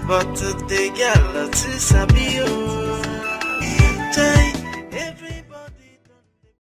S7: But they get lots of sabio.